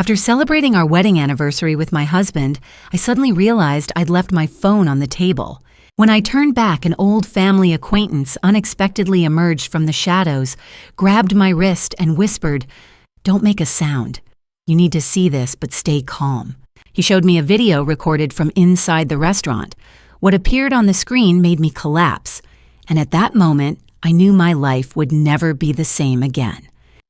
After celebrating our wedding anniversary with my husband, I suddenly realized I'd left my phone on the table. When I turned back, an old family acquaintance unexpectedly emerged from the shadows, grabbed my wrist, and whispered, "Don't make a sound. You need to see this, but stay calm." He showed me a video recorded from inside the restaurant. What appeared on the screen made me collapse, and at that moment, I knew my life would never be the same again.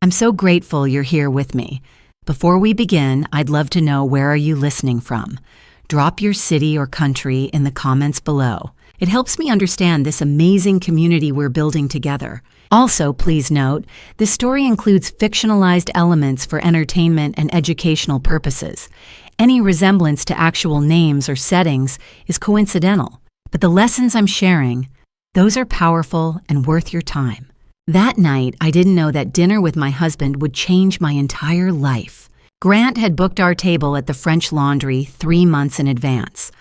I'm so grateful you're here with me. Before we begin, I'd love to know, where are you listening from? Drop your city or country in the comments below. It helps me understand this amazing community we're building together. Also, please note, this story includes fictionalized elements for entertainment and educational purposes. Any resemblance to actual names or settings is coincidental, but the lessons I'm sharing, those are powerful and worth your time. That night, I didn't know that dinner with my husband would change my entire life. Grant had booked our table at the French Laundry 3 months in advance.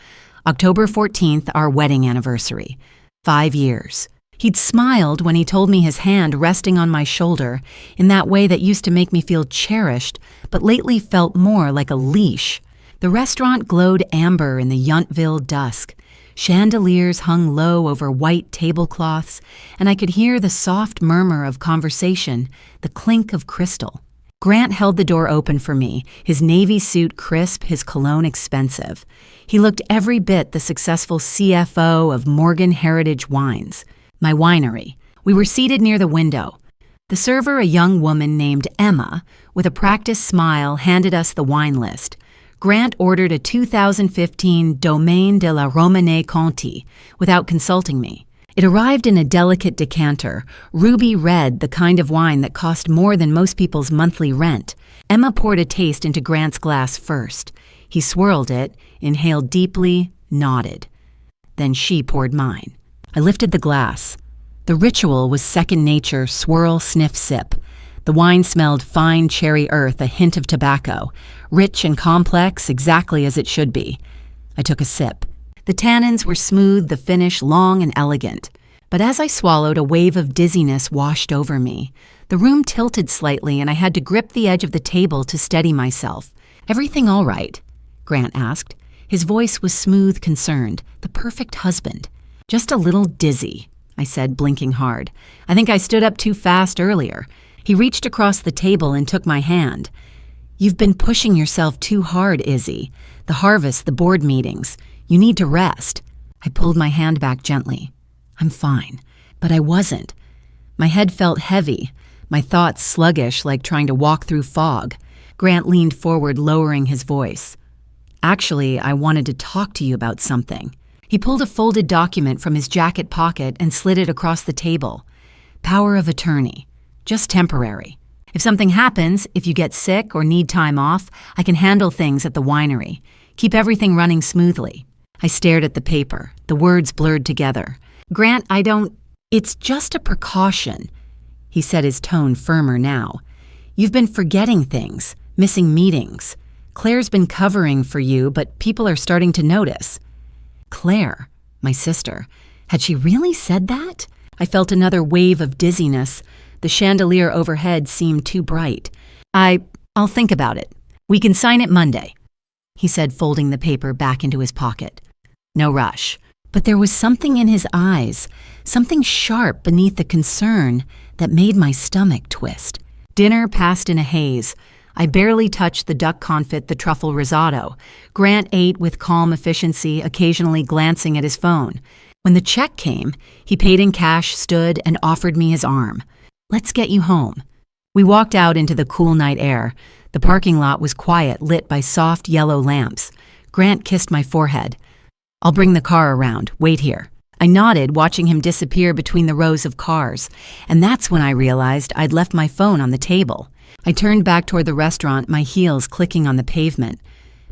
October 14th, our wedding anniversary. 5 years. He'd smiled when he told me, his hand resting on my shoulder in that way that used to make me feel cherished, but lately felt more like a leash. The restaurant glowed amber in the Yountville dusk. Chandeliers hung low over white tablecloths, and I could hear the soft murmur of conversation, the clink of crystal. Grant held the door open for me, his navy suit crisp, his cologne expensive. He looked every bit the successful CFO of Morgan Heritage Wines, my winery. We were seated near the window. The server, a young woman named Emma, with a practiced smile, handed us the wine list. Grant ordered a 2015 Domaine de la Romanée Conti without consulting me. It arrived in a delicate decanter, ruby red, the kind of wine that cost more than most people's monthly rent. Emma poured a taste into Grant's glass first. He swirled it, inhaled deeply, nodded. Then she poured mine. I lifted the glass. The ritual was second nature, swirl, sniff, sip. The wine smelled fine cherry earth, a hint of tobacco, rich and complex, exactly as it should be. I took a sip. The tannins were smooth, the finish long and elegant. But as I swallowed, a wave of dizziness washed over me. The room tilted slightly, and I had to grip the edge of the table to steady myself. "Everything all right?" Grant asked. His voice was smooth, concerned, the perfect husband. "Just a little dizzy," I said, blinking hard. "I think I stood up too fast earlier." He reached across the table and took my hand. "You've been pushing yourself too hard, Izzy. The harvest, the board meetings. You need to rest." I pulled my hand back gently. "I'm fine." But I wasn't. My head felt heavy, my thoughts sluggish, like trying to walk through fog. Grant leaned forward, lowering his voice. "Actually, I wanted to talk to you about something." He pulled a folded document from his jacket pocket and slid it across the table. "Power of attorney. Just temporary. If something happens, if you get sick or need time off, I can handle things at the winery. Keep everything running smoothly." I stared at the paper. The words blurred together. "Grant, It's just a precaution." He said, his tone firmer now. "You've been forgetting things, missing meetings. Claire's been covering for you, but people are starting to notice." Claire, my sister. Had she really said that? I felt another wave of dizziness. The chandelier overhead seemed too bright. I'll think about it. We can sign it Monday," he said, folding the paper back into his pocket. "No rush." But there was something in his eyes, something sharp beneath the concern, that made my stomach twist. Dinner passed in a haze. I barely touched the duck confit, the truffle risotto. Grant ate with calm efficiency, occasionally glancing at his phone. When the check came, he paid in cash, stood, and offered me his arm. "Let's get you home." We walked out into the cool night air. The parking lot was quiet, lit by soft yellow lamps. Grant kissed my forehead. "I'll bring the car around. Wait here." I nodded, watching him disappear between the rows of cars. And that's when I realized I'd left my phone on the table. I turned back toward the restaurant, my heels clicking on the pavement.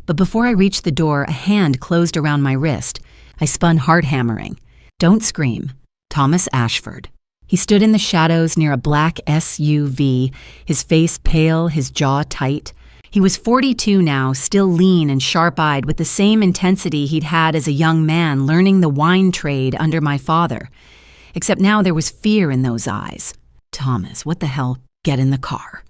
But before I reached the door, a hand closed around my wrist. I spun, heart hammering. "Don't scream. Thomas Ashford." He stood in the shadows near a black SUV, his face pale, his jaw tight. He was 42 now, still lean and sharp-eyed, with the same intensity he'd had as a young man learning the wine trade under my father. Except now there was fear in those eyes. "Thomas, what the hell? Get in the car."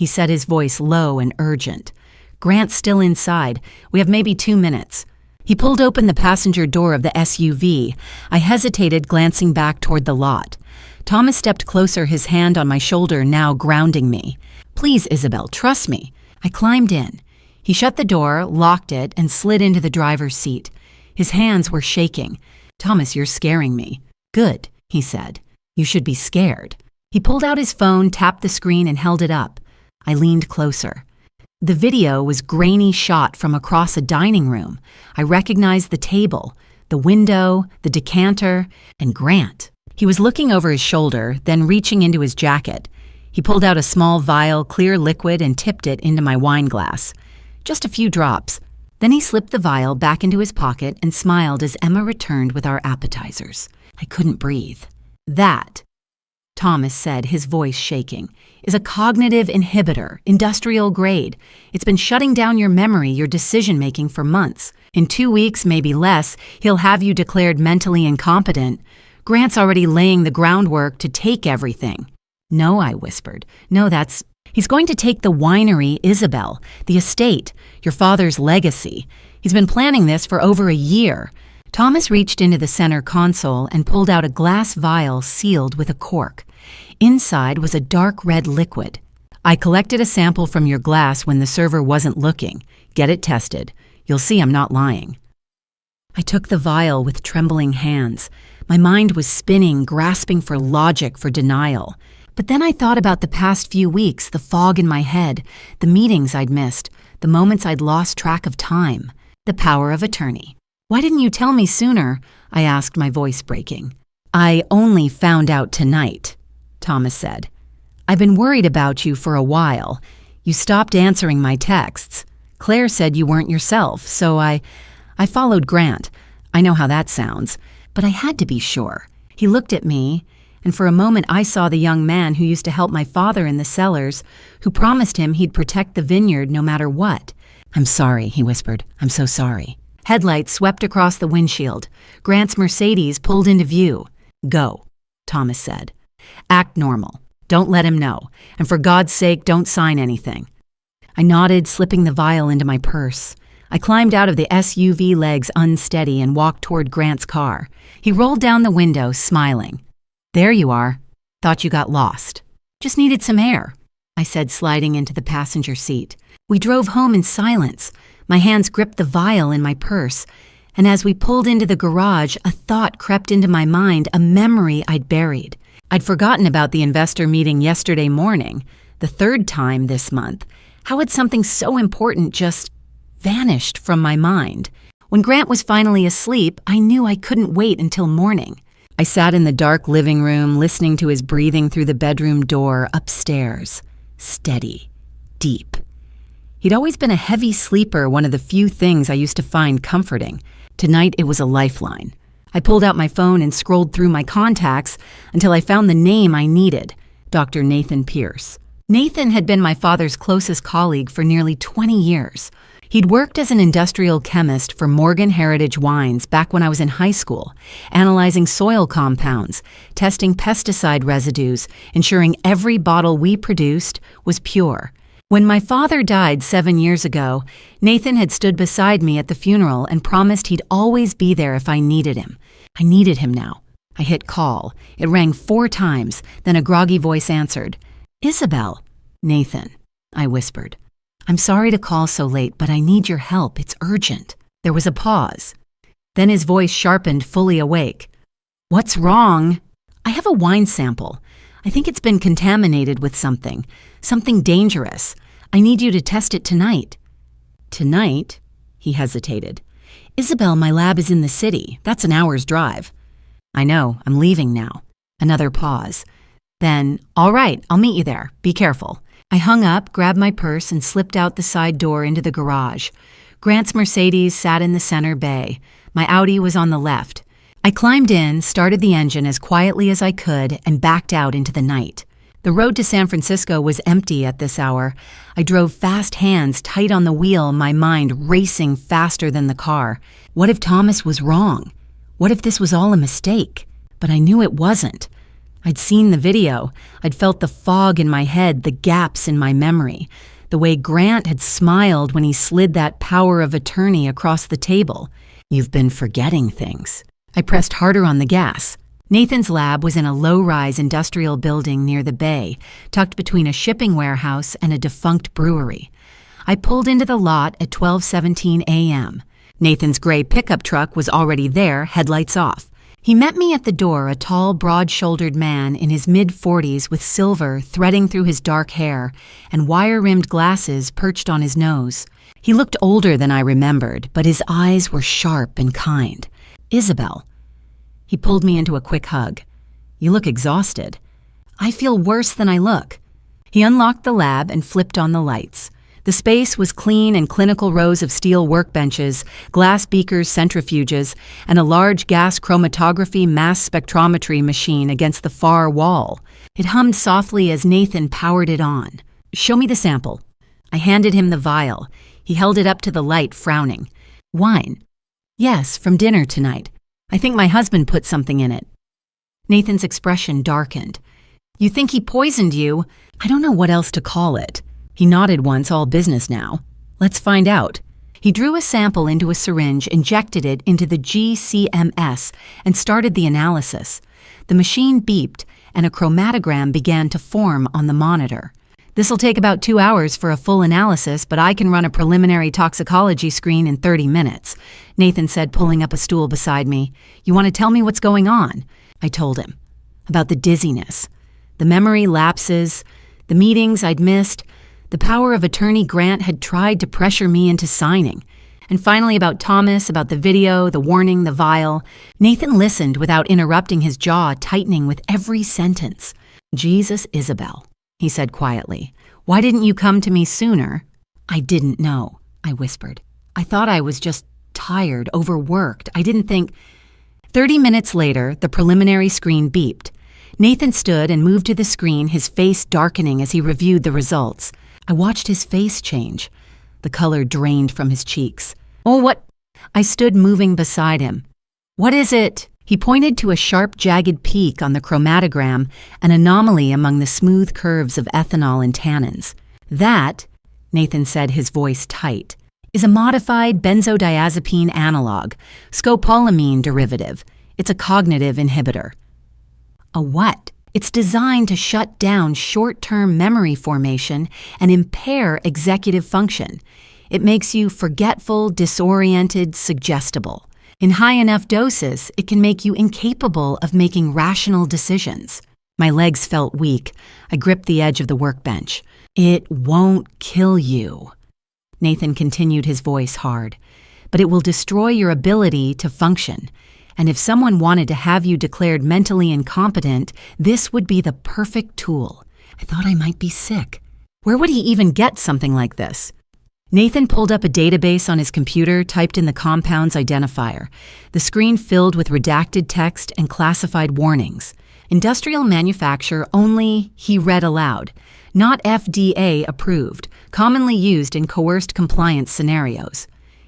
he said, his voice low and urgent. "Grant's still inside. We have maybe 2 minutes." He pulled open the passenger door of the SUV. I hesitated, glancing back toward the lot. Thomas stepped closer, his hand on my shoulder, now grounding me. "Please, Isabel, trust me." I climbed in. He shut the door, locked it, and slid into the driver's seat. His hands were shaking. "Thomas, you're scaring me." "Good," he said. "You should be scared." He pulled out his phone, tapped the screen, and held it up. I leaned closer. The video was grainy shot from across a dining room. I recognized the table, the window, the decanter, and Grant. He was looking over his shoulder, then reaching into his jacket. He pulled out a small vial, clear liquid, and tipped it into my wine glass. Just a few drops. Then he slipped the vial back into his pocket and smiled as Emma returned with our appetizers. I couldn't breathe. "That," Thomas said, his voice shaking, "is a cognitive inhibitor, industrial grade. It's been shutting down your memory, your decision-making for months. In 2 weeks, maybe less, he'll have you declared mentally incompetent. Grant's already laying the groundwork to take everything." "No," I whispered. "No, he's going to take the winery, Isabel, the estate, your father's legacy. He's been planning this for over a year." Thomas reached into the center console and pulled out a glass vial sealed with a cork. Inside was a dark red liquid. "I collected a sample from your glass when the server wasn't looking. Get it tested. You'll see I'm not lying." I took the vial with trembling hands. My mind was spinning, grasping for logic, for denial. But then I thought about the past few weeks, the fog in my head, the meetings I'd missed, the moments I'd lost track of time, the power of attorney. "Why didn't you tell me sooner?" I asked, my voice breaking. "I only found out tonight," Thomas said. "I've been worried about you for a while. You stopped answering my texts. Claire said you weren't yourself, so I followed Grant. I know how that sounds, but I had to be sure." He looked at me, and for a moment I saw the young man who used to help my father in the cellars, who promised him he'd protect the vineyard no matter what. "I'm sorry," he whispered. "I'm so sorry." Headlights swept across the windshield. Grant's Mercedes pulled into view. "Go," Thomas said. "Act normal. Don't let him know. And for God's sake, don't sign anything." I nodded, slipping the vial into my purse. I climbed out of the SUV, legs unsteady, and walked toward Grant's car. He rolled down the window, smiling. "There you are. Thought you got lost." "Just needed some air," I said, sliding into the passenger seat. We drove home in silence. My hands gripped the vial in my purse, and as we pulled into the garage, a thought crept into my mind, a memory I'd buried. I'd forgotten about the investor meeting yesterday morning, the 3rd time this month. How had something so important just vanished from my mind? When Grant was finally asleep, I knew I couldn't wait until morning. I sat in the dark living room, listening to his breathing through the bedroom door upstairs. Steady, deep. He'd always been a heavy sleeper, one of the few things I used to find comforting. Tonight, it was a lifeline. I pulled out my phone and scrolled through my contacts until I found the name I needed, Dr. Nathan Pierce. Nathan had been my father's closest colleague for nearly 20 years. He'd worked as an industrial chemist for Morgan Heritage Wines back when I was in high school, analyzing soil compounds, testing pesticide residues, ensuring every bottle we produced was pure. When my father died 7 years ago, Nathan had stood beside me at the funeral and promised he'd always be there if I needed him. I needed him now. I hit call. It rang 4 times, then a groggy voice answered. "Isabel." "Nathan," I whispered. "I'm sorry to call so late, but I need your help. It's urgent." There was a pause. Then his voice sharpened, fully awake. "What's wrong?" "I have a wine sample. I think it's been contaminated with something dangerous. I need you to test it tonight." "Tonight?" He hesitated. "Isabel, my lab is in the city. That's an hour's drive." "I know. I'm leaving now." Another pause. Then, "All right, I'll meet you there. Be careful." I hung up, grabbed my purse, and slipped out the side door into the garage. Grant's Mercedes sat in the center bay. My Audi was on the left. I climbed in, started the engine as quietly as I could, and backed out into the night. The road to San Francisco was empty at this hour. I drove fast, hands tight on the wheel, my mind racing faster than the car. What if Thomas was wrong? What if this was all a mistake? But I knew it wasn't. I'd seen the video. I'd felt the fog in my head, the gaps in my memory, the way Grant had smiled when he slid that power of attorney across the table. "You've been forgetting things." I pressed harder on the gas. Nathan's lab was in a low-rise industrial building near the bay, tucked between a shipping warehouse and a defunct brewery. I pulled into the lot at 12:17 a.m. Nathan's gray pickup truck was already there, headlights off. He met me at the door, a tall, broad-shouldered man in his mid-40s with silver threading through his dark hair and wire-rimmed glasses perched on his nose. He looked older than I remembered, but his eyes were sharp and kind. "Isabel." He pulled me into a quick hug. "You look exhausted." "I feel worse than I look." He unlocked the lab and flipped on the lights. The space was clean and clinical rows of steel workbenches, glass beakers, centrifuges, and a large gas chromatography mass spectrometry machine against the far wall. It hummed softly as Nathan powered it on. "Show me the sample." I handed him the vial. He held it up to the light, frowning. "Wine?" "Yes, from dinner tonight. I think my husband put something in it." Nathan's expression darkened. "You think he poisoned you?" "I don't know what else to call it." He nodded once, all business now. "Let's find out." He drew a sample into a syringe, injected it into the GCMS, and started the analysis. The machine beeped, and a chromatogram began to form on the monitor. "This'll take about 2 hours for a full analysis, but I can run a preliminary toxicology screen in 30 minutes, Nathan said, pulling up a stool beside me. "You want to tell me what's going on?" I told him. About the dizziness, the memory lapses, the meetings I'd missed, the power of attorney Grant had tried to pressure me into signing, and finally about Thomas, about the video, the warning, the vial. Nathan listened without interrupting, his jaw tightening with every sentence. "Jesus, Isabel," he said quietly. "Why didn't you come to me sooner?" "I didn't know," I whispered. "I thought I was just tired, overworked. I didn't think—" 30 minutes later, the preliminary screen beeped. Nathan stood and moved to the screen, his face darkening as he reviewed the results. I watched his face change. The color drained from his cheeks. "Oh, what—" I stood moving beside him. "What is it?" He pointed to a sharp, jagged peak on the chromatogram, an anomaly among the smooth curves of ethanol and tannins. "That," Nathan said, his voice tight, "is a modified benzodiazepine analog, scopolamine derivative. It's a cognitive inhibitor." "A what?" "It's designed to shut down short-term memory formation and impair executive function. It makes you forgetful, disoriented, suggestible. In high enough doses, it can make you incapable of making rational decisions." My legs felt weak. I gripped the edge of the workbench. "It won't kill you," Nathan continued, his voice hard, "but it will destroy your ability to function. And if someone wanted to have you declared mentally incompetent, this would be the perfect tool." I thought I might be sick. Where would he even get something like this? Nathan pulled up a database on his computer, typed in the compound's identifier. The screen filled with redacted text and classified warnings. "Industrial manufacture only," he read aloud. "Not FDA approved, commonly used in coerced compliance scenarios."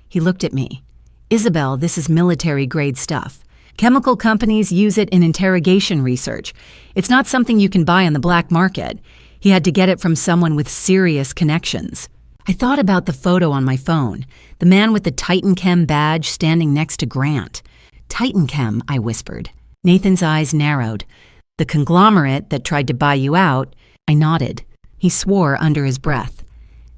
He looked at me. "Isabel, this is military-grade stuff. Chemical companies use it in interrogation research. It's not something you can buy on the black market." He had to get it from someone with serious connections. I thought about the photo on my phone, the man with the TitanChem badge standing next to Grant. "TitanChem," I whispered. Nathan's eyes narrowed. "The conglomerate that tried to buy you out." I nodded. He swore under his breath.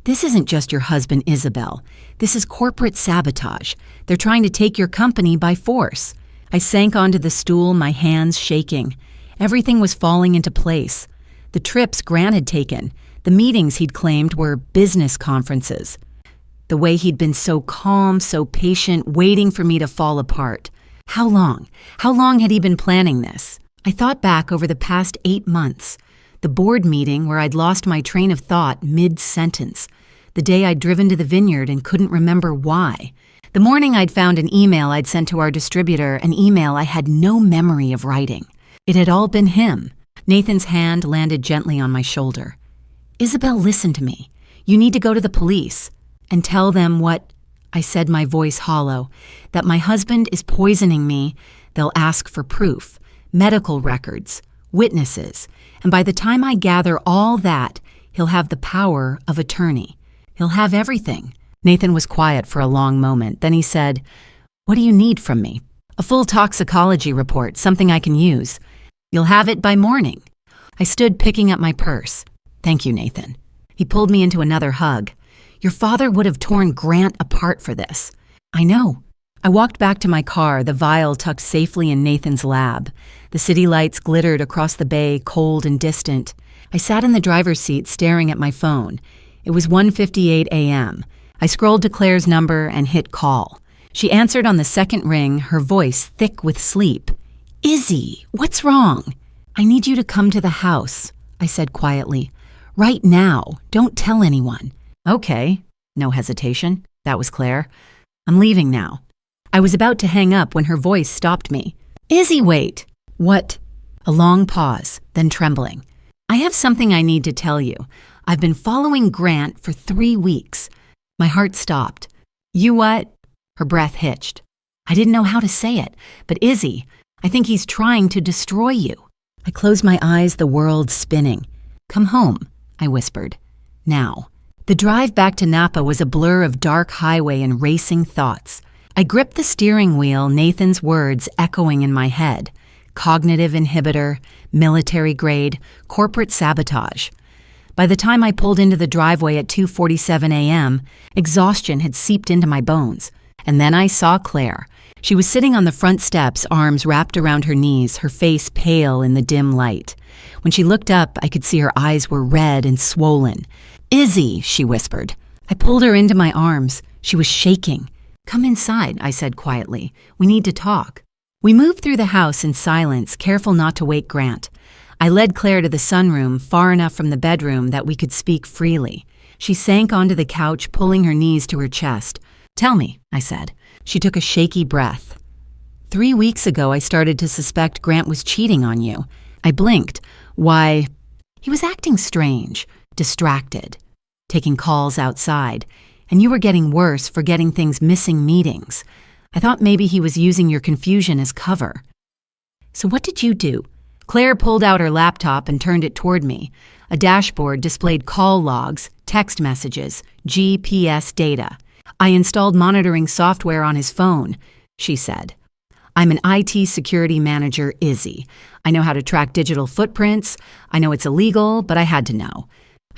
"This isn't just your husband, Isabel. This is corporate sabotage. They're trying to take your company by force." I sank onto the stool, my hands shaking. Everything was falling into place. The trips Grant had taken, the meetings he'd claimed were business conferences. The way he'd been so calm, so patient, waiting for me to fall apart. How long? How long had he been planning this? I thought back over the past 8 months. The board meeting where I'd lost my train of thought mid-sentence. The day I'd driven to the vineyard and couldn't remember why. The morning I'd found an email I'd sent to our distributor, an email I had no memory of writing. It had all been him. Nathan's hand landed gently on my shoulder. "Isabel, listen to me. You need to go to the police and tell them what—" I said, my voice hollow, "that my husband is poisoning me. They'll ask for proof, medical records. witnesses, and by the time I gather all that, he'll have the power of attorney. He'll have everything." Nathan was quiet for a long moment. Then he said, "What do you need from me?" "A full toxicology report, something I can use." "You'll have it by morning." I stood picking up my purse. "Thank you, Nathan." He pulled me into another hug. "Your father would have torn Grant apart for this." "I know." I walked back to my car, the vial tucked safely in Nathan's lab. The city lights glittered across the bay, cold and distant. I sat in the driver's seat staring at my phone. It was 1:58 a.m. I scrolled to Claire's number and hit call. She answered on the second ring, her voice thick with sleep. "Izzy, what's wrong?" "I need you to come to the house," I said quietly. "Right now. Don't tell anyone." "Okay." No hesitation. That was Claire. "I'm leaving now." I was about to hang up when her voice stopped me. "Izzy, wait." "What?" A long pause, then trembling. "I have something I need to tell you. I've been following Grant for 3 weeks. My heart stopped. "You what?" Her breath hitched. I didn't know how to say it, but Izzy, I think he's trying to destroy you. I closed my eyes, the world spinning. "Come home," I whispered. "Now." The drive back to Napa was a blur of dark highway and racing thoughts. I gripped the steering wheel, Nathan's words echoing in my head. Cognitive inhibitor, military grade, corporate sabotage. By the time I pulled into the driveway at 2:47 a.m., exhaustion had seeped into my bones. And then I saw Claire. She was sitting on the front steps, arms wrapped around her knees, her face pale in the dim light. When she looked up, I could see her eyes were red and swollen. "Izzy," she whispered. I pulled her into my arms. She was shaking. "Come inside," I said quietly. "We need to talk." We moved through the house in silence, careful not to wake Grant. I led Claire to the sunroom, far enough from the bedroom that we could speak freely. She sank onto the couch, pulling her knees to her chest. "Tell me," I said. She took a shaky breath. 3 weeks ago, I started to suspect Grant was cheating on you." I blinked. "Why?" "He was acting strange, distracted, taking calls outside, and you were getting worse, forgetting things, missing meetings. I thought maybe he was using your confusion as cover." "So what did you do?" Claire pulled out her laptop and turned it toward me. A dashboard displayed call logs, text messages, GPS data. "I installed monitoring software on his phone," she said. "I'm an IT security manager, Izzy. I know how to track digital footprints. I know it's illegal, but I had to know."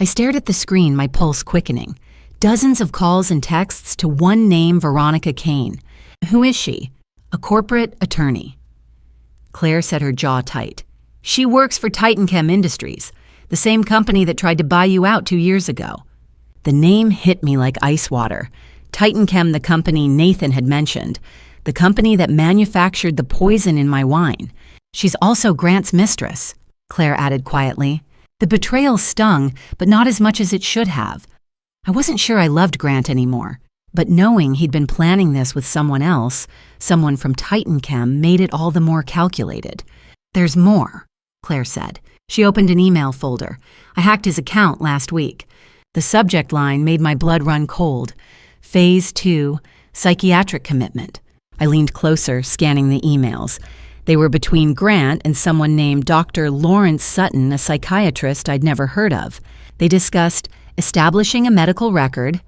I stared at the screen, my pulse quickening. Dozens of calls and texts to one name, Veronica Kane. "Who is she?" "A corporate attorney." Claire set her jaw tight. "She works for Titanchem Industries, the same company that tried to buy you out 2 years ago." The name hit me like ice water. Titanchem, the company Nathan had mentioned, the company that manufactured the poison in my wine. "She's also Grant's mistress," Claire added quietly. The betrayal stung, but not as much as it should have. I wasn't sure I loved Grant anymore, but knowing he'd been planning this with someone else, someone from Titanchem, made it all the more calculated. "There's more," Claire said. She opened an email folder. "I hacked his account last week." The subject line made my blood run cold. Phase 2, psychiatric commitment. I leaned closer, scanning the emails. They were between Grant and someone named Dr. Lawrence Sutton, a psychiatrist I'd never heard of. They discussed establishing a medical record,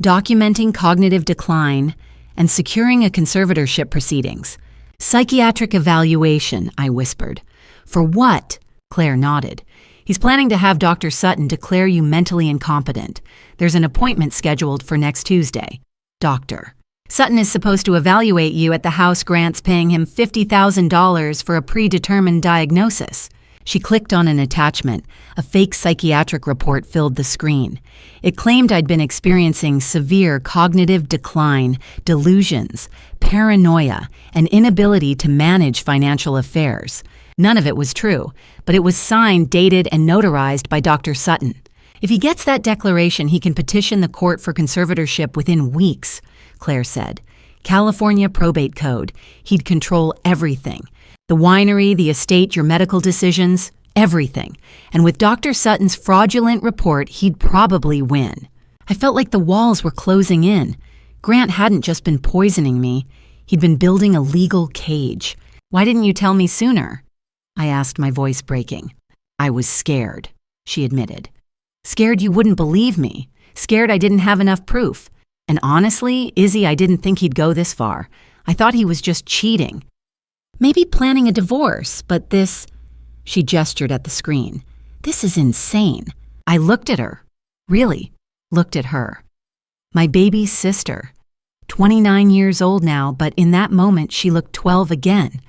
documenting cognitive decline, and securing a conservatorship proceedings. "Psychiatric evaluation," I whispered. "For what?" Claire nodded. "He's planning to have Dr. Sutton declare you mentally incompetent. There's an appointment scheduled for next Tuesday." "Doctor." "Sutton is supposed to evaluate you at the house Grant's paying him $50,000 for a predetermined diagnosis." She clicked on an attachment. A fake psychiatric report filled the screen. It claimed I'd been experiencing severe cognitive decline, delusions, paranoia, and inability to manage financial affairs. None of it was true, but it was signed, dated, and notarized by Dr. Sutton. "If he gets that declaration, he can petition the court for conservatorship within weeks," Claire said. "California probate code. He'd control everything. The winery, the estate, your medical decisions, everything. And with Dr. Sutton's fraudulent report, he'd probably win." I felt like the walls were closing in. Grant hadn't just been poisoning me. He'd been building a legal cage. "Why didn't you tell me sooner?" I asked, my voice breaking. I was scared, she admitted. Scared you wouldn't believe me. Scared I didn't have enough proof. And honestly, Izzy, I didn't think he'd go this far. I thought he was just cheating. Maybe planning a divorce, but this... She gestured at the screen. This is insane. I looked at her. Really, looked at her. My baby's sister. 29 years old now, but in that moment she looked 12 again.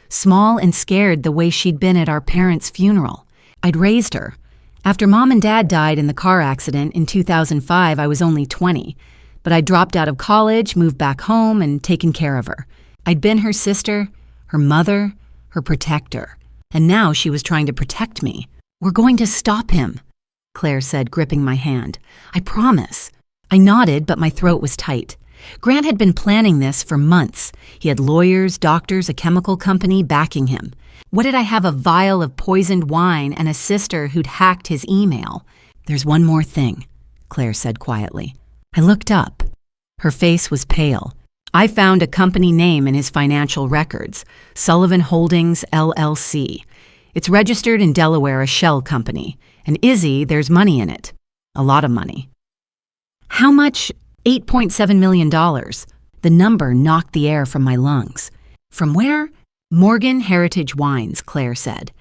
Small and scared the way she'd been at our parents' funeral. I'd raised her. After Mom and Dad died in the car accident in 2005, I was only 20. But I dropped out of college, moved back home, and taken care of her. I'd been her sister, her mother, her protector. And now she was trying to protect me. We're going to stop him, Claire said, gripping my hand. I promise. I nodded, but my throat was tight. Grant had been planning this for months. He had lawyers, doctors, a chemical company backing him. What did I have a vial of poisoned wine and a sister who'd hacked his email? There's one more thing, Claire said quietly. I looked up. Her face was pale. I found a company name in his financial records, Sullivan Holdings, LLC. It's registered in Delaware, a shell company. And Izzy, there's money in it. A lot of money. How much? $8.7 million. The number knocked the air from my lungs. From where? Morgan Heritage Wines, Claire said.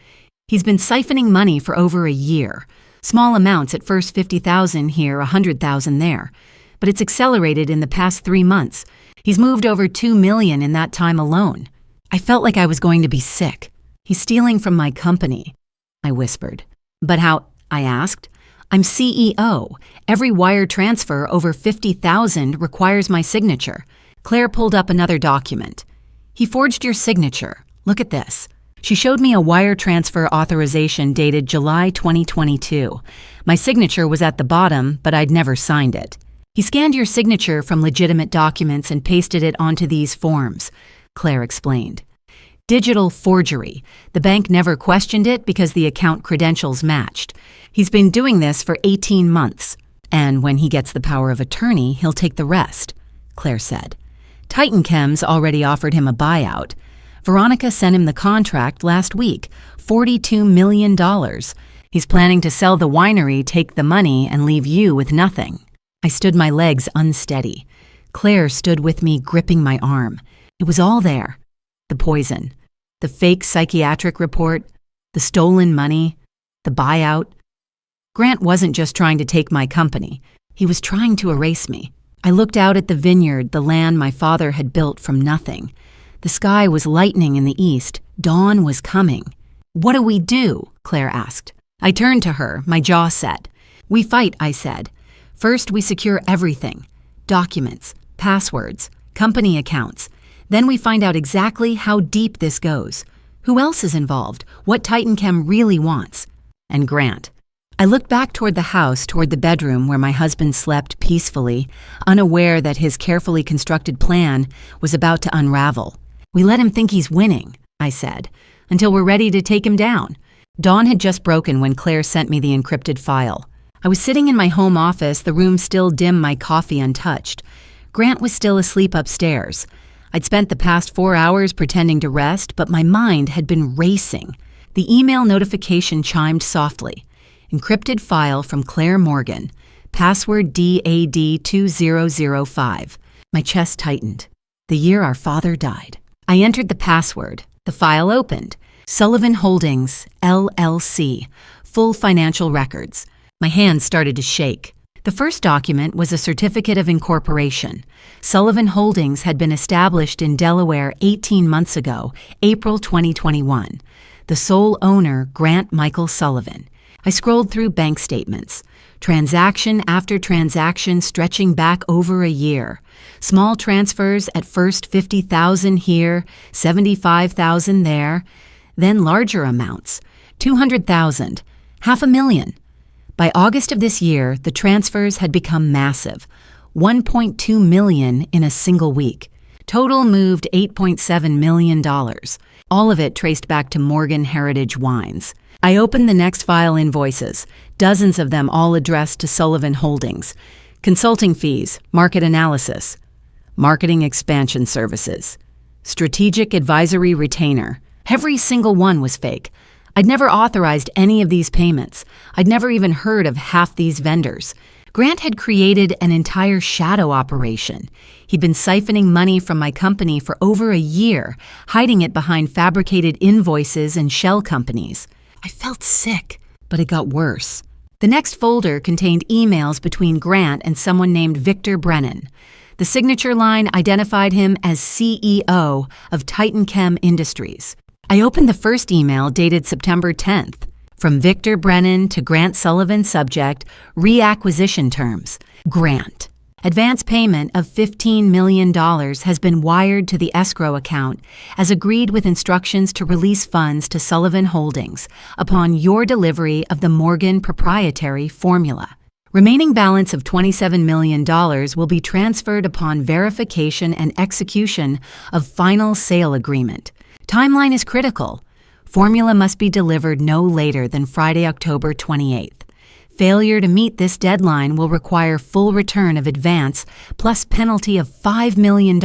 He's been siphoning money for over a year. Small amounts at first, $50,000 here, $100,000 there. But it's accelerated in the past 3 months. He's moved over $2 million in that time alone. I felt like I was going to be sick. He's stealing from my company, I whispered. But how? I asked. I'm CEO. Every wire transfer over $50,000 requires my signature. Claire pulled up another document. He forged your signature. Look at this. She showed me a wire transfer authorization dated July 2022. My signature was at the bottom, but I'd never signed it. He scanned your signature from legitimate documents and pasted it onto these forms, Claire explained. Digital forgery. The bank never questioned it because the account credentials matched. He's been doing this for 18 months. And when he gets the power of attorney, he'll take the rest, Claire said. Titan Chem's already offered him a buyout. Veronica sent him the contract last week, $42 million. He's planning to sell the winery, take the money, and leave you with nothing. I stood my legs unsteady. Claire stood with me, gripping my arm. It was all there. The poison, the fake psychiatric report, the stolen money, the buyout. Grant wasn't just trying to take my company. He was trying to erase me. I looked out at the vineyard, the land my father had built from nothing. The sky was lightening in the east. Dawn was coming. What do we do? Claire asked. I turned to her, my jaw set. We fight, I said. First, we secure everything. Documents, passwords, company accounts. Then we find out exactly how deep this goes. Who else is involved? What Titan Chem really wants? And Grant. I looked back toward the house, toward the bedroom where my husband slept peacefully, unaware that his carefully constructed plan was about to unravel. We let him think he's winning, I said, until we're ready to take him down. Dawn had just broken when Claire sent me the encrypted file. I was sitting in my home office, the room still dim, my coffee untouched. Grant was still asleep upstairs. I'd spent the past 4 hours pretending to rest, but my mind had been racing. The email notification chimed softly. Encrypted file from Claire Morgan. Password DAD2005. My chest tightened. The year our father died. I entered the password. The file opened. Sullivan Holdings, LLC. Full financial records. My hands started to shake. The first document was a certificate of incorporation. Sullivan Holdings had been established in Delaware 18 months ago, April 2021. The sole owner, Grant Michael Sullivan. I scrolled through bank statements. Transaction after transaction stretching back over a year. Small transfers at first $50,000 here, $75,000 there. Then larger amounts, $200,000, $500,000. By August of this year, the transfers had become massive, $1.2 million in a single week. Total moved $8.7 million, all of it traced back to Morgan Heritage Wines. I opened the next file invoices, dozens of them all addressed to Sullivan Holdings. Consulting fees, market analysis, marketing expansion services, strategic advisory retainer, Every single one was fake. I'd never authorized any of these payments. I'd never even heard of half these vendors. Grant had created an entire shadow operation. He'd been siphoning money from my company for over a year, hiding it behind fabricated invoices and shell companies. I felt sick, but it got worse. The next folder contained emails between Grant and someone named Victor Brennan. The signature line identified him as CEO of Titan Chem Industries. I opened the first email dated September 10th. From Victor Brennan to Grant Sullivan, subject, reacquisition terms. Grant. Advance payment of $15 million has been wired to the escrow account as agreed with instructions to release funds to Sullivan Holdings upon your delivery of the Morgan proprietary formula. Remaining balance of $27 million will be transferred upon verification and execution of final sale agreement. Timeline is critical. Formula must be delivered no later than Friday, October 28th. Failure to meet this deadline will require full return of advance plus penalty of $5 million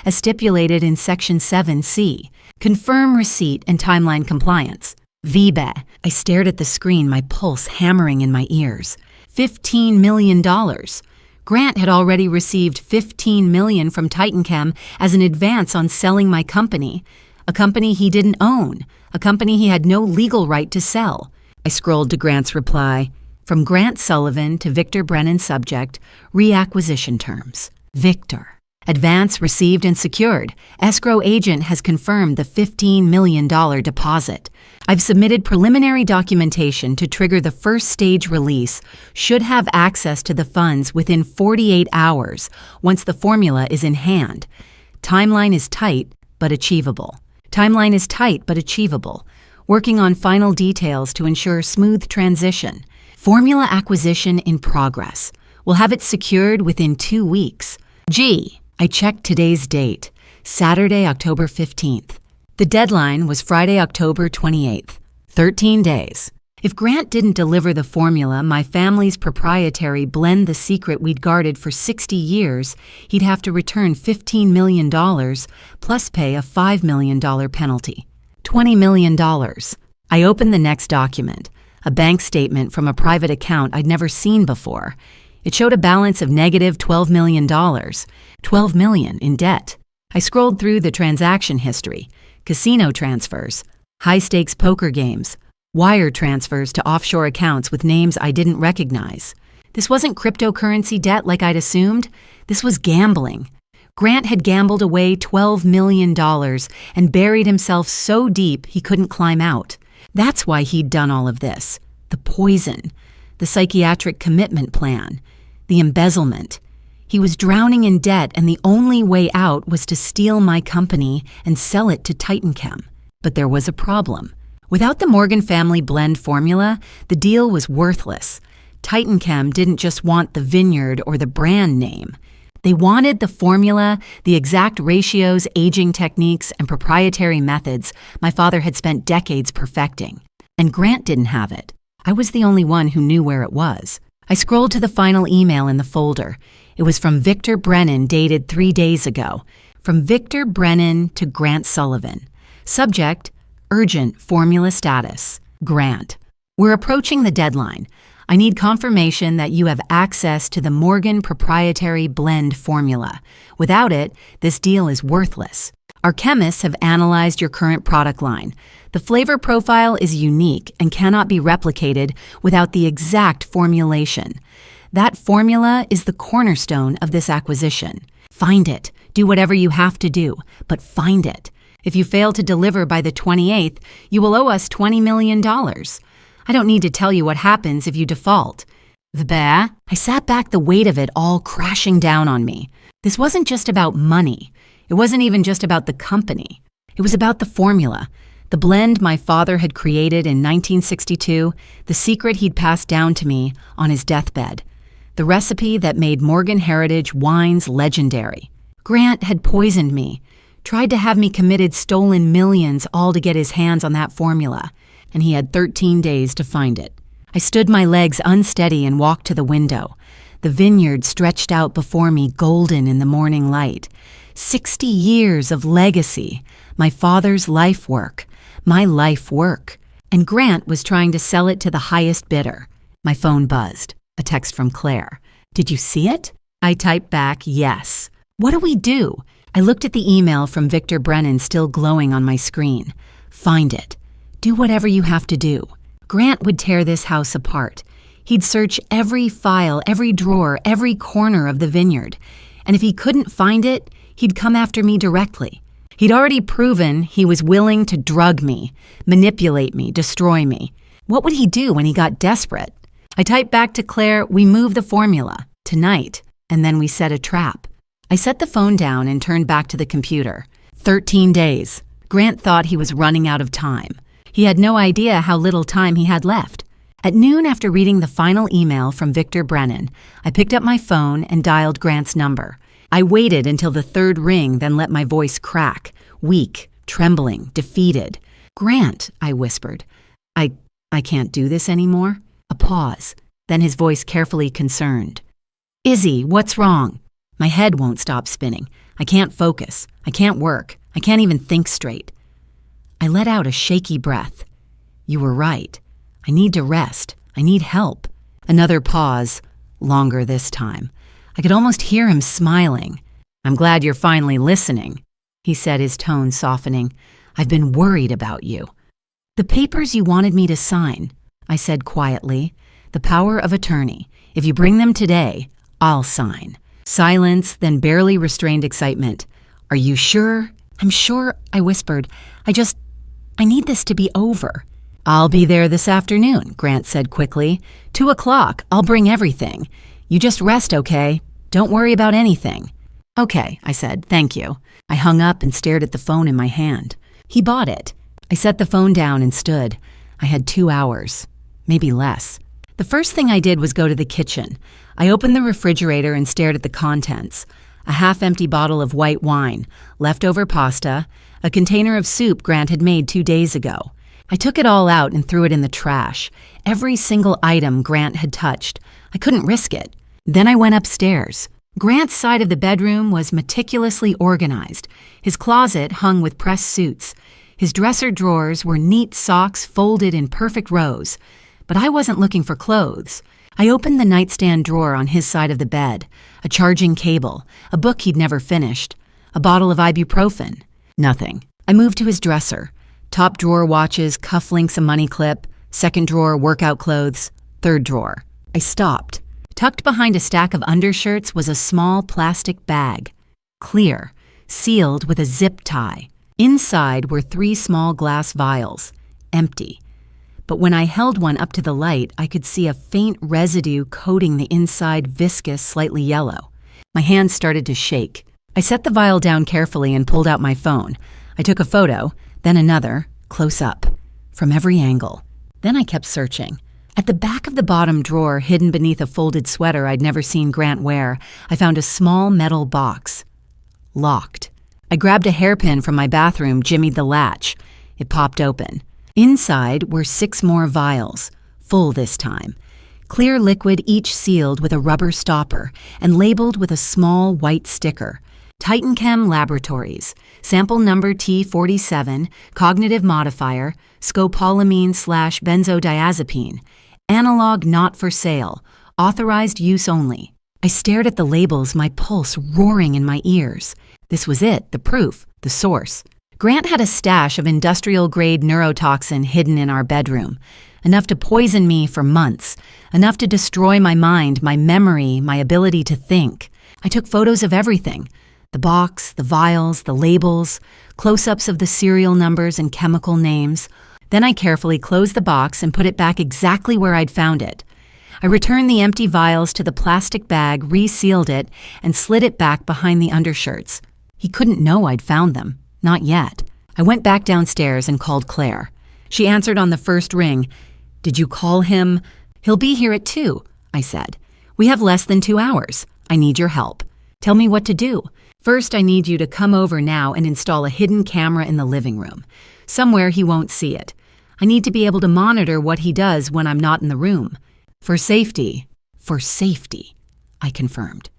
as stipulated in Section 7C. Confirm receipt and timeline compliance. VBA. I stared at the screen, my pulse hammering in my ears. $15 million. Grant had already received $15 million from Titan Chem as an advance on selling my company. A company he didn't own, a company he had no legal right to sell. I scrolled to Grant's reply. From Grant Sullivan to Victor Brennan, subject, reacquisition terms. Victor. Advance received and secured. Escrow agent has confirmed the $15 million deposit. I've submitted preliminary documentation to trigger the first stage release. Should have access to the funds within 48 hours once the formula is in hand. Timeline is tight, but achievable. Timeline is tight but achievable. Working on final details to ensure smooth transition. Formula acquisition in progress. We'll have it secured within 2 weeks. I checked today's date, Saturday, October 15th. The deadline was Friday, October 28th. 13 days. If Grant didn't deliver the formula, my family's proprietary blend the secret we'd guarded for 60 years, he'd have to return $15 million plus pay a $5 million penalty. $20 million. I opened the next document, a bank statement from a private account I'd never seen before. It showed a balance of negative $12 million, $12 million in debt. I scrolled through the transaction history, casino transfers, high-stakes poker games, wire transfers to offshore accounts with names I didn't recognize. This wasn't cryptocurrency debt like I'd assumed. This was gambling. Grant had gambled away $12 million and buried himself so deep he couldn't climb out. That's why he'd done all of this. The poison, the psychiatric commitment plan, the embezzlement. He was drowning in debt and the only way out was to steal my company and sell it to Titan Chem. But there was a problem. Without the Morgan family blend formula, the deal was worthless. Titan Chem didn't just want the vineyard or the brand name. They wanted the formula, the exact ratios, aging techniques, and proprietary methods my father had spent decades perfecting. And Grant didn't have it. I was the only one who knew where it was. I scrolled to the final email in the folder. It was from Victor Brennan, dated 3 days ago. From Victor Brennan to Grant Sullivan. Subject, urgent formula status. Grant. We're approaching the deadline. I need confirmation that you have access to the Morgan proprietary blend formula. Without it, this deal is worthless. Our chemists have analyzed your current product line. The flavor profile is unique and cannot be replicated without the exact formulation. That formula is the cornerstone of this acquisition. Find it. Do whatever you have to do, but find it. If you fail to deliver by the 28th, you will owe us $20 million. I don't need to tell you what happens if you default. I sat back, the weight of it all crashing down on me. This wasn't just about money. It wasn't even just about the company. It was about the formula, the blend my father had created in 1962, the secret he'd passed down to me on his deathbed, the recipe that made Morgan Heritage wines legendary. Grant had poisoned me, tried to have me committed stolen millions all to get his hands on that formula, and he had 13 days to find it. I stood my legs unsteady and walked to the window. The vineyard stretched out before me golden in the morning light. 60 years of legacy, my father's life work, my life work. And Grant was trying to sell it to the highest bidder. My phone buzzed. A text from Claire. Did you see it? I typed back, yes. What do we do? I looked at the email from Victor Brennan still glowing on my screen. Find it. Do whatever you have to do. Grant would tear this house apart. He'd search every file, every drawer, every corner of the vineyard. And if he couldn't find it, he'd come after me directly. He'd already proven he was willing to drug me, manipulate me, destroy me. What would he do when he got desperate? I typed back to Claire, we move the formula, tonight, and then we set a trap. I set the phone down and turned back to the computer. 13 days. Grant thought he was running out of time. He had no idea how little time he had left. At noon, after reading the final email from Victor Brennan, I picked up my phone and dialed Grant's number. I waited until the third ring, then let my voice crack, weak, trembling, defeated. Grant, I whispered. I can't do this anymore. A pause, then his voice carefully concerned. Izzy, what's wrong? My head won't stop spinning. I can't focus. I can't work. I can't even think straight. I let out a shaky breath. You were right. I need to rest. I need help. Another pause, longer this time. I could almost hear him smiling. I'm glad you're finally listening, he said, his tone softening. I've been worried about you. The papers you wanted me to sign, I said quietly. The power of attorney. If you bring them today, I'll sign. Silence, then barely restrained excitement. Are you sure? I'm sure, I whispered. I need this to be over. I'll be there this afternoon, Grant said quickly. 2 o'clock, I'll bring everything. You just rest, okay? Don't worry about anything. Okay, I said, thank you. I hung up and stared at the phone in my hand. He bought it. I set the phone down and stood. I had 2 hours, maybe less. The first thing I did was go to the kitchen. I opened the refrigerator and stared at the contents. A half-empty bottle of white wine, leftover pasta, a container of soup Grant had made 2 days ago. I took it all out and threw it in the trash. Every single item Grant had touched. I couldn't risk it. Then I went upstairs. Grant's side of the bedroom was meticulously organized. His closet hung with pressed suits. His dresser drawers were neat socks folded in perfect rows. But I wasn't looking for clothes. I opened the nightstand drawer on his side of the bed. A charging cable, a book he'd never finished, a bottle of ibuprofen. Nothing. I moved to his dresser. Top drawer watches, cufflinks, a money clip. Second drawer, workout clothes. Third drawer. I stopped. Tucked behind a stack of undershirts was a small plastic bag. Clear, sealed with a zip tie. Inside were 3 small glass vials. Empty. But when I held one up to the light, I could see a faint residue coating the inside, viscous, slightly yellow. My hands started to shake. I set the vial down carefully and pulled out my phone. I took a photo, then another, close up, from every angle. Then I kept searching. At the back of the bottom drawer, hidden beneath a folded sweater I'd never seen Grant wear, I found a small metal box. Locked. I grabbed a hairpin from my bathroom, jimmied the latch. It popped open. Inside were 6 more vials, full this time. Clear liquid, each sealed with a rubber stopper and labeled with a small white sticker. TitanChem Laboratories, sample number T47, cognitive modifier, scopolamine/benzodiazepine, analog not for sale, authorized use only. I stared at the labels, my pulse roaring in my ears. This was it, the proof, the source. Grant had a stash of industrial-grade neurotoxin hidden in our bedroom, enough to poison me for months, enough to destroy my mind, my memory, my ability to think. I took photos of everything. The box, the vials, the labels, close-ups of the serial numbers and chemical names. Then I carefully closed the box and put it back exactly where I'd found it. I returned the empty vials to the plastic bag, resealed it, and slid it back behind the undershirts. He couldn't know I'd found them. Not yet. I went back downstairs and called Claire. She answered on the first ring. Did you call him? He'll be here at 2, I said. We have less than 2 hours. I need your help. Tell me what to do. First, I need you to come over now and install a hidden camera in the living room. Somewhere he won't see it. I need to be able to monitor what he does when I'm not in the room. For safety, I confirmed.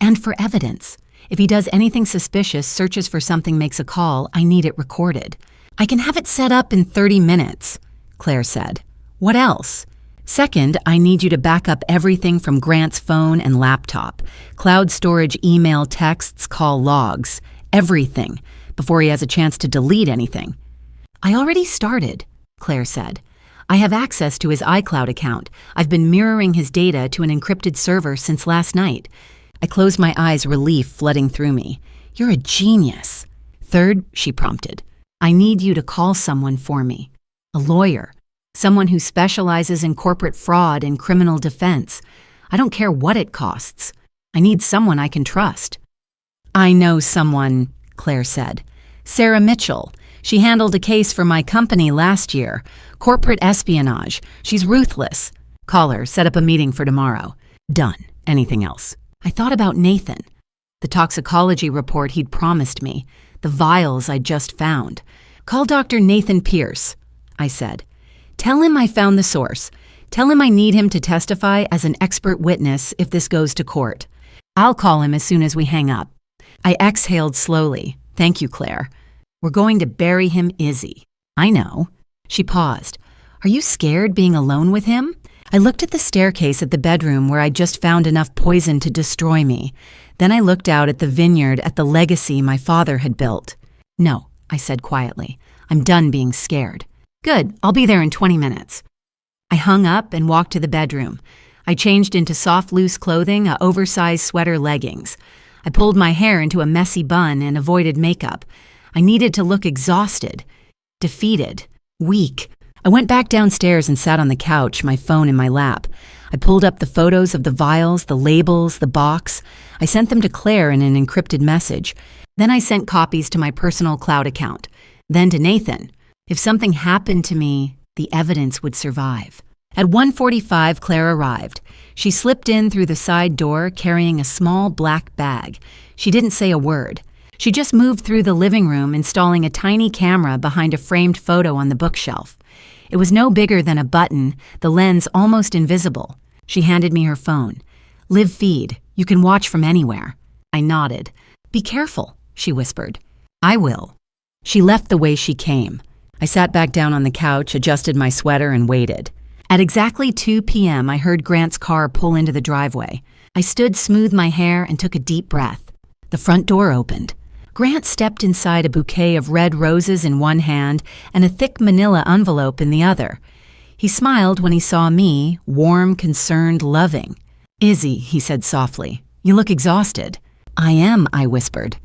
And for evidence. If he does anything suspicious, searches for something, makes a call, I need it recorded. I can have it set up in 30 minutes, Claire said. What else? Second, I need you to back up everything from Grant's phone and laptop. Cloud storage, email, texts, call logs. Everything, before he has a chance to delete anything. I already started, Claire said. I have access to his iCloud account. I've been mirroring his data to an encrypted server since last night. I closed my eyes, relief flooding through me. You're a genius. Third, she prompted, I need you to call someone for me. A lawyer. Someone who specializes in corporate fraud and criminal defense. I don't care what it costs. I need someone I can trust. I know someone, Claire said. Sarah Mitchell. She handled a case for my company last year. Corporate espionage. She's ruthless. Call her, set up a meeting for tomorrow. Done. Anything else? I thought about Nathan. The toxicology report he'd promised me. The vials I'd just found. Call Dr. Nathan Pierce, I said. Tell him I found the source. Tell him I need him to testify as an expert witness if this goes to court. I'll call him as soon as we hang up. I exhaled slowly. Thank you, Claire. We're going to bury him, Izzy. I know. She paused. Are you scared being alone with him? I looked at the staircase at the bedroom where I'd just found enough poison to destroy me. Then I looked out at the vineyard, at the legacy my father had built. No, I said quietly. I'm done being scared. Good, I'll be there in 20 minutes. I hung up and walked to the bedroom. I changed into soft, loose clothing, a oversized sweater, leggings. I pulled my hair into a messy bun and avoided makeup. I needed to look exhausted, defeated, weak. I went back downstairs and sat on the couch, my phone in my lap. I pulled up the photos of the vials, the labels, the box. I sent them to Claire in an encrypted message. Then I sent copies to my personal cloud account. Then to Nathan. If something happened to me, the evidence would survive. At 1:45, Claire arrived. She slipped in through the side door carrying a small black bag. She didn't say a word. She just moved through the living room, installing a tiny camera behind a framed photo on the bookshelf. It was no bigger than a button, the lens almost invisible. She handed me her phone. Live feed. You can watch from anywhere. I nodded. Be careful, she whispered. I will. She left the way she came. I sat back down on the couch, adjusted my sweater, and waited. At exactly 2 p.m., I heard Grant's car pull into the driveway. I stood, smoothed my hair, and took a deep breath. The front door opened. Grant stepped inside, a bouquet of red roses in one hand and a thick manila envelope in the other. He smiled when he saw me, warm, concerned, loving. Izzy, he said softly, you look exhausted. I am, I whispered.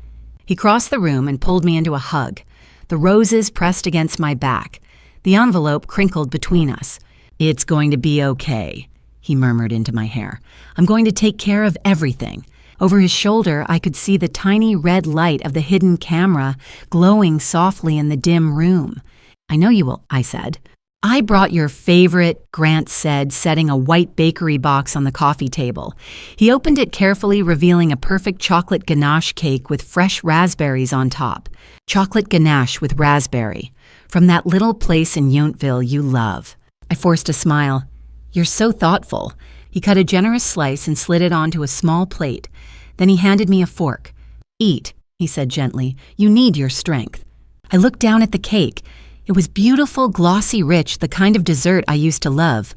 He crossed the room and pulled me into a hug. The roses pressed against my back. The envelope crinkled between us. It's going to be okay, he murmured into my hair. I'm going to take care of everything. Over his shoulder, I could see the tiny red light of the hidden camera glowing softly in the dim room. I know you will, I said. I brought your favorite, Grant said, setting a white bakery box on the coffee table. He opened it carefully, revealing a perfect chocolate ganache cake with fresh raspberries on top. Chocolate ganache with raspberry. From that little place in Yountville you love. I forced a smile. You're so thoughtful. He cut a generous slice and slid it onto a small plate. Then he handed me a fork. Eat, he said gently. You need your strength. I looked down at the cake. It was beautiful, glossy, rich, the kind of dessert I used to love.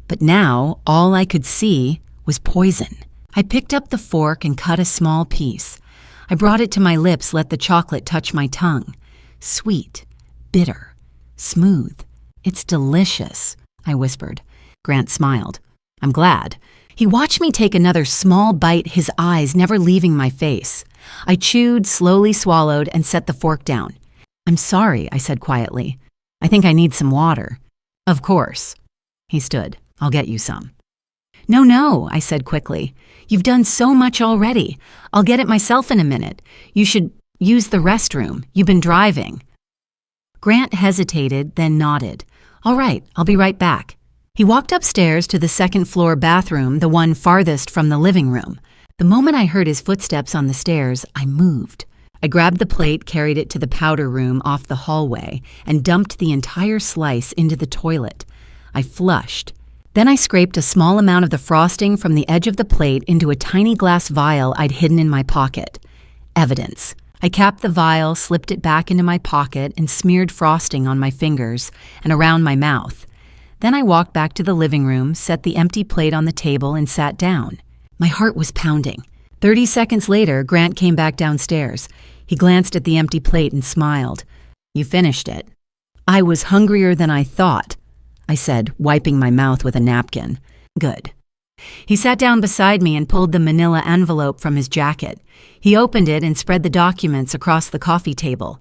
But now, all I could see was poison. I picked up the fork and cut a small piece. I brought it to my lips, let the chocolate touch my tongue. Sweet, bitter, smooth. It's delicious, I whispered. Grant smiled. I'm glad. He watched me take another small bite, his eyes never leaving my face. I chewed, slowly swallowed, and set the fork down. I'm sorry, I said quietly. I think I need some water. Of course. He stood. I'll get you some. No, I said quickly. You've done so much already. I'll get it myself in a minute. You should use the restroom. You've been driving. Grant hesitated, then nodded. All right, I'll be right back. He walked upstairs to the second-floor bathroom, the one farthest from the living room. The moment I heard his footsteps on the stairs, I moved. I grabbed the plate, carried it to the powder room off the hallway, and dumped the entire slice into the toilet. I flushed. Then I scraped a small amount of the frosting from the edge of the plate into a tiny glass vial I'd hidden in my pocket. Evidence. I capped the vial, slipped it back into my pocket, and smeared frosting on my fingers and around my mouth. Then I walked back to the living room, set the empty plate on the table, and sat down. My heart was pounding. 30 seconds later, Grant came back downstairs. He glanced at the empty plate and smiled. "You finished it." "I was hungrier than I thought," I said, wiping my mouth with a napkin. "Good." He sat down beside me and pulled the manila envelope from his jacket. He opened it and spread the documents across the coffee table.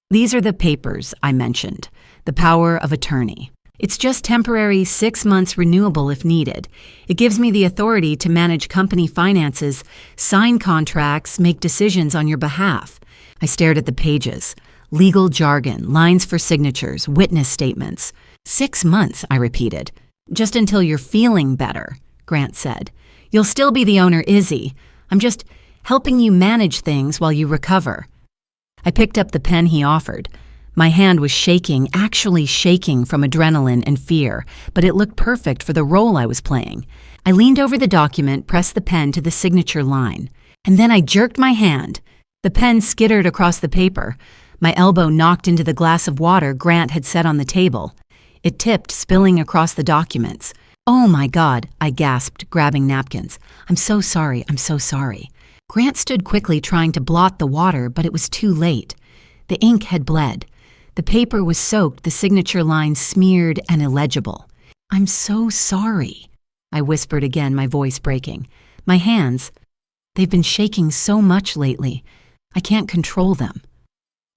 "These are the papers I mentioned, the power of attorney. It's just temporary, 6 months renewable if needed. It gives me the authority to manage company finances, sign contracts, make decisions on your behalf." I stared at the pages. Legal jargon, lines for signatures, witness statements. 6 months, I repeated. "Just until you're feeling better," Grant said. "You'll still be the owner, Izzy. I'm just helping you manage things while you recover." I picked up the pen he offered. My hand was shaking, actually shaking from adrenaline and fear, but it looked perfect for the role I was playing. I leaned over the document, pressed the pen to the signature line, and then I jerked my hand. The pen skittered across the paper. My elbow knocked into the glass of water Grant had set on the table. It tipped, spilling across the documents. "Oh my God," I gasped, grabbing napkins. I'm so sorry. Grant stood quickly trying to blot the water, but it was too late. The ink had bled. The paper was soaked, the signature line smeared and illegible. "I'm so sorry," I whispered again, my voice breaking. My hands, they've been shaking so much lately. I can't control them.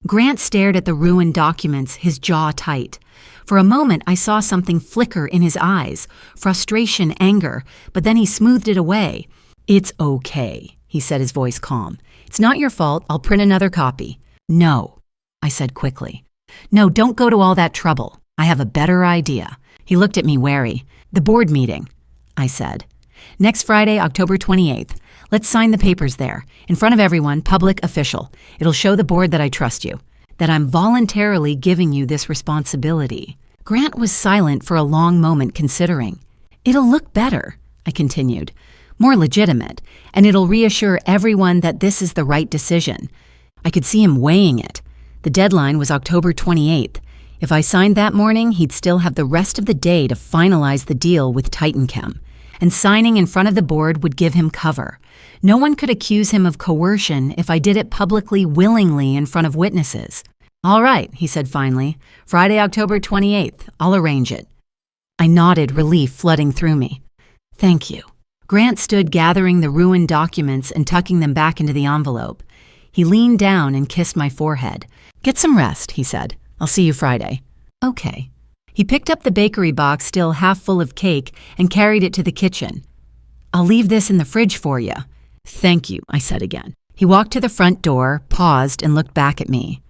Grant stared at the ruined documents, his jaw tight. For a moment, I saw something flicker in his eyes, frustration, anger, but then he smoothed it away. "It's okay," he said, his voice calm. "It's not your fault. I'll print another copy." "No," I said quickly. "No, don't go to all that trouble. I have a better idea." He looked at me wary. "The board meeting," I said. "Next Friday, October 28th. Let's sign the papers there. In front of everyone, public, official. It'll show the board that I trust you, that I'm voluntarily giving you this responsibility." Grant was silent for a long moment, considering. "It'll look better," I continued. "More legitimate, and it'll reassure everyone that this is the right decision." I could see him weighing it. The deadline was October 28th. If I signed that morning, he'd still have the rest of the day to finalize the deal with TitanChem. And signing in front of the board would give him cover. No one could accuse him of coercion if I did it publicly, willingly, in front of witnesses. "All right," he said finally. "Friday, October 28th. I'll arrange it." I nodded, relief flooding through me. "Thank you." Grant stood gathering the ruined documents and tucking them back into the envelope. He leaned down and kissed my forehead. "Get some rest," he said. "I'll see you Friday." "Okay." He picked up the bakery box still half full of cake and carried it to the kitchen. "I'll leave this in the fridge for you." "Thank you," I said again. He walked to the front door, paused, and looked back at me.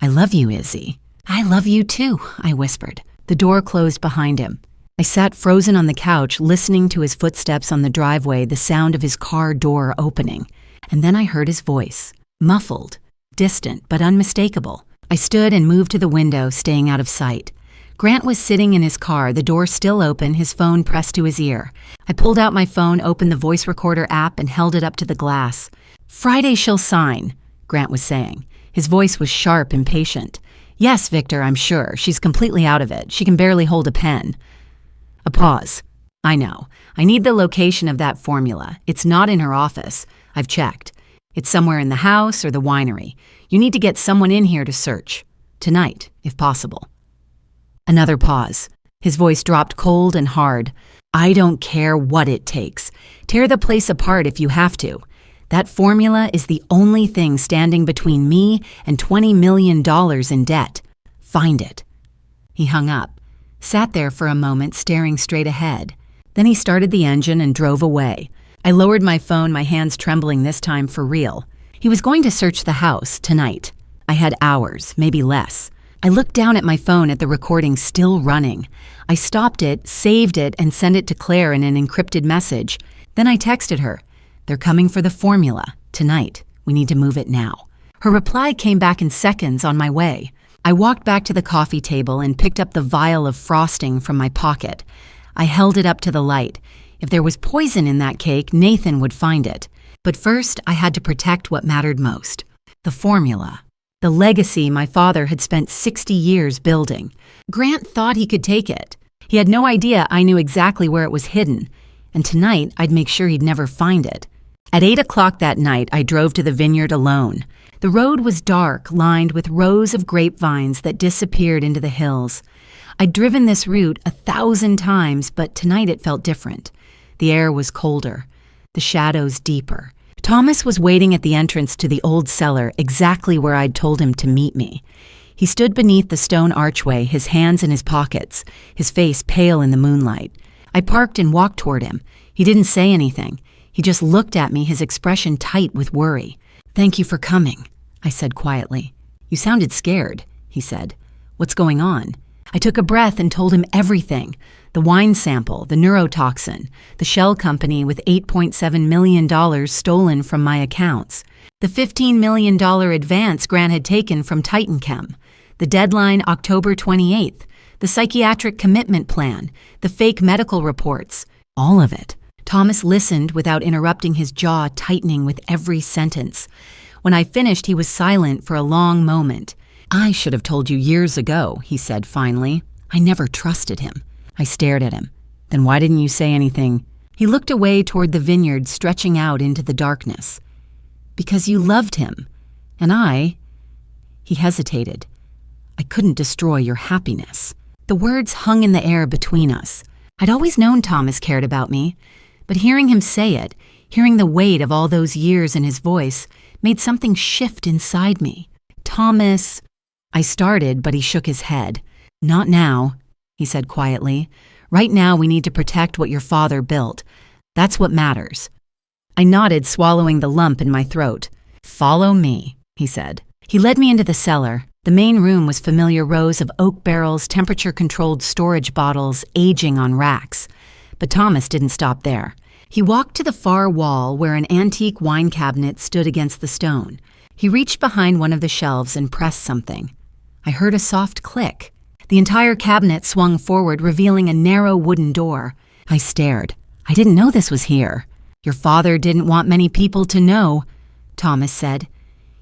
"I love you, Izzy." "I love you too," I whispered. The door closed behind him. I sat frozen on the couch, listening to his footsteps on the driveway, the sound of his car door opening. And then I heard his voice, muffled, distant, but unmistakable. I stood and moved to the window, staying out of sight. Grant was sitting in his car, the door still open, his phone pressed to his ear. I pulled out my phone, opened the voice recorder app, and held it up to the glass. "Friday she'll sign," Grant was saying. His voice was sharp and patient. "Yes, Victor, I'm sure. She's completely out of it. She can barely hold a pen." A pause. "I know. I need the location of that formula. It's not in her office. I've checked. It's somewhere in the house or the winery. You need to get someone in here to search. Tonight, if possible." Another pause. His voice dropped cold and hard. "I don't care what it takes. Tear the place apart if you have to. That formula is the only thing standing between me and $20 million in debt. Find it." He hung up, sat there for a moment staring straight ahead. Then he started the engine and drove away. I lowered my phone, my hands trembling this time for real. He was going to search the house tonight. I had hours, maybe less. I looked down at my phone at the recording still running. I stopped it, saved it, and sent it to Claire in an encrypted message. Then I texted her. "They're coming for the formula. Tonight. We need to move it now." Her reply came back in seconds on my way. I walked back to the coffee table and picked up the vial of frosting from my pocket. I held it up to the light. If there was poison in that cake, Nathan would find it. But first, I had to protect what mattered most: the formula. The legacy my father had spent 60 years building. Grant thought he could take it. He had no idea I knew exactly where it was hidden, and tonight I'd make sure he'd never find it. At 8 o'clock that night, I drove to the vineyard alone. The road was dark, lined with rows of grapevines that disappeared into the hills. I'd driven this route 1,000 times, but tonight it felt different. The air was colder, the shadows deeper. Thomas was waiting at the entrance to the old cellar, exactly where I'd told him to meet me. He stood beneath the stone archway, his hands in his pockets, his face pale in the moonlight. I parked and walked toward him. He didn't say anything. He just looked at me, his expression tight with worry. "Thank you for coming," I said quietly. "You sounded scared," he said. "What's going on?" I took a breath and told him everything: the wine sample, the neurotoxin, the shell company with $8.7 million stolen from my accounts, the $15 million advance Grant had taken from TitanChem, the deadline October 28th, the psychiatric commitment plan, the fake medical reports, all of it. Thomas listened without interrupting, his jaw tightening with every sentence. When I finished, he was silent for a long moment. "I should have told you years ago," he said finally. "I never trusted him." I stared at him. "Then why didn't you say anything?" He looked away toward the vineyard stretching out into the darkness. "Because you loved him. And I—" He hesitated. "I couldn't destroy your happiness." The words hung in the air between us. I'd always known Thomas cared about me, but hearing him say it, hearing the weight of all those years in his voice, made something shift inside me. "Thomas—" I started, but he shook his head. "Not now," he said quietly. "Right now we need to protect what your father built. That's what matters." I nodded, swallowing the lump in my throat. "Follow me," he said. He led me into the cellar. The main room was familiar rows of oak barrels, temperature-controlled storage bottles aging on racks. But Thomas didn't stop there. He walked to the far wall where an antique wine cabinet stood against the stone. He reached behind one of the shelves and pressed something. I heard a soft click. The entire cabinet swung forward, revealing a narrow wooden door. I stared. "I didn't know this was here." "Your father didn't want many people to know," Thomas said.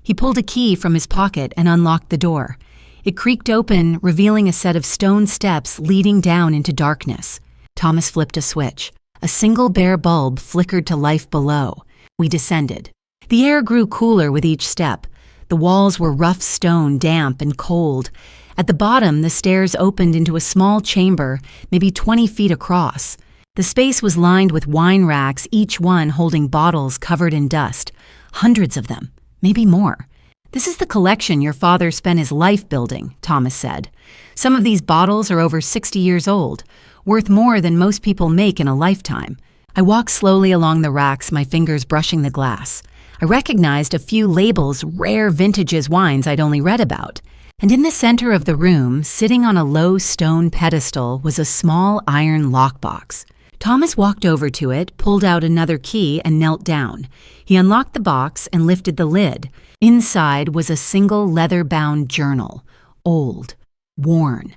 He pulled a key from his pocket and unlocked the door. It creaked open, revealing a set of stone steps leading down into darkness. Thomas flipped a switch. A single bare bulb flickered to life below. We descended. The air grew cooler with each step. The walls were rough stone, damp and cold. At the bottom, the stairs opened into a small chamber, maybe 20 feet across. The space was lined with wine racks, each one holding bottles covered in dust. Hundreds of them, maybe more. "This is the collection your father spent his life building," Thomas said. "Some of these bottles are over 60 years old, worth more than most people make in a lifetime." I walked slowly along the racks, my fingers brushing the glass. I recognized a few labels, rare vintages wines I'd only read about. And in the center of the room, sitting on a low stone pedestal, was a small iron lockbox. Thomas walked over to it, pulled out another key, and knelt down. He unlocked the box and lifted the lid. Inside was a single leather-bound journal, old, worn.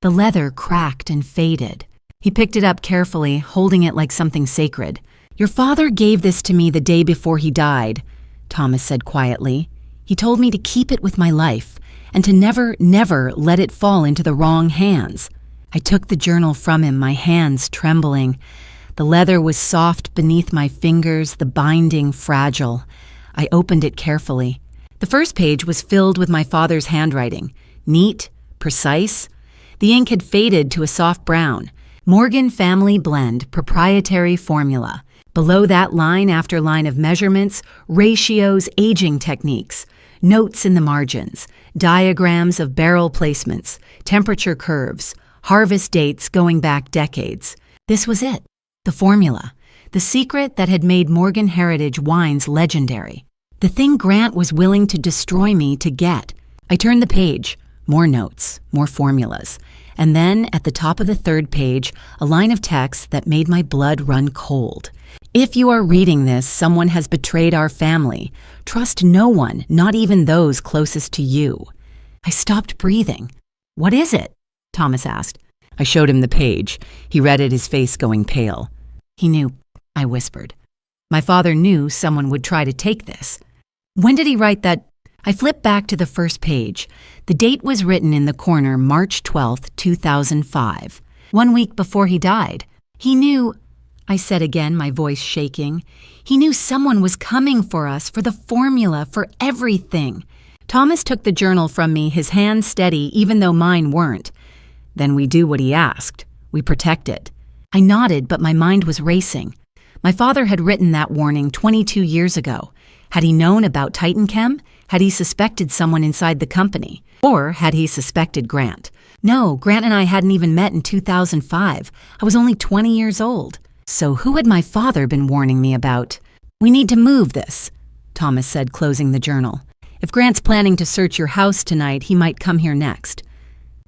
The leather cracked and faded. He picked it up carefully, holding it like something sacred. "Your father gave this to me the day before he died," Thomas said quietly. "He told me to keep it with my life, and to never, never let it fall into the wrong hands." I took the journal from him, my hands trembling. The leather was soft beneath my fingers, the binding fragile. I opened it carefully. The first page was filled with my father's handwriting, neat, precise. The ink had faded to a soft brown. "Morgan Family Blend, proprietary formula." Below that, line after line of measurements, ratios, aging techniques, notes in the margins, diagrams of barrel placements, temperature curves, harvest dates going back decades. This was it, the formula, the secret that had made Morgan Heritage wines legendary. The thing Grant was willing to destroy me to get. I turned the page. More notes, more formulas. And then, at the top of the third page, a line of text that made my blood run cold. "If you are reading this, someone has betrayed our family. Trust no one, not even those closest to you." I stopped breathing. "What is it?" Thomas asked. I showed him the page. He read it, his face going pale. "He knew," I whispered. My father knew someone would try to take this. When did he write that? I flipped back to the first page. The date was written in the corner, March 12th, 2005, 1 week before he died. He knew, I said again, my voice shaking. He knew someone was coming for us, for the formula, for everything. Thomas took the journal from me, his hands steady, even though mine weren't. Then we do what he asked. We protect it. I nodded, but my mind was racing. My father had written that warning 22 years ago. Had he known about TitanChem? Had he suspected someone inside the company? Or had he suspected Grant? No, Grant and I hadn't even met in 2005. I was only 20 years old. So who had my father been warning me about? We need to move this, Thomas said, closing the journal. If Grant's planning to search your house tonight, he might come here next.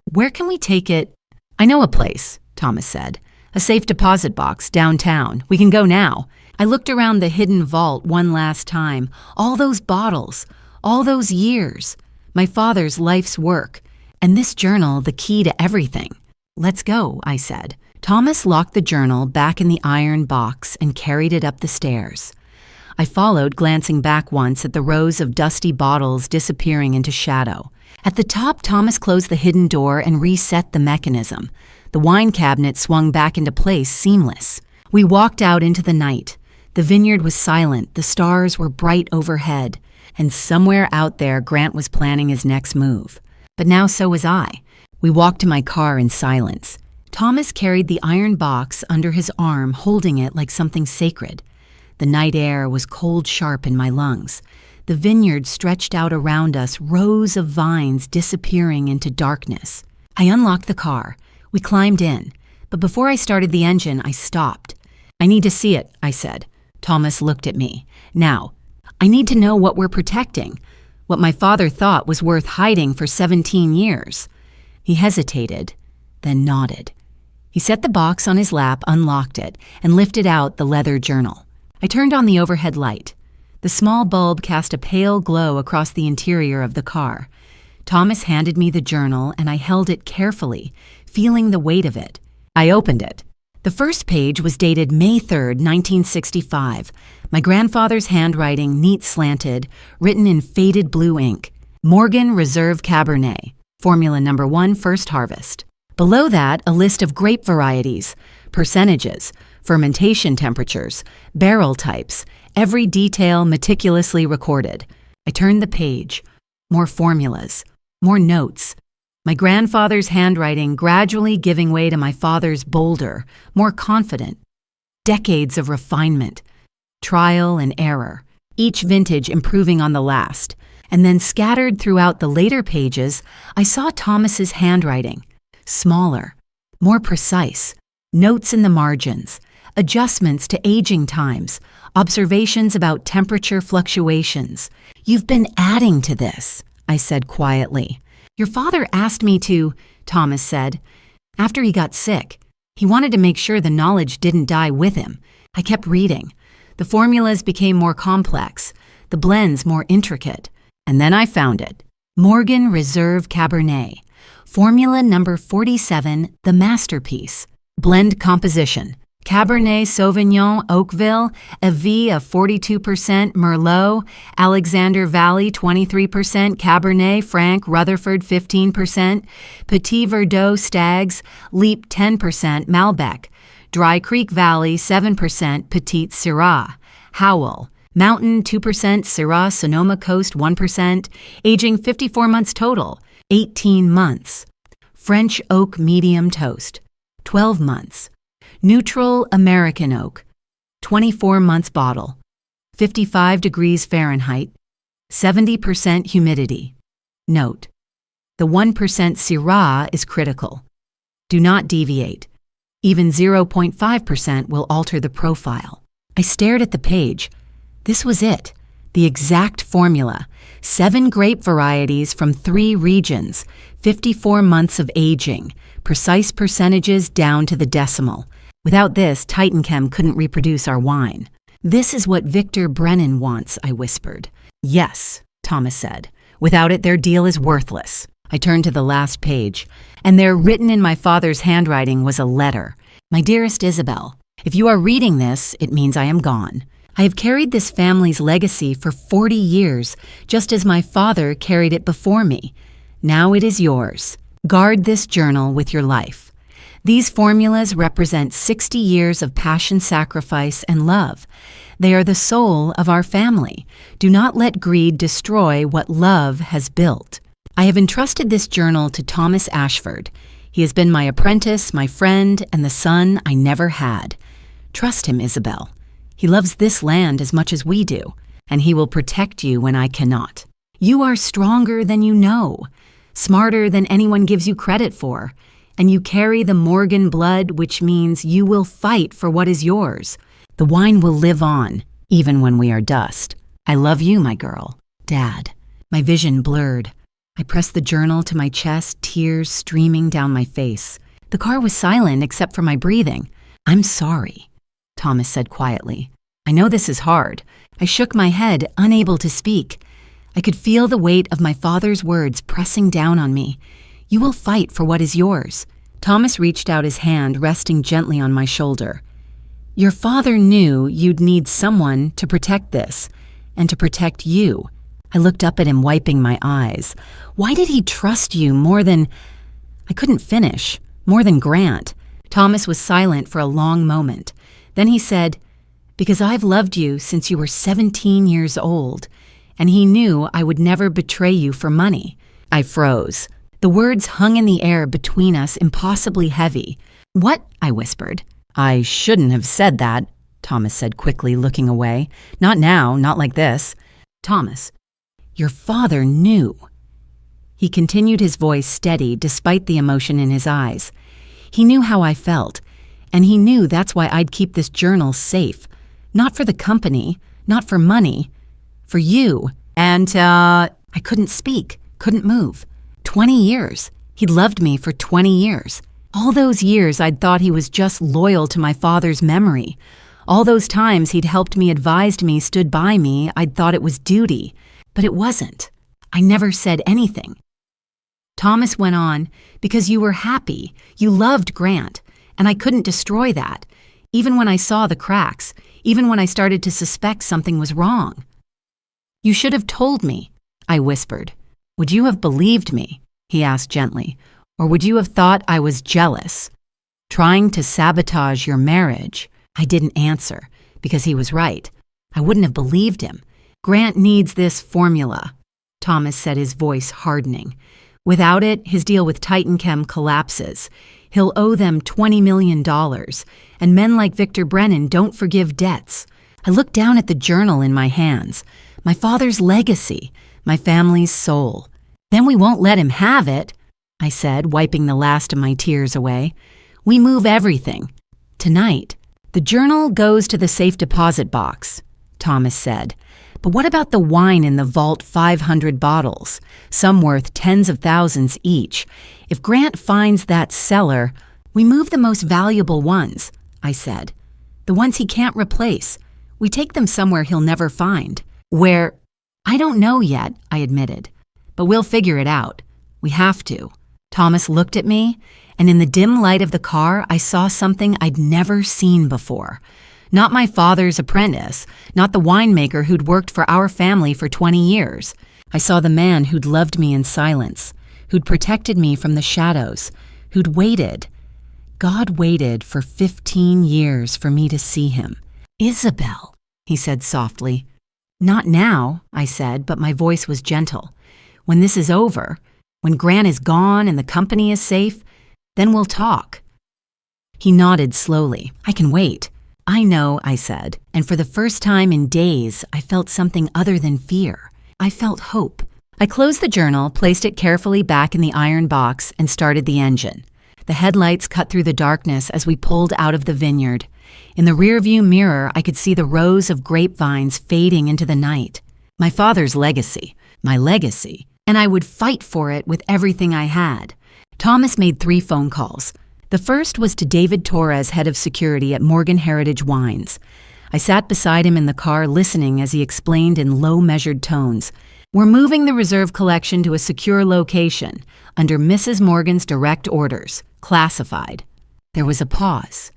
Where can we take it? I know a place, Thomas said. A safe deposit box downtown. We can go now. I looked around the hidden vault one last time. All those bottles, all those years. My father's life's work. And this journal, the key to everything. Let's go, I said. Thomas locked the journal back in the iron box and carried it up the stairs. I followed, glancing back once at the rows of dusty bottles disappearing into shadow. At the top, Thomas closed the hidden door and reset the mechanism. The wine cabinet swung back into place, seamless. We walked out into the night. The vineyard was silent, the stars were bright overhead, and somewhere out there Grant was planning his next move. But now so was I. We walked to my car in silence. Thomas carried the iron box under his arm, holding it like something sacred. The night air was cold sharp in my lungs. The vineyard stretched out around us, rows of vines disappearing into darkness. I unlocked the car. We climbed in, but before I started the engine, I stopped. I need to see it, I said. Thomas looked at me. Now, I need to know what we're protecting, what my father thought was worth hiding for 17 years. He hesitated, then nodded. He set the box on his lap, unlocked it, and lifted out the leather journal. I turned on the overhead light. The small bulb cast a pale glow across the interior of the car. Thomas handed me the journal, and I held it carefully, feeling the weight of it. I opened it. The first page was dated May 3rd, 1965. My grandfather's handwriting, neat slanted, written in faded blue ink. Morgan Reserve Cabernet, Formula Number 1, First Harvest. Below that, a list of grape varieties, percentages, fermentation temperatures, barrel types, every detail meticulously recorded. I turned the page. More formulas, more notes. My grandfather's handwriting gradually giving way to my father's bolder, more confident. Decades of refinement, trial and error, each vintage improving on the last. And then scattered throughout the later pages, I saw Thomas's handwriting. Smaller, more precise, notes in the margins, adjustments to aging times, observations about temperature fluctuations. You've been adding to this, I said quietly. Your father asked me to, Thomas said. After he got sick, he wanted to make sure the knowledge didn't die with him. I kept reading. The formulas became more complex, the blends more intricate. And then I found it. Morgan Reserve Cabernet. Formula number 47, the masterpiece. Blend composition. Cabernet Sauvignon Oakville, Evi of 42%, Merlot, Alexander Valley 23%, Cabernet Franc Rutherford 15%, Petit Verdot Stags, Leap 10%, Malbec, Dry Creek Valley 7%, Petite Syrah, Howell, Mountain 2%, Syrah Sonoma Coast 1%, aging 54 months total, 18 months. French Oak Medium Toast, 12 months. Neutral American Oak, 24 months bottle, 55 degrees Fahrenheit, 70% humidity. Note: the 1% Syrah is critical. Do not deviate. Even 0.5% will alter the profile. I stared at the page. This was it. The exact formula. 7 grape varieties from 3 regions, 54 months of aging, precise percentages down to the decimal. Without this, TitanChem couldn't reproduce our wine. This is what Victor Brennan wants, I whispered. Yes, Thomas said. Without it, their deal is worthless. I turned to the last page, and there, written in my father's handwriting, was a letter. My dearest Isabel, if you are reading this, it means I am gone. I have carried this family's legacy for 40 years, just as my father carried it before me. Now it is yours. Guard this journal with your life. These formulas represent 60 years of passion, sacrifice, and love. They are the soul of our family. Do not let greed destroy what love has built. I have entrusted this journal to Thomas Ashford. He has been my apprentice, my friend, and the son I never had. Trust him, Isabel. He loves this land as much as we do, and he will protect you when I cannot. You are stronger than you know, smarter than anyone gives you credit for, and you carry the Morgan blood, which means you will fight for what is yours. The wine will live on, even when we are dust. I love you, my girl. Dad. My vision blurred. I pressed the journal to my chest, tears streaming down my face. The car was silent except for my breathing. I'm sorry, Thomas said quietly. I know this is hard. I shook my head, unable to speak. I could feel the weight of my father's words pressing down on me. You will fight for what is yours. Thomas reached out his hand, resting gently on my shoulder. Your father knew you'd need someone to protect this, and to protect you. I looked up at him, wiping my eyes. Why did he trust you more than... I couldn't finish. More than Grant. Thomas was silent for a long moment. Then he said, because I've loved you since you were 17 years old, and he knew I would never betray you for money. I froze. The words hung in the air between us, impossibly heavy. What? I whispered. I shouldn't have said that, Thomas said quickly, looking away. Not now, not like this. Thomas, your father knew. He continued, his voice steady despite the emotion in his eyes. He knew how I felt, and he knew that's why I'd keep this journal safe. Not for the company, not for money, for you. And, I couldn't speak, couldn't move. 20 years. He'd loved me for 20 years. All those years I'd thought he was just loyal to my father's memory. All those times he'd helped me, advised me, stood by me, I'd thought it was duty. But it wasn't. I never said anything. Thomas went on, because you were happy. You loved Grant, and I couldn't destroy that, even when I saw the cracks, even when I started to suspect something was wrong. You should have told me, I whispered. Would you have believed me? He asked gently. Or would you have thought I was jealous? Trying to sabotage your marriage? I didn't answer, because he was right. I wouldn't have believed him. Grant needs this formula, Thomas said, his voice hardening. Without it, his deal with Titan Chem collapses. He'll owe them $20 million, and men like Victor Brennan don't forgive debts. I looked down at the journal in my hands. My father's legacy, my family's soul. Then we won't let him have it, I said, wiping the last of my tears away. We move everything. Tonight. The journal goes to the safe deposit box, Thomas said. But what about the wine in the vault, 500 bottles, some worth tens of thousands each? If Grant finds that cellar, we move the most valuable ones, I said. The ones he can't replace. We take them somewhere he'll never find. Where? I don't know yet, I admitted. But we'll figure it out. We have to. Thomas looked at me, and in the dim light of the car, I saw something I'd never seen before. Not my father's apprentice, not the winemaker who'd worked for our family for 20 years. I saw the man who'd loved me in silence, who'd protected me from the shadows, who'd waited. God waited for 15 years for me to see him. Isabel, he said softly. Not now, I said, but my voice was gentle. When this is over, when Grant is gone and the company is safe, then we'll talk. He nodded slowly. I can wait. I know, I said, and for the first time in days, I felt something other than fear. I felt hope. I closed the journal, placed it carefully back in the iron box, and started the engine. The headlights cut through the darkness as we pulled out of the vineyard. In the rearview mirror, I could see the rows of grapevines fading into the night. My father's legacy, my legacy, and I would fight for it with everything I had. Thomas made 3 phone calls. The first was to David Torres, head of security at Morgan Heritage Wines. I sat beside him in the car, listening as he explained in low, measured tones. We're moving the reserve collection to a secure location, under Mrs. Morgan's direct orders, classified. There was a pause.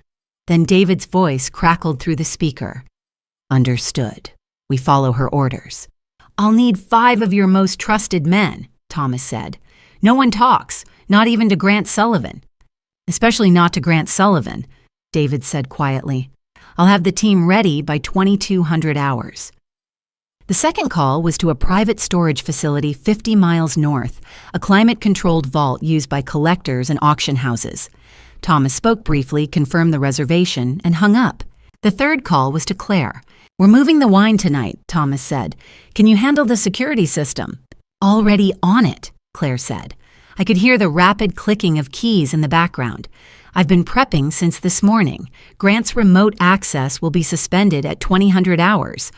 Then David's voice crackled through the speaker. Understood. We follow her orders. I'll need 5 of your most trusted men, Thomas said. No one talks, not even to Grant Sullivan. Especially not to Grant Sullivan, David said quietly. I'll have the team ready by 2200 hours. The second call was to a private storage facility 50 miles north, a climate-controlled vault used by collectors and auction houses. Thomas spoke briefly, confirmed the reservation, and hung up. The third call was to Claire. We're moving the wine tonight, Thomas said. Can you handle the security system? Already on it, Claire said. I could hear the rapid clicking of keys in the background. I've been prepping since this morning. Grant's remote access will be suspended at 2000 hours.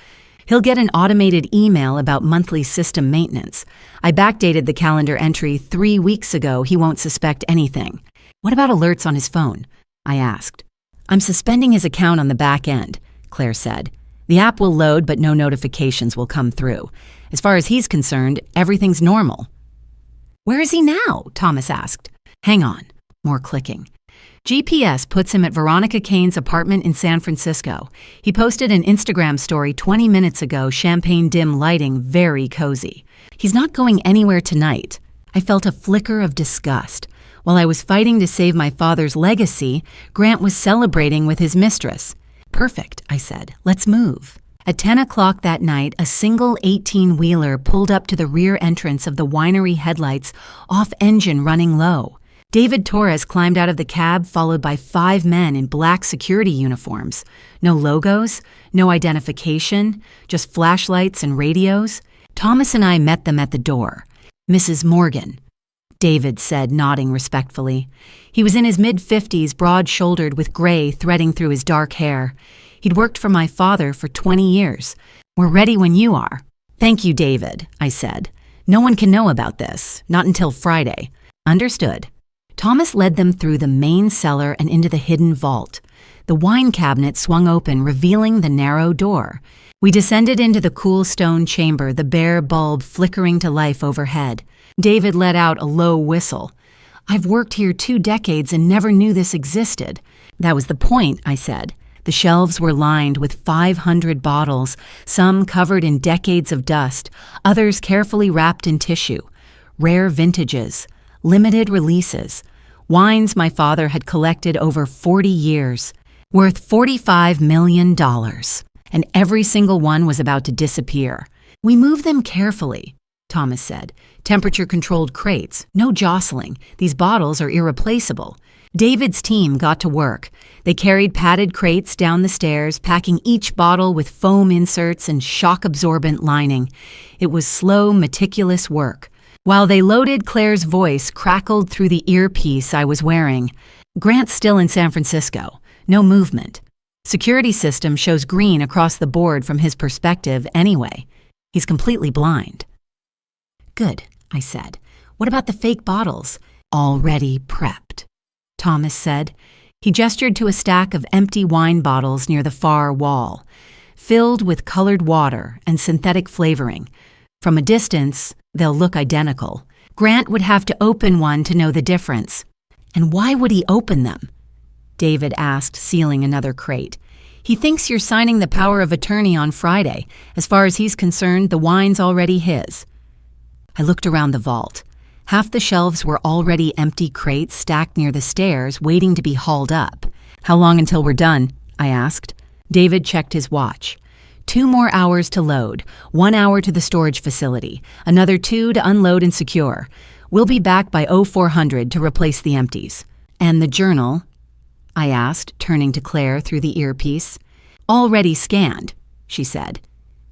He'll get an automated email about monthly system maintenance. I backdated the calendar entry 3 weeks ago. He won't suspect anything. What about alerts on his phone? I asked. I'm suspending his account on the back end, Claire said. The app will load, but no notifications will come through. As far as he's concerned, everything's normal. Where is he now? Thomas asked. Hang on. More clicking. GPS puts him at Veronica Kane's apartment in San Francisco. He posted an Instagram story 20 minutes ago, champagne dim lighting, very cozy. He's not going anywhere tonight. I felt a flicker of disgust. While I was fighting to save my father's legacy, Grant was celebrating with his mistress. Perfect, I said. Let's move. At 10 o'clock that night, a single 18-wheeler pulled up to the rear entrance of the winery, headlights off, engine running low. David Torres climbed out of the cab, followed by 5 men in black security uniforms. No logos, no identification, just flashlights and radios. Thomas and I met them at the door. Mrs. Morgan, David said, nodding respectfully. He was in his mid-50s, broad-shouldered with gray threading through his dark hair. He'd worked for my father for 20 years. We're ready when you are. Thank you, David, I said. No one can know about this, not until Friday. Understood. Thomas led them through the main cellar and into the hidden vault. The wine cabinet swung open, revealing the narrow door. We descended into the cool stone chamber, the bare bulb flickering to life overhead. David let out a low whistle. I've worked here 2 decades and never knew this existed. That was the point, I said. The shelves were lined with 500 bottles, some covered in decades of dust, others carefully wrapped in tissue. Rare vintages, limited releases, wines my father had collected over 40 years, worth $45 million, and every single one was about to disappear. We moved them carefully, Thomas said. Temperature-controlled crates, no jostling. These bottles are irreplaceable. David's team got to work. They carried padded crates down the stairs, packing each bottle with foam inserts and shock-absorbent lining. It was slow, meticulous work. While they loaded, Claire's voice crackled through the earpiece I was wearing. Grant's still in San Francisco. No movement. Security system shows green across the board from his perspective anyway. He's completely blind. Good, I said. What about the fake bottles? Already prepped, Thomas said. He gestured to a stack of empty wine bottles near the far wall, filled with colored water and synthetic flavoring. From a distance, they'll look identical. Grant would have to open one to know the difference. And why would he open them? David asked, sealing another crate. He thinks you're signing the power of attorney on Friday. As far as he's concerned, the wine's already his. I looked around the vault. Half the shelves were already empty crates stacked near the stairs, waiting to be hauled up. How long until we're done? I asked. David checked his watch. 2 more hours to load, 1 hour to the storage facility, another 2 to unload and secure. We'll be back by 0400 to replace the empties. And the journal? I asked, turning to Claire through the earpiece. Already scanned, she said.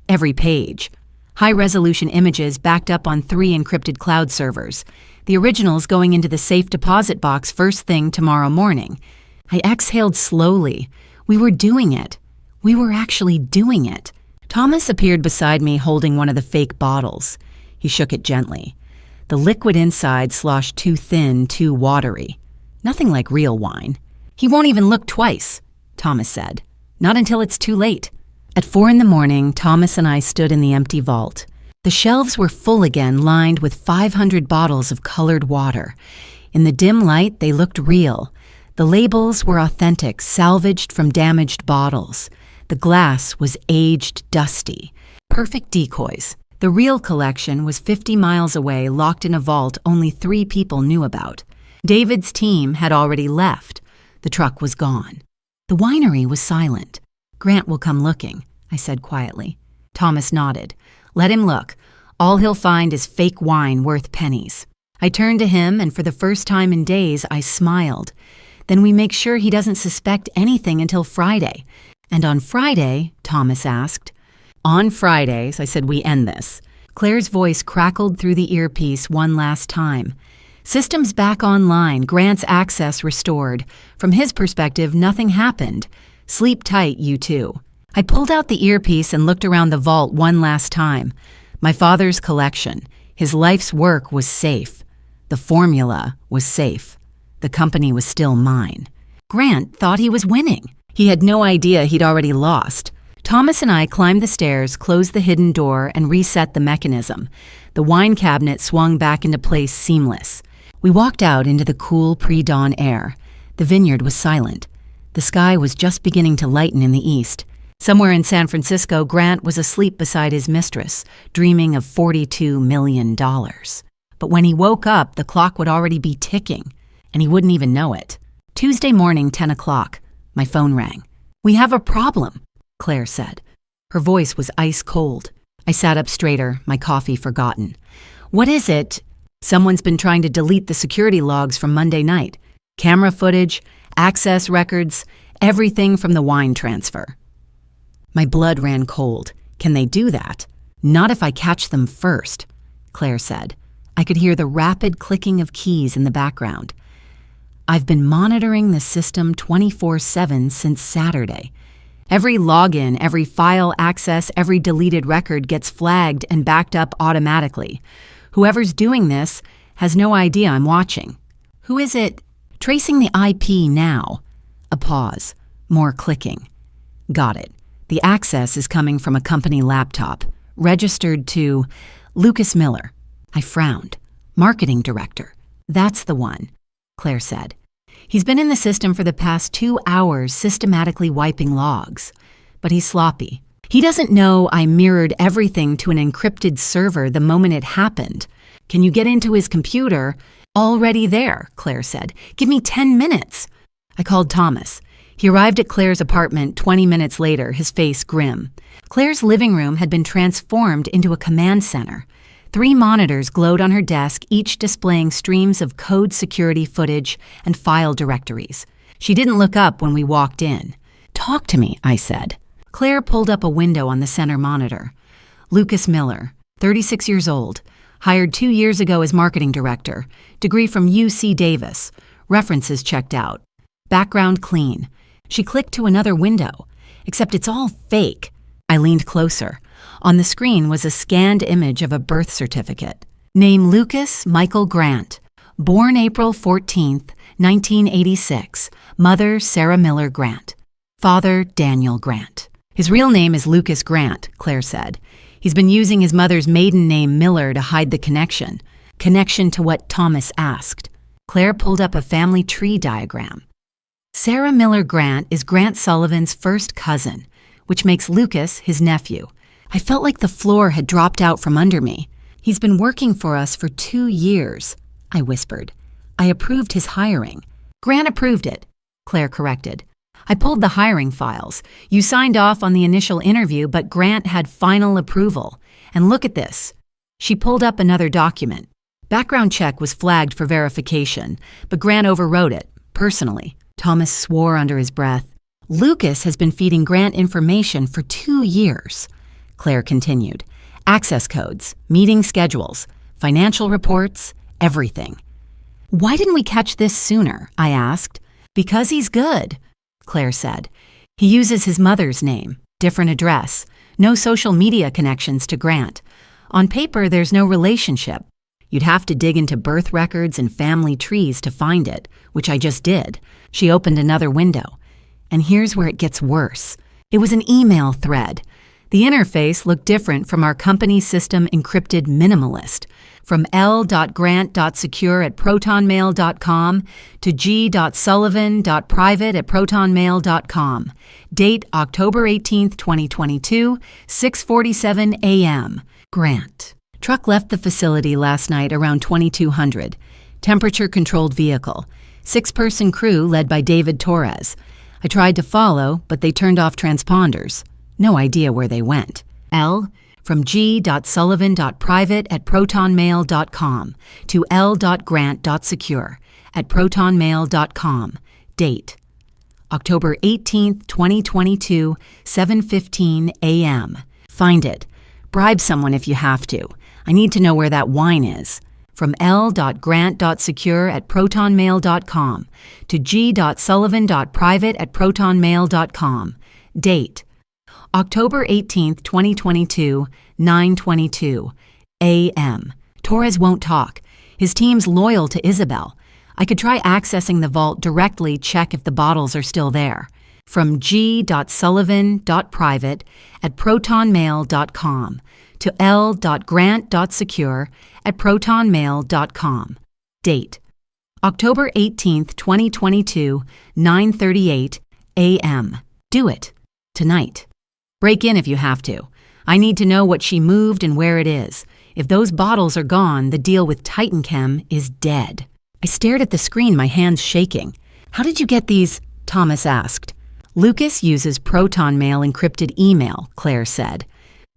Every page. High-resolution images backed up on 3 encrypted cloud servers. The originals going into the safe deposit box first thing tomorrow morning. I exhaled slowly. We were doing it. We were actually doing it. Thomas appeared beside me holding one of the fake bottles. He shook it gently. The liquid inside sloshed too thin, too watery. Nothing like real wine. He won't even look twice, Thomas said. Not until it's too late. At 4 a.m, Thomas and I stood in the empty vault. The shelves were full again, lined with 500 bottles of colored water. In the dim light, they looked real. The labels were authentic, salvaged from damaged bottles. The glass was aged dusty. Perfect decoys. The real collection was 50 miles away, locked in a vault only 3 people knew about. David's team had already left. The truck was gone. The winery was silent. "Grant will come looking," I said quietly. Thomas nodded. "Let him look. All he'll find is fake wine worth pennies." I turned to him, and for the first time in days, I smiled. "Then we make sure he doesn't suspect anything until Friday." "And on Friday?" Thomas asked. "On Fridays," I said, "we end this." Claire's voice crackled through the earpiece one last time. "Systems back online, Grant's access restored. From his perspective, nothing happened. Sleep tight, you two." I pulled out the earpiece and looked around the vault one last time. My father's collection. His life's work was safe. The formula was safe. The company was still mine. Grant thought he was winning. He had no idea he'd already lost. Thomas and I climbed the stairs, closed the hidden door, and reset the mechanism. The wine cabinet swung back into place seamless. We walked out into the cool pre-dawn air. The vineyard was silent. The sky was just beginning to lighten in the east. Somewhere in San Francisco, Grant was asleep beside his mistress, dreaming of $42 million. But when he woke up, the clock would already be ticking, and he wouldn't even know it. Tuesday morning, 10 o'clock. My phone rang. "We have a problem," Claire said. Her voice was ice cold. I sat up straighter, my coffee forgotten. "What is it?" "Someone's been trying to delete the security logs from Monday night. Camera footage, access records, everything from the wine transfer." My blood ran cold. "Can they do that?" "Not if I catch them first," Claire said. I could hear the rapid clicking of keys in the background. "I've been monitoring the system 24/7 since Saturday. Every login, every file access, every deleted record gets flagged and backed up automatically. Whoever's doing this has no idea I'm watching." "Who is it?" "Tracing the IP now." A pause. More clicking. "Got it. The access is coming from a company laptop, registered to Lucas Miller." I frowned. "Marketing director." "That's the one," Claire said. "He's been in the system for the past 2 hours systematically wiping logs. But he's sloppy. He doesn't know I mirrored everything to an encrypted server the moment it happened. Can you get into his computer?" "Already there," Claire said. "Give me 10 minutes." I called Thomas. He arrived at Claire's apartment 20 minutes later, his face grim. Claire's living room had been transformed into a command center. 3 monitors glowed on her desk, each displaying streams of code security footage and file directories. She didn't look up when we walked in. "Talk to me," I said. Claire pulled up a window on the center monitor. Lucas Miller, 36 years old, hired 2 years ago as marketing director, degree from UC Davis, references checked out, background clean. She clicked to another window, except it's all fake. I leaned closer. On the screen was a scanned image of a birth certificate. Name Lucas Michael Grant. Born April 14th, 1986. Mother Sarah Miller Grant. Father Daniel Grant. His real name is Lucas Grant, Claire said. He's been using his mother's maiden name Miller to hide the connection. Connection to what Thomas asked. Claire pulled up a family tree diagram. Sarah Miller Grant is Grant Sullivan's first cousin, which makes Lucas his nephew. I felt like the floor had dropped out from under me. "He's been working for us for 2 years, I whispered. "I approved his hiring." "Grant approved it," Claire corrected. "I pulled the hiring files. You signed off on the initial interview, but Grant had final approval. And look at this." She pulled up another document. Background check was flagged for verification, but Grant overrode it, personally. Thomas swore under his breath. "Lucas has been feeding Grant information for 2 years," Claire continued. "Access codes, meeting schedules, financial reports, everything." "Why didn't we catch this sooner?" I asked. "Because he's good," Claire said. "He uses his mother's name, different address, no social media connections to Grant. On paper, there's no relationship. You'd have to dig into birth records and family trees to find it, which I just did." She opened another window. And here's where it gets worse. It was an email thread. The interface looked different from our company system encrypted minimalist. From l.grant.secure@protonmail.com to g.sullivan.private@protonmail.com. Date October 18, 2022, 6:47 a.m. Grant. Truck left the facility last night around 2200. Temperature-controlled vehicle. 6-person crew led by David Torres. I tried to follow, but they turned off transponders. No idea where they went. L. From g.sullivan.private@protonmail.com to l.grant.secure@protonmail.com. Date October 18, 2022, 7:15 a.m. Find it. Bribe someone if you have to. I need to know where that wine is. From l.grant.secure@protonmail.com to g.sullivan.private@protonmail.com. Date October 18, 2022, 9:22 a.m. Torres won't talk. His team's loyal to Isabel. I could try accessing the vault directly, check if the bottles are still there. From g.sullivan.private@protonmail.com to l.grant.secure@protonmail.com. Date October 18, 2022, 9:38 a.m. Do it. Tonight. Break in if you have to. I need to know what she moved and where it is. If those bottles are gone, the deal with TitanChem is dead. I stared at the screen, my hands shaking. How did you get these? Thomas asked. Lucas uses Proton Mail encrypted email, Claire said.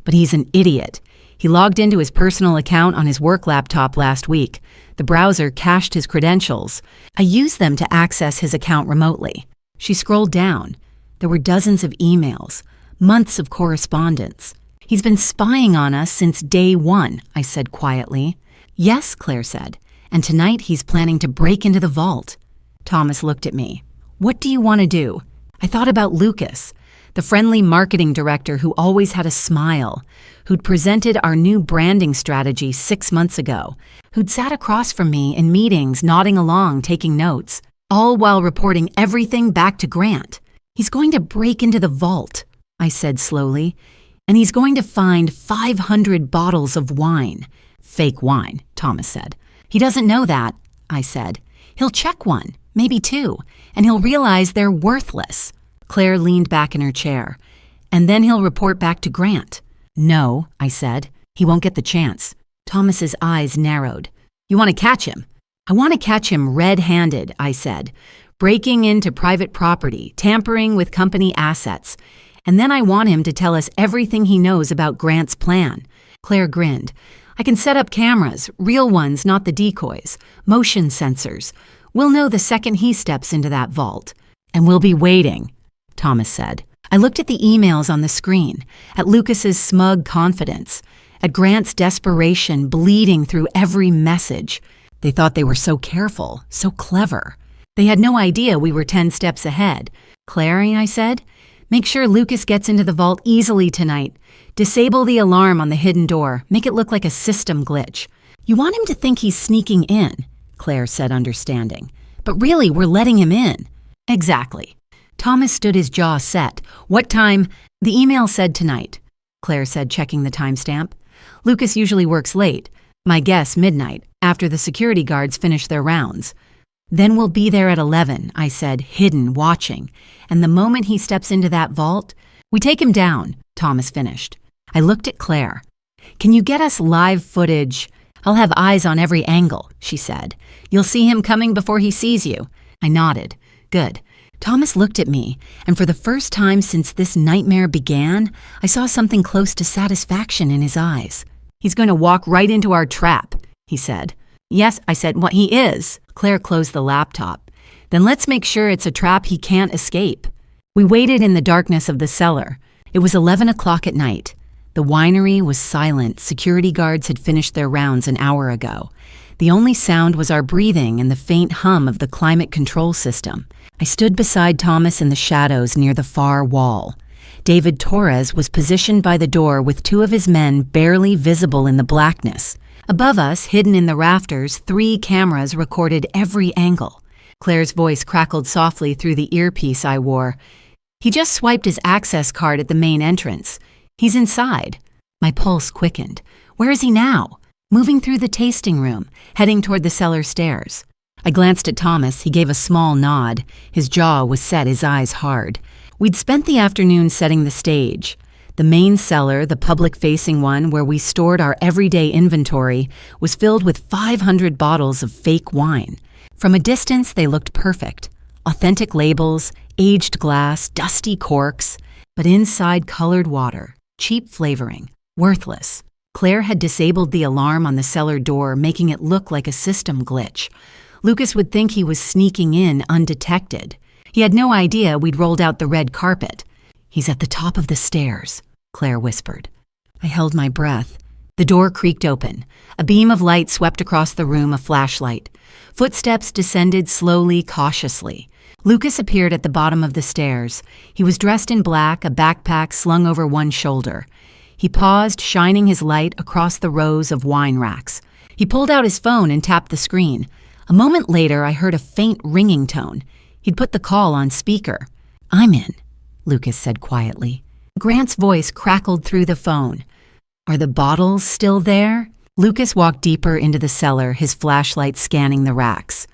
But he's an idiot. He logged into his personal account on his work laptop last week. The browser cached his credentials. I used them to access his account remotely. She scrolled down. There were dozens of emails, months of correspondence. He's been spying on us since day one, I said quietly. Yes, Claire said, and tonight he's planning to break into the vault. Thomas looked at me. What do you want to do? I thought about Lucas, the friendly marketing director who always had a smile, who'd presented our new branding strategy 6 months ago, who'd sat across from me in meetings nodding along, taking notes, all while reporting everything back to Grant. He's going to break into the vault, I said slowly, and he's going to find 500 bottles of wine. Fake wine, Thomas said. He doesn't know that, I said. He'll check one, maybe 2, and he'll realize they're worthless. Claire leaned back in her chair. And then he'll report back to Grant. No, I said. He won't get the chance. Thomas's eyes narrowed. You want to catch him? I want to catch him red-handed, I said. Breaking into private property, tampering with company assets. And then I want him to tell us everything he knows about Grant's plan. Claire grinned. I can set up cameras, real ones, not the decoys, motion sensors. We'll know the second he steps into that vault. And we'll be waiting, Thomas said. I looked at the emails on the screen, at Lucas's smug confidence, at Grant's desperation bleeding through every message. They thought they were so careful, so clever. They had no idea we were 10 steps ahead. Claire, I said, make sure Lucas gets into the vault easily tonight. Disable the alarm on the hidden door. Make it look like a system glitch. You want him to think he's sneaking in, Claire said, understanding. But really, we're letting him in. Exactly. Thomas stood his jaw set. What time? The email said tonight, Claire said, checking the timestamp. Lucas usually works late. My guess, midnight, after the security guards finish their rounds. Then we'll be there at 11, I said, hidden, watching. And the moment he steps into that vault, we take him down, Thomas finished. I looked at Claire. Can you get us live footage? I'll have eyes on every angle, she said. You'll see him coming before he sees you. I nodded. Good. Thomas looked at me, and for the first time since this nightmare began, I saw something close to satisfaction in his eyes. He's going to walk right into our trap, he said. Yes, I said, what he is. Claire closed the laptop. Then let's make sure it's a trap he can't escape. We waited in the darkness of the cellar. It was 11 o'clock at night. The winery was silent. Security guards had finished their rounds an hour ago. The only sound was our breathing and the faint hum of the climate control system. I stood beside Thomas in the shadows near the far wall. David Torres was positioned by the door with 2 of his men barely visible in the blackness. Above us, hidden in the rafters, 3 cameras recorded every angle. Claire's voice crackled softly through the earpiece I wore. He just swiped his access card at the main entrance. He's inside. My pulse quickened. Where is he now? Moving through the tasting room, heading toward the cellar stairs. I glanced at Thomas. He gave a small nod. His jaw was set, his eyes hard. We'd spent the afternoon setting the stage. The main cellar, the public-facing one where we stored our everyday inventory, was filled with 500 bottles of fake wine. From a distance, they looked perfect. Authentic labels, aged glass, dusty corks, but inside colored water, cheap flavoring, worthless. Claire had disabled the alarm on the cellar door, making it look like a system glitch. Lucas would think he was sneaking in undetected. He had no idea we'd rolled out the red carpet. "He's at the top of the stairs," Claire whispered. I held my breath. The door creaked open. A beam of light swept across the room, a flashlight. Footsteps descended slowly, cautiously. Lucas appeared at the bottom of the stairs. He was dressed in black, a backpack slung over one shoulder. He paused, shining his light across the rows of wine racks. He pulled out his phone and tapped the screen. A moment later, I heard a faint ringing tone. He'd put the call on speaker. "I'm in," Lucas said quietly. Grant's voice crackled through the phone. "Are the bottles still there?" Lucas walked deeper into the cellar, his flashlight scanning the racks.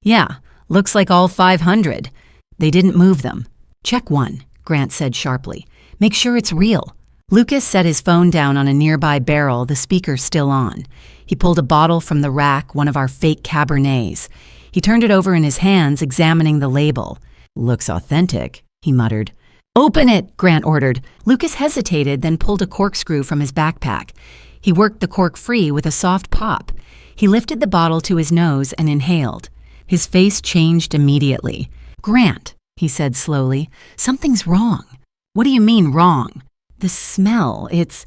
"Yeah, looks like all 500. They didn't move them." "Check one," Grant said sharply. "Make sure it's real." Lucas set his phone down on a nearby barrel, the speaker still on. He pulled a bottle from the rack, one of our fake Cabernets. He turned it over in his hands, examining the label. "Looks authentic," he muttered. "Open it," Grant ordered. Lucas hesitated, then pulled a corkscrew from his backpack. He worked the cork free with a soft pop. He lifted the bottle to his nose and inhaled. His face changed immediately. "Grant," he said slowly, "something's wrong." "What do you mean, wrong?" "The smell, it's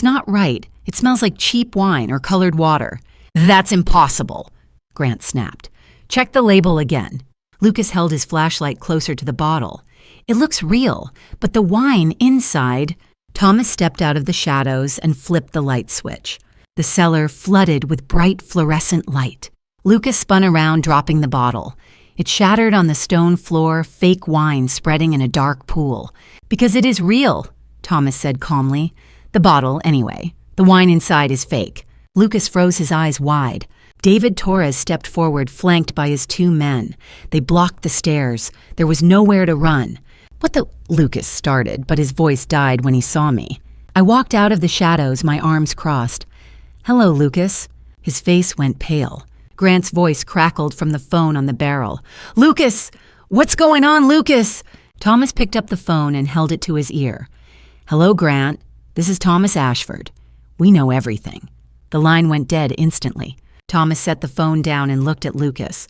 not right. It smells like cheap wine or colored water." "That's impossible," Grant snapped. "Check the label again." Lucas held his flashlight closer to the bottle. "It looks real, but the wine inside—" Thomas stepped out of the shadows and flipped the light switch. The cellar flooded with bright fluorescent light. Lucas spun around, dropping the bottle. It shattered on the stone floor, fake wine spreading in a dark pool. "Because it is real," Thomas said calmly. "The bottle, anyway. The wine inside is fake." Lucas froze his eyes wide. David Torres stepped forward, flanked by his two men. They blocked the stairs. There was nowhere to run. "What the—" Lucas started, but his voice died when he saw me. I walked out of the shadows, my arms crossed. "Hello, Lucas." His face went pale. Grant's voice crackled from the phone on the barrel. "Lucas! What's going on, Lucas?" Thomas picked up the phone and held it to his ear. "Hello, Grant. This is Thomas Ashford. We know everything." The line went dead instantly. Thomas set the phone down and looked at Lucas.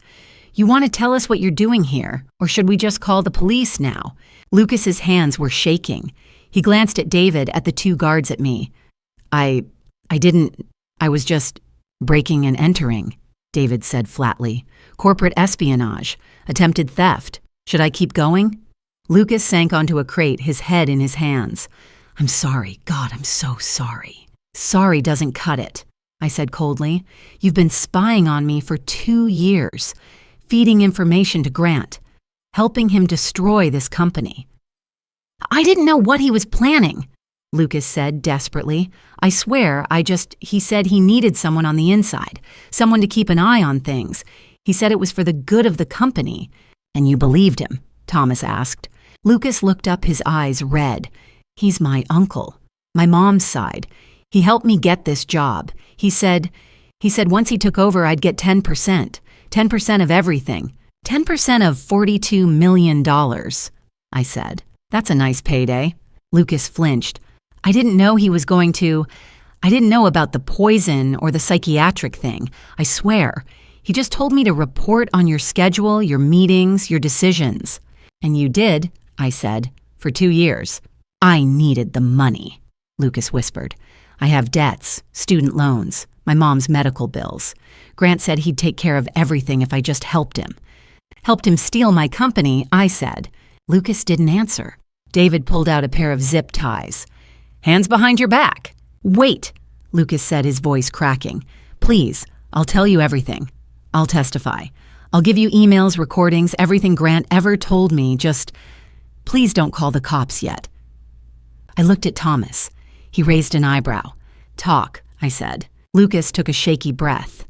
"You want to tell us what you're doing here, or should we just call the police now?" Lucas's hands were shaking. He glanced at David, at the two guards, at me. I was just breaking and entering," David said flatly. "Corporate espionage, attempted theft. Should I keep going?" Lucas sank onto a crate, his head in his hands. "I'm sorry. God, I'm so sorry." "Sorry doesn't cut it," I said coldly. "You've been spying on me for 2 years, feeding information to Grant, helping him destroy this company." "I didn't know what he was planning," Lucas said desperately. "I swear, he said he needed someone on the inside, someone to keep an eye on things. He said it was for the good of the company." "And you believed him?" Thomas asked. Lucas looked up, his eyes red. "He's my uncle, my mom's side. He helped me get this job. He said once he took over, I'd get 10%. 10% of everything. 10% of $42 million, I said. "That's a nice payday." Lucas flinched. I didn't know about the poison or the psychiatric thing. I swear. He just told me to report on your schedule, your meetings, your decisions. "And you did," I said, "for 2 years. "I needed the money," Lucas whispered. "I have debts, student loans, my mom's medical bills. Grant said he'd take care of everything if I just helped him." "Helped him steal my company," I said. Lucas didn't answer. David pulled out a pair of zip ties. "Hands behind your back." "Wait," Lucas said, his voice cracking. "Please, I'll tell you everything. I'll testify. I'll give you emails, recordings, everything Grant ever told me. Just, please don't call the cops yet." I looked at Thomas. He raised an eyebrow. "Talk," I said. Lucas took a shaky breath.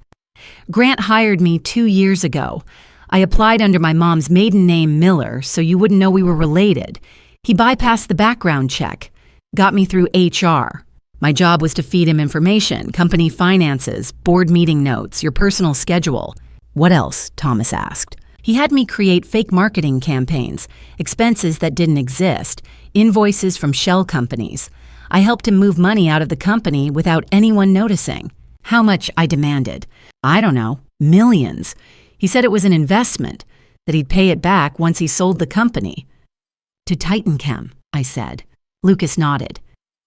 "Grant hired me 2 years ago. I applied under my mom's maiden name, Miller, so you wouldn't know we were related. He bypassed the background check, got me through HR. My job was to feed him information, company finances, board meeting notes, your personal schedule." "What else?" Thomas asked. "He had me create fake marketing campaigns, expenses that didn't exist, invoices from shell companies. I helped him move money out of the company without anyone noticing." "How much?" I demanded. "I don't know. Millions. He said it was an investment, that he'd pay it back once he sold the company." "To Titanchem," I said. Lucas nodded.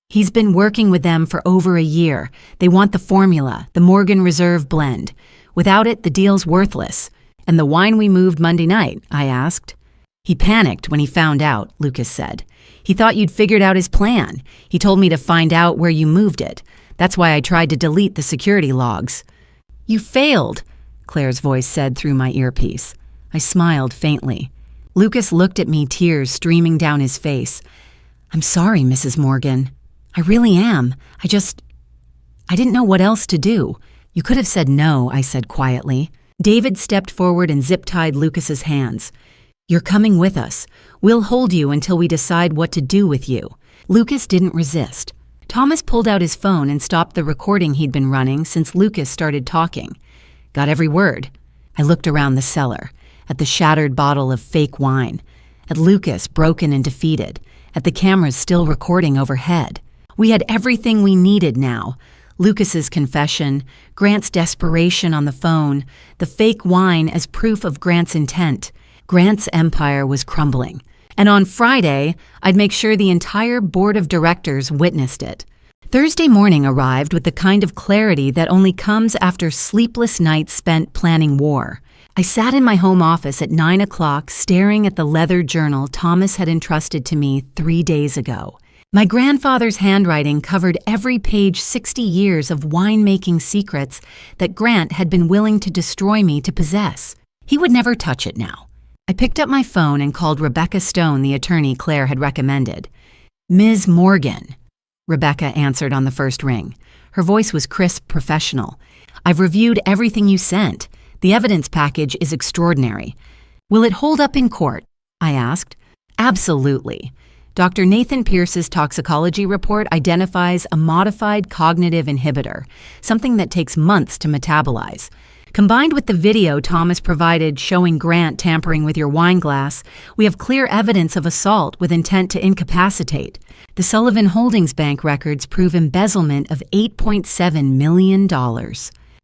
"He's been working with them for over a year. They want the formula, the Morgan Reserve blend. Without it, the deal's worthless." "And the wine we moved Monday night?" I asked. "He panicked when he found out," Lucas said. "He thought you'd figured out his plan. He told me to find out where you moved it. That's why I tried to delete the security logs." "You failed," Claire's voice said through my earpiece. I smiled faintly. Lucas looked at me, tears streaming down his face. "I'm sorry, Mrs. Morgan. I really am. I didn't know what else to do." "You could have said no," I said quietly. David stepped forward and zip-tied Lucas's hands. "You're coming with us. We'll hold you until we decide what to do with you." Lucas didn't resist. Thomas pulled out his phone and stopped the recording he'd been running since Lucas started talking. "Got every word." I looked around the cellar, at the shattered bottle of fake wine, at Lucas broken and defeated, at the cameras still recording overhead. We had everything we needed now. Lucas's confession, Grant's desperation on the phone, the fake wine as proof of Grant's intent. Grant's empire was crumbling. And on Friday, I'd make sure the entire board of directors witnessed it. Thursday morning arrived with the kind of clarity that only comes after sleepless nights spent planning war. I sat in my home office at 9 o'clock staring at the leather journal Thomas had entrusted to me 3 days ago. My grandfather's handwriting covered every page 60 years of winemaking secrets that Grant had been willing to destroy me to possess. He would never touch it now. I picked up my phone and called Rebecca Stone, the attorney Claire had recommended. "Ms. Morgan," Rebecca answered on the first ring. Her voice was crisp, professional. "I've reviewed everything you sent. The evidence package is extraordinary. Will it hold up in court?" I asked. "Absolutely. Dr. Nathan Pierce's toxicology report identifies a modified cognitive inhibitor, something that takes months to metabolize. Combined with the video Thomas provided showing Grant tampering with your wine glass, we have clear evidence of assault with intent to incapacitate. The Sullivan Holdings Bank records prove embezzlement of $8.7 million.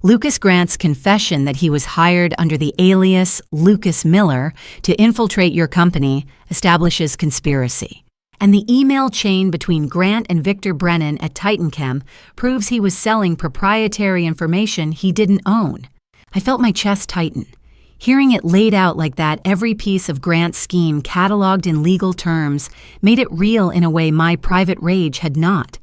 Lucas Grant's confession that he was hired under the alias Lucas Miller to infiltrate your company establishes conspiracy. And the email chain between Grant and Victor Brennan at Titanchem proves he was selling proprietary information he didn't own. I felt my chest tighten. Hearing it laid out like that, every piece of Grant's scheme cataloged in legal terms made it real in a way my private rage had not.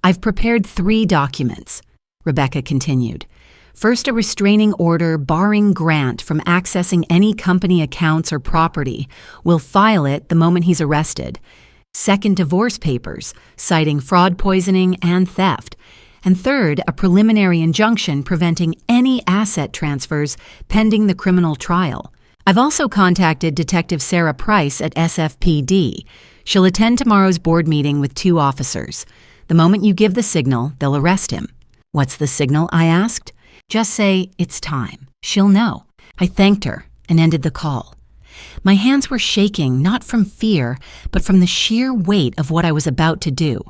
"I've prepared 3 documents," Rebecca continued. "First, a restraining order barring Grant from accessing any company accounts or property. We'll file it the moment he's arrested. Second, divorce papers, citing fraud, poisoning, and theft. And third, a preliminary injunction preventing any asset transfers pending the criminal trial. I've also contacted Detective Sarah Price at SFPD. She'll attend tomorrow's board meeting with 2 officers. The moment you give the signal, they'll arrest him." "What's the signal?" I asked. "Just say, 'It's time.' She'll know." I thanked her and ended the call. My hands were shaking, not from fear, but from the sheer weight of what I was about to do.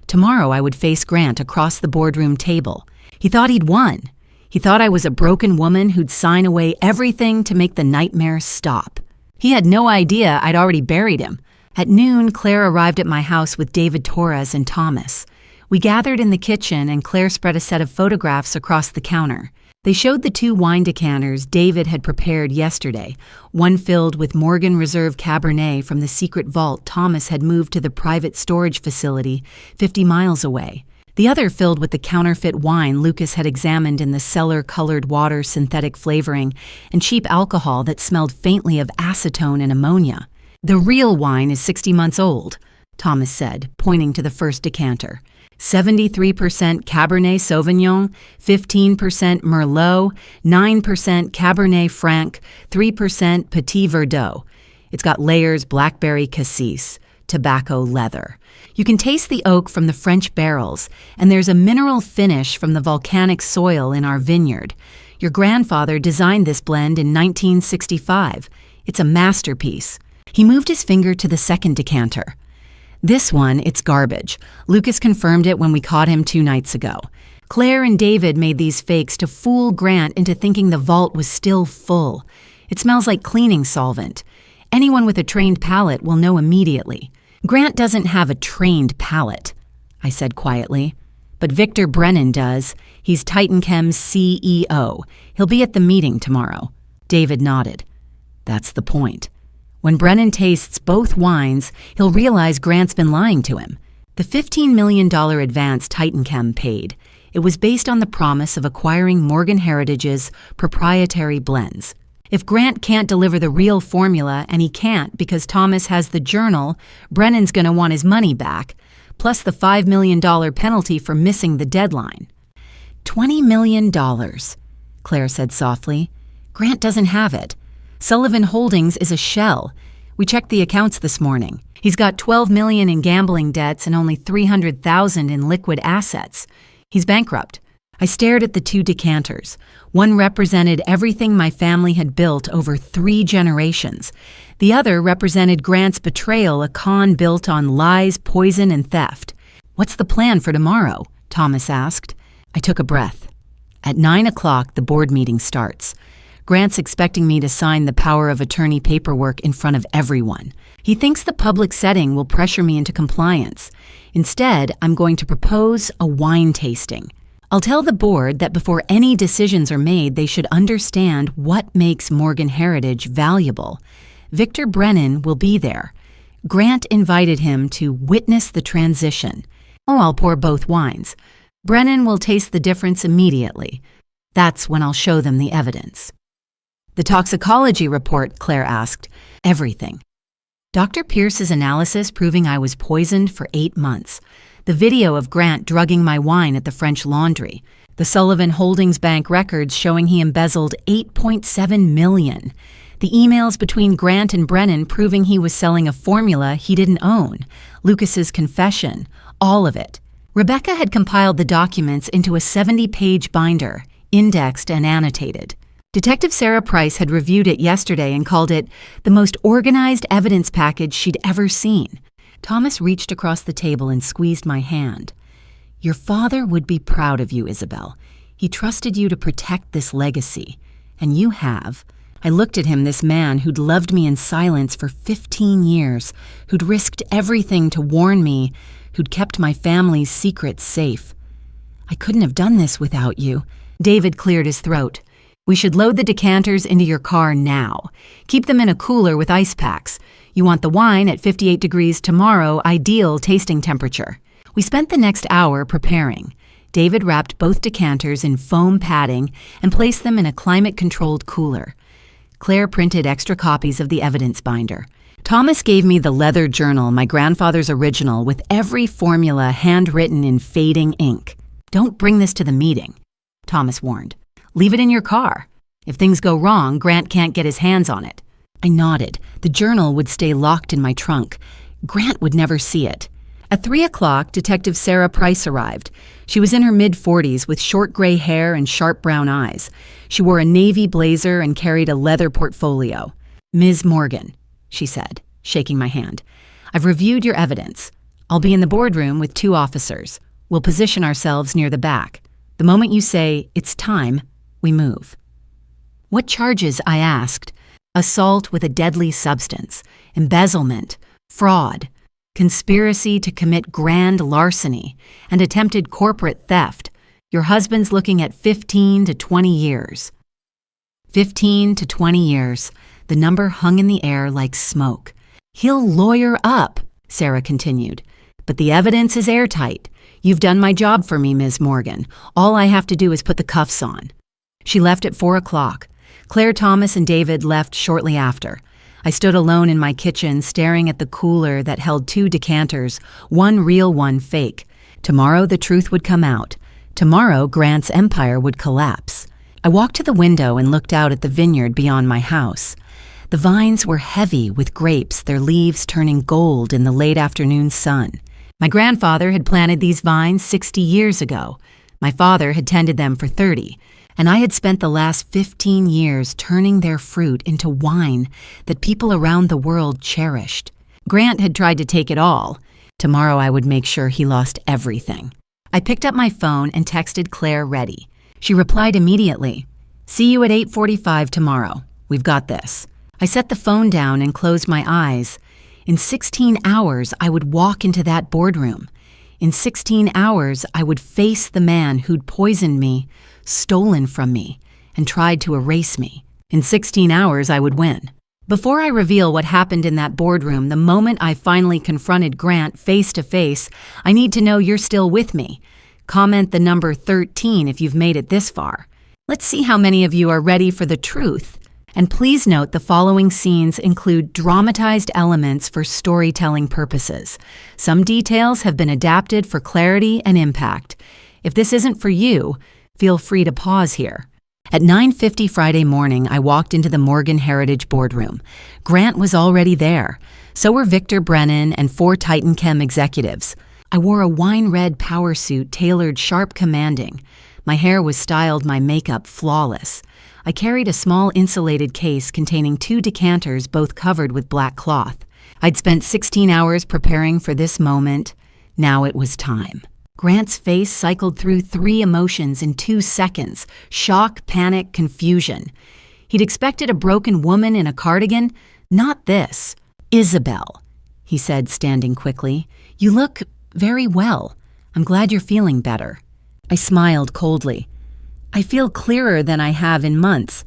Tomorrow I would face Grant across the boardroom table. He thought he'd won. He thought I was a broken woman who'd sign away everything to make the nightmare stop. He had no idea I'd already buried him. At noon, Claire arrived at my house with David Torres and Thomas. We gathered in the kitchen and Claire spread a set of photographs across the counter. They showed the 2 wine decanters David had prepared yesterday, one filled with Morgan Reserve Cabernet from the secret vault Thomas had moved to the private storage facility 50 miles away. The other filled with the counterfeit wine Lucas had examined in the cellar-colored water synthetic flavoring and cheap alcohol that smelled faintly of acetone and ammonia. "The real wine is 60 months old," Thomas said, pointing to the first decanter. 73% Cabernet Sauvignon, 15% Merlot, 9% Cabernet Franc, 3% Petit Verdot. It's got layers blackberry cassis, tobacco leather. You can taste the oak from the French barrels, and there's a mineral finish from the volcanic soil in our vineyard. Your grandfather designed this blend in 1965. It's a masterpiece. He moved his finger to the second decanter. This one, it's garbage. Lucas confirmed it when we caught him 2 nights ago. Claire and David made these fakes to fool Grant into thinking the vault was still full. It smells like cleaning solvent. Anyone with a trained palate will know immediately. Grant doesn't have a trained palate, I said quietly. But Victor Brennan does. He's TitanChem's CEO. He'll be at the meeting tomorrow. David nodded. That's the point. When Brennan tastes both wines, he'll realize Grant's been lying to him. The $15 million advance TitanChem paid, it was based on the promise of acquiring Morgan Heritage's proprietary blends. If Grant can't deliver the real formula, and he can't because Thomas has the journal, Brennan's going to want his money back, plus the $5 million penalty for missing the deadline. $20 million, Claire said softly. Grant doesn't have it. Sullivan Holdings is a shell. We checked the accounts this morning. He's got $12 million in gambling debts and only $300,000 in liquid assets. He's bankrupt. I stared at the 2 decanters. One represented everything my family had built over 3 generations. The other represented Grant's betrayal, a con built on lies, poison, and theft. What's the plan for tomorrow? Thomas asked. I took a breath. At 9 o'clock, the board meeting starts. Grant's expecting me to sign the power of attorney paperwork in front of everyone. He thinks the public setting will pressure me into compliance. Instead, I'm going to propose a wine tasting. I'll tell the board that before any decisions are made, they should understand what makes Morgan Heritage valuable. Victor Brennan will be there. Grant invited him to witness the transition. Oh, I'll pour both wines. Brennan will taste the difference immediately. That's when I'll show them the evidence. The toxicology report, Claire asked. Everything. Dr. Pierce's analysis proving I was poisoned for 8 months. The video of Grant drugging my wine at the French Laundry. The Sullivan Holdings Bank records showing he embezzled $8.7 million. The emails between Grant and Brennan proving he was selling a formula he didn't own. Lucas's confession. All of it. Rebecca had compiled the documents into a 70-page binder, indexed and annotated. Detective Sarah Price had reviewed it yesterday and called it the most organized evidence package she'd ever seen. Thomas reached across the table and squeezed my hand. Your father would be proud of you, Isabel. He trusted you to protect this legacy. And you have. I looked at him, this man who'd loved me in silence for 15 years, who'd risked everything to warn me, who'd kept my family's secrets safe. I couldn't have done this without you. David cleared his throat. We should load the decanters into your car now. Keep them in a cooler with ice packs. You want the wine at 58 degrees tomorrow, ideal tasting temperature. We spent the next hour preparing. David wrapped both decanters in foam padding and placed them in a climate-controlled cooler. Claire printed extra copies of the evidence binder. Thomas gave me the leather journal, my grandfather's original, with every formula handwritten in fading ink. Don't bring this to the meeting, Thomas warned. Leave it in your car. If things go wrong, Grant can't get his hands on it. I nodded. The journal would stay locked in my trunk. Grant would never see it. At 3 o'clock, Detective Sarah Price arrived. She was in her mid-40s with short gray hair and sharp brown eyes. She wore a navy blazer and carried a leather portfolio. Ms. Morgan, she said, shaking my hand. I've reviewed your evidence. I'll be in the boardroom with 2 officers. We'll position ourselves near the back. The moment you say, it's time, we move. What charges? I asked. Assault with a deadly substance, embezzlement, fraud, conspiracy to commit grand larceny, and attempted corporate theft. Your husband's looking at 15 to 20 years. 15 to 20 years. The number hung in the air like smoke. He'll lawyer up, Sarah continued. But the evidence is airtight. You've done my job for me, Ms. Morgan. All I have to do is put the cuffs on. She left at 4 o'clock. Claire, Thomas, and David left shortly after. I stood alone in my kitchen, staring at the cooler that held 2 decanters, one real, one fake. Tomorrow the truth would come out. Tomorrow Grant's empire would collapse. I walked to the window and looked out at the vineyard beyond my house. The vines were heavy with grapes, their leaves turning gold in the late afternoon sun. My grandfather had planted these vines 60 years ago. My father had tended them for 30, and I had spent the last 15 years turning their fruit into wine that people around the world cherished. Grant had tried to take it all. Tomorrow I would make sure he lost everything. I picked up my phone and texted Claire ready. She replied immediately, "See you at 8:45 tomorrow. We've got this." I set the phone down and closed my eyes. In 16 hours, I would walk into that boardroom. In 16 hours, I would face the man who'd poisoned me, stolen from me, and tried to erase me. In 16 hours, I would win. Before I reveal what happened in that boardroom, the moment I finally confronted Grant face to face, I need to know you're still with me. Comment the number 13 if you've made it this far. Let's see how many of you are ready for the truth. And please note the following scenes include dramatized elements for storytelling purposes. Some details have been adapted for clarity and impact. If this isn't for you, feel free to pause here. At 9:50 Friday morning, I walked into the Morgan Heritage boardroom. Grant was already there. So were Victor Brennan and 4 Titan Chem executives. I wore a wine-red power suit tailored sharp commanding. My hair was styled, my makeup flawless. I carried a small insulated case containing 2 decanters, both covered with black cloth. I'd spent 16 hours preparing for this moment. Now it was time. Grant's face cycled through 3 emotions in 2 seconds: shock, panic, confusion. He'd expected a broken woman in a cardigan. Not this. "Isabel," he said, standing quickly. "You look very well. I'm glad you're feeling better." I smiled coldly. "I feel clearer than I have in months.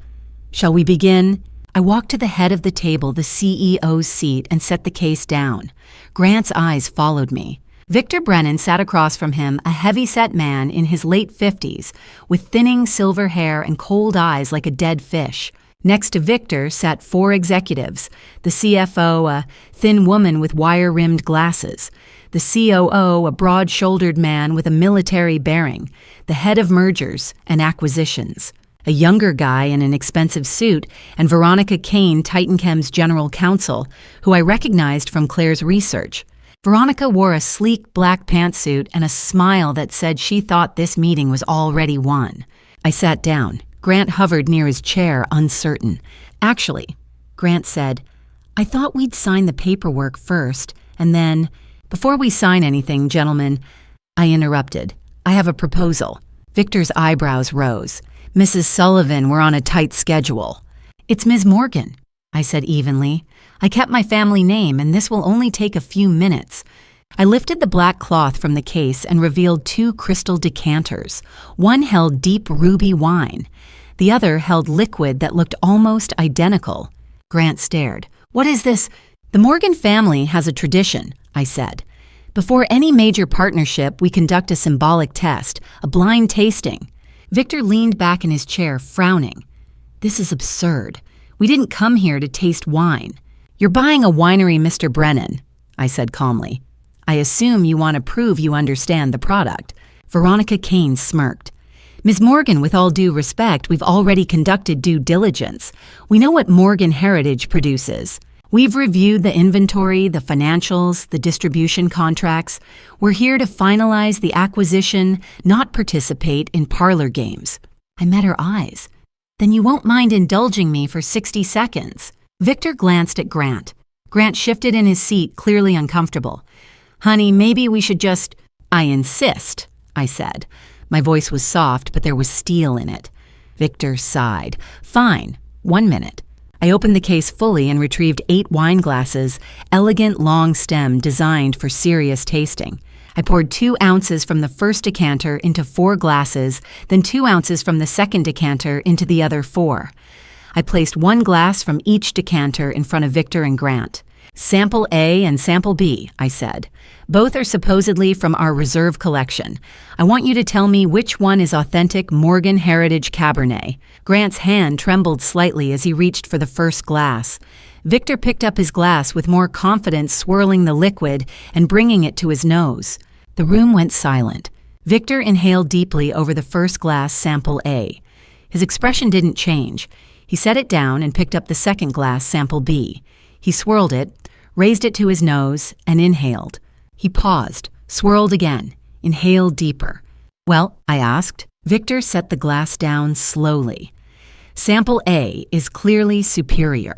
Shall we begin?" I walked to the head of the table, the CEO's seat, and set the case down. Grant's eyes followed me. Victor Brennan sat across from him, a heavy-set man in his late 50s, with thinning silver hair and cold eyes like a dead fish. Next to Victor sat 4 executives: the CFO, a thin woman with wire-rimmed glasses; the COO, a broad-shouldered man with a military bearing; the head of mergers and acquisitions, a younger guy in an expensive suit; and Veronica Kane, Titan Chem's general counsel, who I recognized from Claire's research. Veronica wore a sleek black pantsuit and a smile that said she thought this meeting was already won. I sat down. Grant hovered near his chair, uncertain. "Actually," Grant said, "I thought we'd sign the paperwork first, and then—" "Before we sign anything, gentlemen," I interrupted, "I have a proposal." Victor's eyebrows rose. "Mrs. Sullivan, we're on a tight schedule." "It's Ms. Morgan," I said evenly. "I kept my family name, and this will only take a few minutes." I lifted the black cloth from the case and revealed 2 crystal decanters. One held deep ruby wine. The other held liquid that looked almost identical. Grant stared. "What is this?" "The Morgan family has a tradition," I said. "Before any major partnership, we conduct a symbolic test, a blind tasting." Victor leaned back in his chair, frowning. "This is absurd. We didn't come here to taste wine." "You're buying a winery, Mr. Brennan," I said calmly. "I assume you want to prove you understand the product." Veronica Kane smirked. "Ms. Morgan, with all due respect, we've already conducted due diligence. We know what Morgan Heritage produces. We've reviewed the inventory, the financials, the distribution contracts. We're here to finalize the acquisition, not participate in parlor games." I met her eyes. "Then you won't mind indulging me for 60 seconds. Victor glanced at Grant. Grant shifted in his seat, clearly uncomfortable. "Honey, maybe we should just—" "I insist," I said. My voice was soft, but there was steel in it. Victor sighed. "Fine. 1 minute." I opened the case fully and retrieved 8 wine glasses, elegant long stem designed for serious tasting. I poured 2 ounces from the first decanter into 4 glasses, then 2 ounces from the second decanter into the other 4. I placed 1 glass from each decanter in front of Victor and Grant. Sample A and Sample B, I said. Both are supposedly from our reserve collection. I want you to tell me which one is authentic Morgan Heritage Cabernet. Grant's hand trembled slightly as he reached for the first glass. Victor picked up his glass with more confidence, swirling the liquid and bringing it to his nose. The room went silent. Victor inhaled deeply over the first glass, Sample A. His expression didn't change. He set it down and picked up the second glass, Sample B. He swirled it, raised it to his nose, and inhaled. He paused, swirled again, inhaled deeper. Well, I asked. Victor set the glass down slowly. Sample A is clearly superior,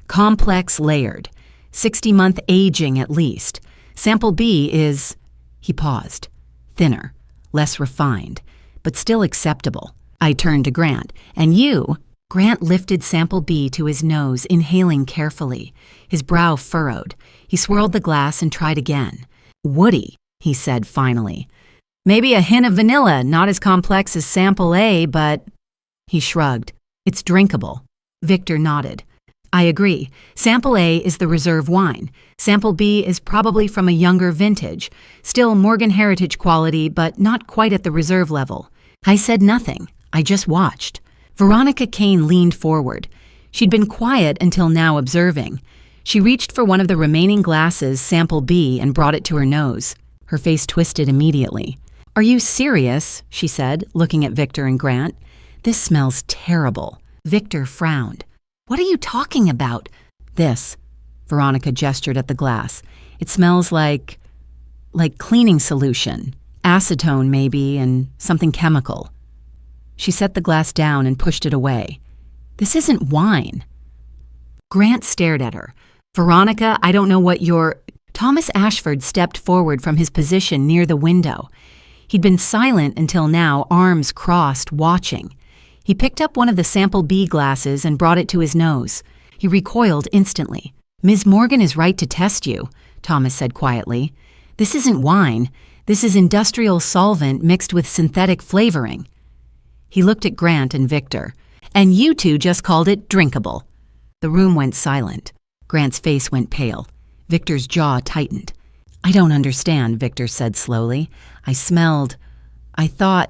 complex layered, 60-month aging at least. Sample B is, he paused, thinner, less refined, but still acceptable. I turned to Grant. And you? Grant lifted Sample B to his nose, inhaling carefully. His brow furrowed. He swirled the glass and tried again. Woody, he said finally. Maybe a hint of vanilla, not as complex as Sample A, but... He shrugged. It's drinkable. Victor nodded. I agree. Sample A is the reserve wine. Sample B is probably from a younger vintage. Still Morgan Heritage quality, but not quite at the reserve level. I said nothing. I just watched. Veronica Kane leaned forward. She'd been quiet until now, observing. She reached for one of the remaining glasses, Sample B, and brought it to her nose. Her face twisted immediately. Are you serious? She said, looking at Victor and Grant. This smells terrible. Victor frowned. What are you talking about? This. Veronica gestured at the glass. It smells like cleaning solution. Acetone, maybe, and something chemical. She set the glass down and pushed it away. This isn't wine. Grant stared at her. Veronica, I don't know what you're... Thomas Ashford stepped forward from his position near the window. He'd been silent until now, arms crossed, watching. He picked up one of the Sample B glasses and brought it to his nose. He recoiled instantly. Ms. Morgan is right to test you, Thomas said quietly. This isn't wine. This is industrial solvent mixed with synthetic flavoring. He looked at Grant and Victor. And you two just called it drinkable. The room went silent. Grant's face went pale. Victor's jaw tightened. I don't understand, Victor said slowly. I thought...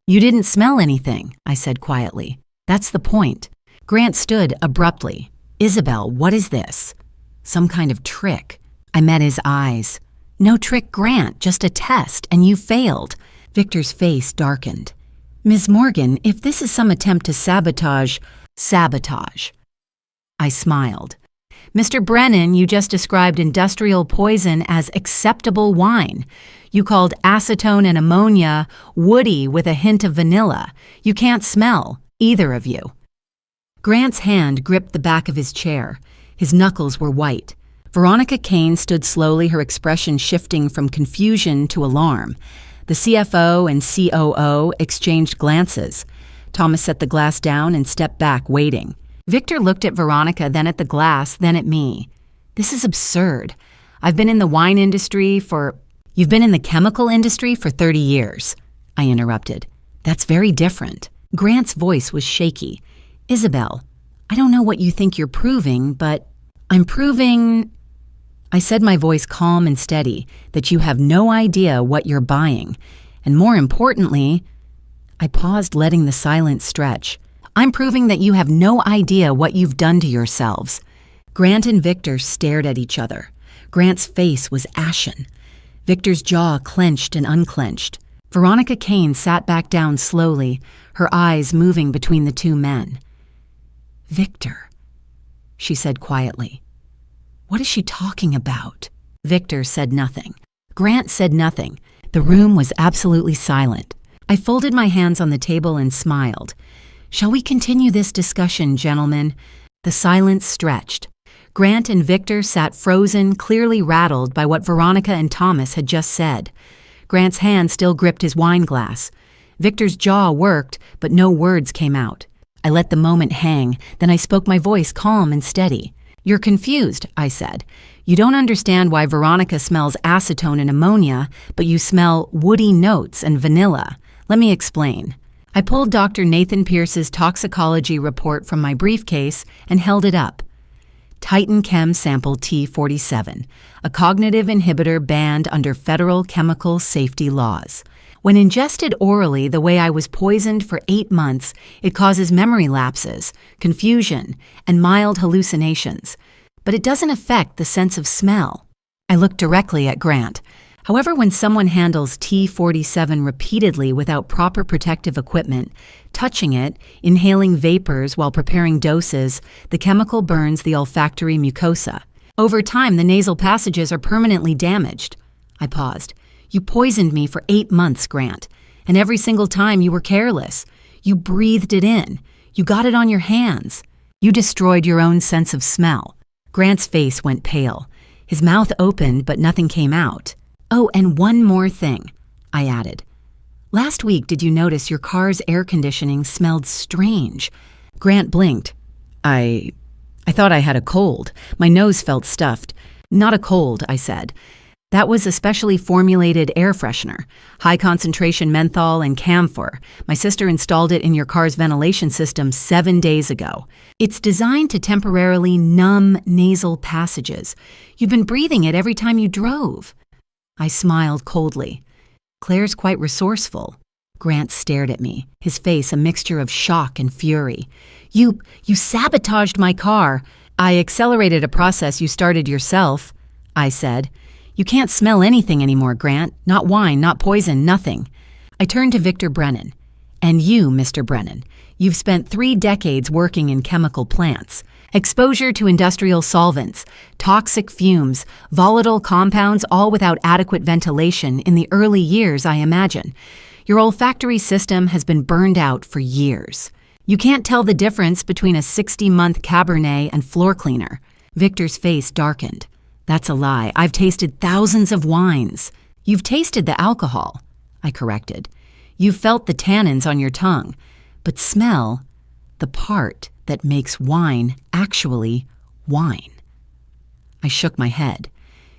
You didn't smell anything, I said quietly. That's the point. Grant stood abruptly. Isabel, what is this? Some kind of trick. I met his eyes. No trick, Grant, just a test, and you failed. Victor's face darkened. Ms. Morgan, if this is some attempt to sabotage... Sabotage. I smiled. Mr. Brennan, you just described industrial poison as acceptable wine. You called acetone and ammonia woody with a hint of vanilla. You can't smell, either of you. Grant's hand gripped the back of his chair. His knuckles were white. Veronica Kane stood slowly, her expression shifting from confusion to alarm. The CFO and COO exchanged glances. Thomas set the glass down and stepped back, waiting. Victor looked at Veronica, then at the glass, then at me. This is absurd. I've been in the wine industry for... You've been in the chemical industry for 30 years, I interrupted. That's very different. Grant's voice was shaky. Isabel, I don't know what you think you're proving, but I'm proving... I said, my voice calm and steady, that you have no idea what you're buying. And more importantly, I paused, letting the silence stretch. I'm proving that you have no idea what you've done to yourselves. Grant and Victor stared at each other. Grant's face was ashen. Victor's jaw clenched and unclenched. Veronica Kane sat back down slowly, her eyes moving between the two men. Victor, she said quietly. What is she talking about? Victor said nothing. Grant said nothing. The room was absolutely silent. I folded my hands on the table and smiled. Shall we continue this discussion, gentlemen? The silence stretched. Grant and Victor sat frozen, clearly rattled by what Veronica and Thomas had just said. Grant's hand still gripped his wine glass. Victor's jaw worked, but no words came out. I let the moment hang, then I spoke, my voice calm and steady. You're confused, I said. You don't understand why Veronica smells acetone and ammonia, but you smell woody notes and vanilla. Let me explain. I pulled Dr. Nathan Pierce's toxicology report from my briefcase and held it up. Titan Chem Sample T47, a cognitive inhibitor banned under federal chemical safety laws. When ingested orally the way I was poisoned for 8 months, it causes memory lapses, confusion, and mild hallucinations. But it doesn't affect the sense of smell. I looked directly at Grant. However, when someone handles T47 repeatedly without proper protective equipment, touching it, inhaling vapors while preparing doses, the chemical burns the olfactory mucosa. Over time, the nasal passages are permanently damaged. I paused. You poisoned me for 8 months, Grant, and every single time you were careless. You breathed it in. You got it on your hands. You destroyed your own sense of smell. Grant's face went pale. His mouth opened, but nothing came out. Oh, and one more thing, I added. Last week, did you notice your car's air conditioning smelled strange? Grant blinked. I thought I had a cold. My nose felt stuffed. Not a cold, I said. That was a specially formulated air freshener, high concentration menthol and camphor. My sister installed it in your car's ventilation system 7 days ago. It's designed to temporarily numb nasal passages. You've been breathing it every time you drove. I smiled coldly. Claire's quite resourceful. Grant stared at me, his face a mixture of shock and fury. You sabotaged my car. I accelerated a process you started yourself, I said. You can't smell anything anymore, Grant. Not wine, not poison, nothing. I turned to Victor Brennan. And you, Mr. Brennan, you've spent 3 decades working in chemical plants. Exposure to industrial solvents, toxic fumes, volatile compounds, all without adequate ventilation in the early years, I imagine. Your olfactory system has been burned out for years. You can't tell the difference between a 60-month Cabernet and floor cleaner. Victor's face darkened. That's a lie. I've tasted thousands of wines. You've tasted the alcohol, I corrected. You've felt the tannins on your tongue. But smell, the part that makes wine actually wine. I shook my head.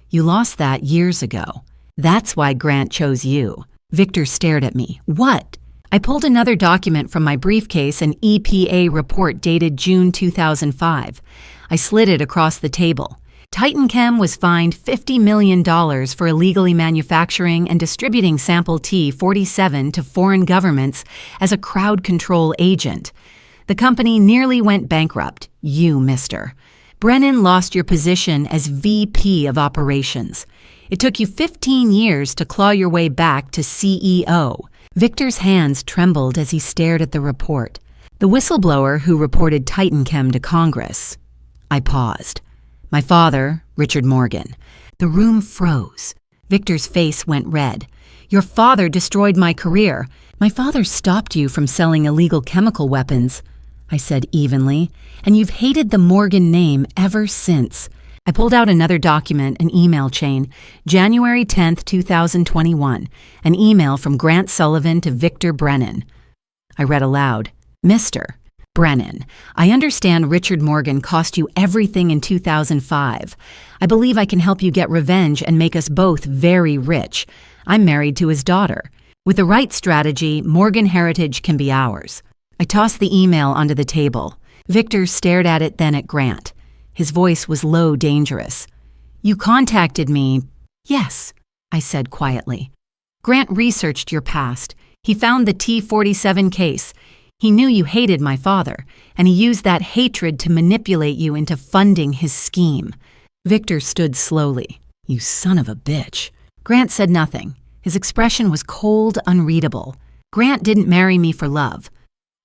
You lost that years ago. That's why Grant chose you. Victor stared at me. What? I pulled another document from my briefcase, an EPA report dated June 2005. I slid it across the table. Titan Chem was fined $50 million for illegally manufacturing and distributing sample T47 to foreign governments as a crowd control agent. The company nearly went bankrupt. You, mister. Brennan lost your position as VP of Operations. It took you 15 years to claw your way back to CEO. Victor's hands trembled as he stared at the report. The whistleblower who reported Titan Chem to Congress. I paused. My father, Richard Morgan. The room froze. Victor's face went red. Your father destroyed my career. My father stopped you from selling illegal chemical weapons, I said evenly, and you've hated the Morgan name ever since. I pulled out another document, an email chain, January 10th, 2021, an email from Grant Sullivan to Victor Brennan. I read aloud, Mr. Brennan, I understand Richard Morgan cost you everything in 2005. I believe I can help you get revenge and make us both very rich. I'm married to his daughter. With the right strategy, Morgan heritage can be ours. I tossed the email onto the table. Victor stared at it, then at Grant. His voice was low, dangerous. You contacted me. Yes, I said quietly. Grant researched your past. He found the T47 case. He knew you hated my father, and he used that hatred to manipulate you into funding his scheme. Victor stood slowly. You son of a bitch. Grant said nothing. His expression was cold, unreadable. Grant didn't marry me for love.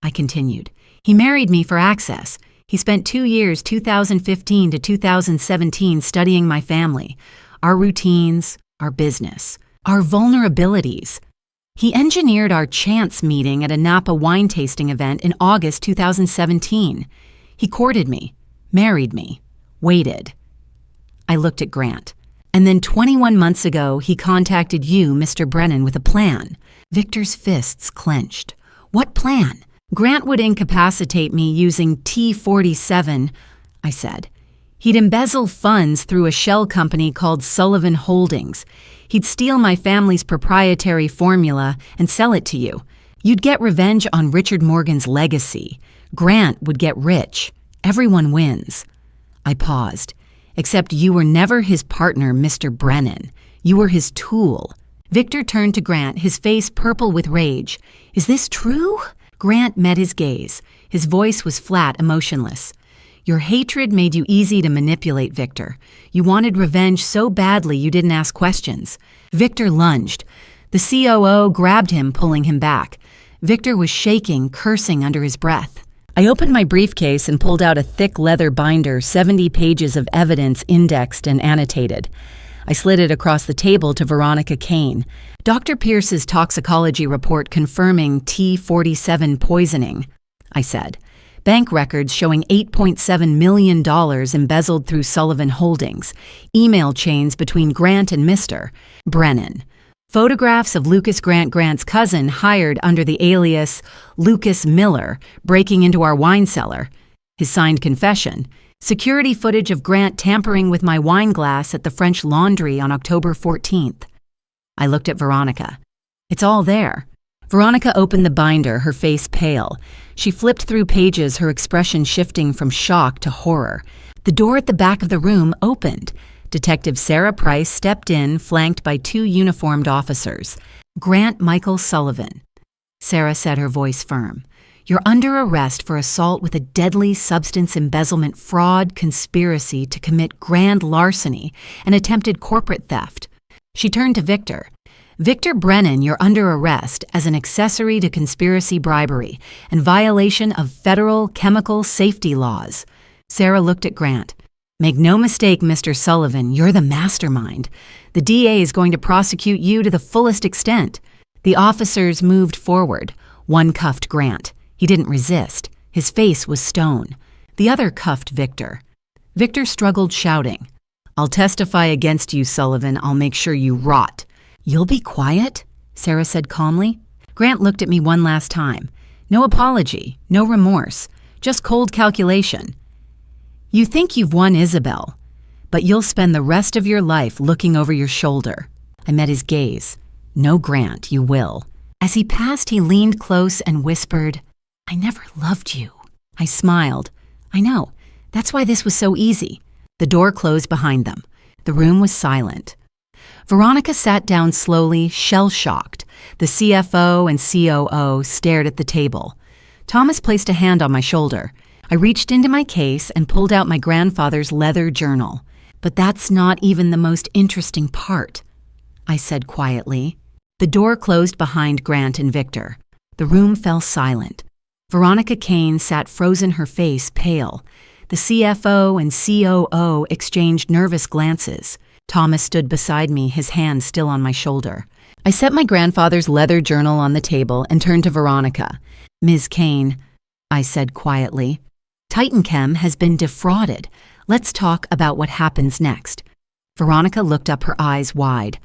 I continued. He married me for access. He spent 2 years, 2015 to 2017, studying my family, our routines, our business, our vulnerabilities. He engineered our chance meeting at a Napa wine tasting event in August 2017. He courted me, married me, waited. I looked at Grant. And then 21 months ago, he contacted you, Mr. Brennan, with a plan. Victor's fists clenched. What plan? Grant would incapacitate me using T47, I said. He'd embezzle funds through a shell company called Sullivan Holdings. He'd steal my family's proprietary formula and sell it to you. You'd get revenge on Richard Morgan's legacy. Grant would get rich. Everyone wins. I paused. Except you were never his partner, Mr. Brennan. You were his tool. Victor turned to Grant, his face purple with rage. Is this true? Grant met his gaze. His voice was flat, emotionless. Your hatred made you easy to manipulate, Victor. You wanted revenge so badly you didn't ask questions. Victor lunged. The COO grabbed him, pulling him back. Victor was shaking, cursing under his breath. I opened my briefcase and pulled out a thick leather binder, 70 pages of evidence indexed and annotated. I slid it across the table to Veronica Kane. Dr. Pierce's toxicology report confirming T47 poisoning, I said. Bank records showing $8.7 million embezzled through Sullivan Holdings. Email chains between Grant and Mr. Brennan. Photographs of Lucas Grant's cousin hired under the alias Lucas Miller breaking into our wine cellar. His signed confession. Security footage of Grant tampering with my wine glass at the French Laundry on October 14th. I looked at Veronica. It's all there. Veronica opened the binder, her face pale. She flipped through pages, her expression shifting from shock to horror. The door at the back of the room opened. Detective Sarah Price stepped in, flanked by 2 uniformed officers. Grant Michael Sullivan. Sarah said, her voice firm. You're under arrest for assault with a deadly substance embezzlement fraud conspiracy to commit grand larceny and attempted corporate theft. She turned to Victor. Victor Brennan, you're under arrest as an accessory to conspiracy bribery and violation of federal chemical safety laws. Sarah looked at Grant. Make no mistake, Mr. Sullivan, you're the mastermind. The DA is going to prosecute you to the fullest extent. The officers moved forward. One cuffed Grant. He didn't resist. His face was stone. The other cuffed Victor. Victor struggled, shouting, I'll testify against you, Sullivan. I'll make sure you rot. You'll be quiet? Sarah said calmly. Grant looked at me one last time. No apology, no remorse, just cold calculation. You think you've won Isabel, but you'll spend the rest of your life looking over your shoulder. I met his gaze. No, Grant, you will. As he passed, he leaned close and whispered, I never loved you. I smiled. I know. That's why this was so easy. The door closed behind them. The room was silent. Veronica sat down slowly, shell-shocked. The CFO and COO stared at the table. Thomas placed a hand on my shoulder. I reached into my case and pulled out my grandfather's leather journal. But that's not even the most interesting part, I said quietly. The door closed behind Grant and Victor. The room fell silent. Veronica Kane sat frozen, her face pale. The CFO and COO exchanged nervous glances. Thomas stood beside me, his hand still on my shoulder. I set my grandfather's leather journal on the table and turned to Veronica. Ms. Kane, I said quietly, Titan Chem has been defrauded. Let's talk about what happens next. Veronica looked up, her eyes wide.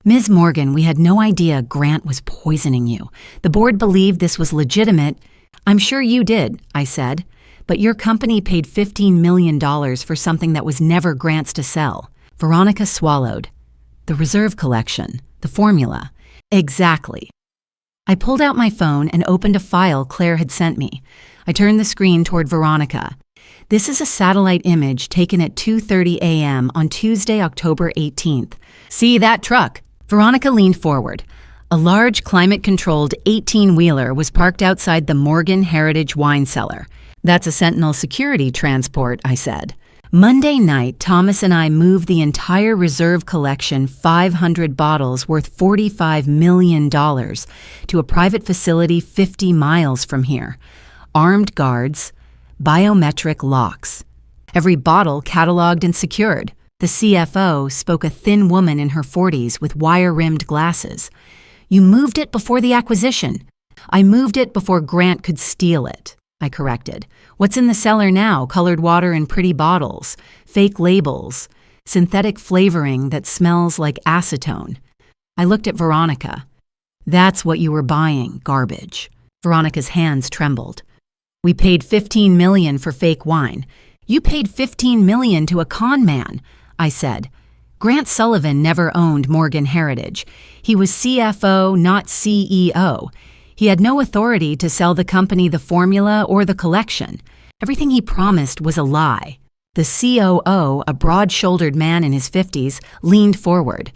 Ms. Morgan, we had no idea Grant was poisoning you. The board believed this was legitimate. I'm sure you did, I said. But your company paid $15 million for something that was never Grant's to sell. Veronica swallowed. The reserve collection. The formula. Exactly. I pulled out my phone and opened a file Claire had sent me. I turned the screen toward Veronica. This is a satellite image taken at 2:30 a.m. on Tuesday, October 18th. See that truck? Veronica leaned forward. A large climate-controlled 18-wheeler was parked outside the Morgan Heritage Wine Cellar. That's a Sentinel security transport, I said. Monday night, Thomas and I moved the entire reserve collection, 500 bottles worth $45 million, to a private facility 50 miles from here. Armed guards, biometric locks. Every bottle cataloged and secured. The CFO spoke a thin woman in her 40s with wire-rimmed glasses. You moved it before the acquisition. I moved it before Grant could steal it, I corrected. What's in the cellar now? Colored water in pretty bottles, fake labels, synthetic flavoring that smells like acetone. I looked at Veronica. That's what you were buying, garbage. Veronica's hands trembled. We paid $15 million for fake wine. You paid $15 million to a con man, I said. Grant Sullivan never owned Morgan Heritage. He was CFO, not CEO. He had no authority to sell the company the formula or the collection. Everything he promised was a lie. The COO, a broad-shouldered man in his 50s, leaned forward.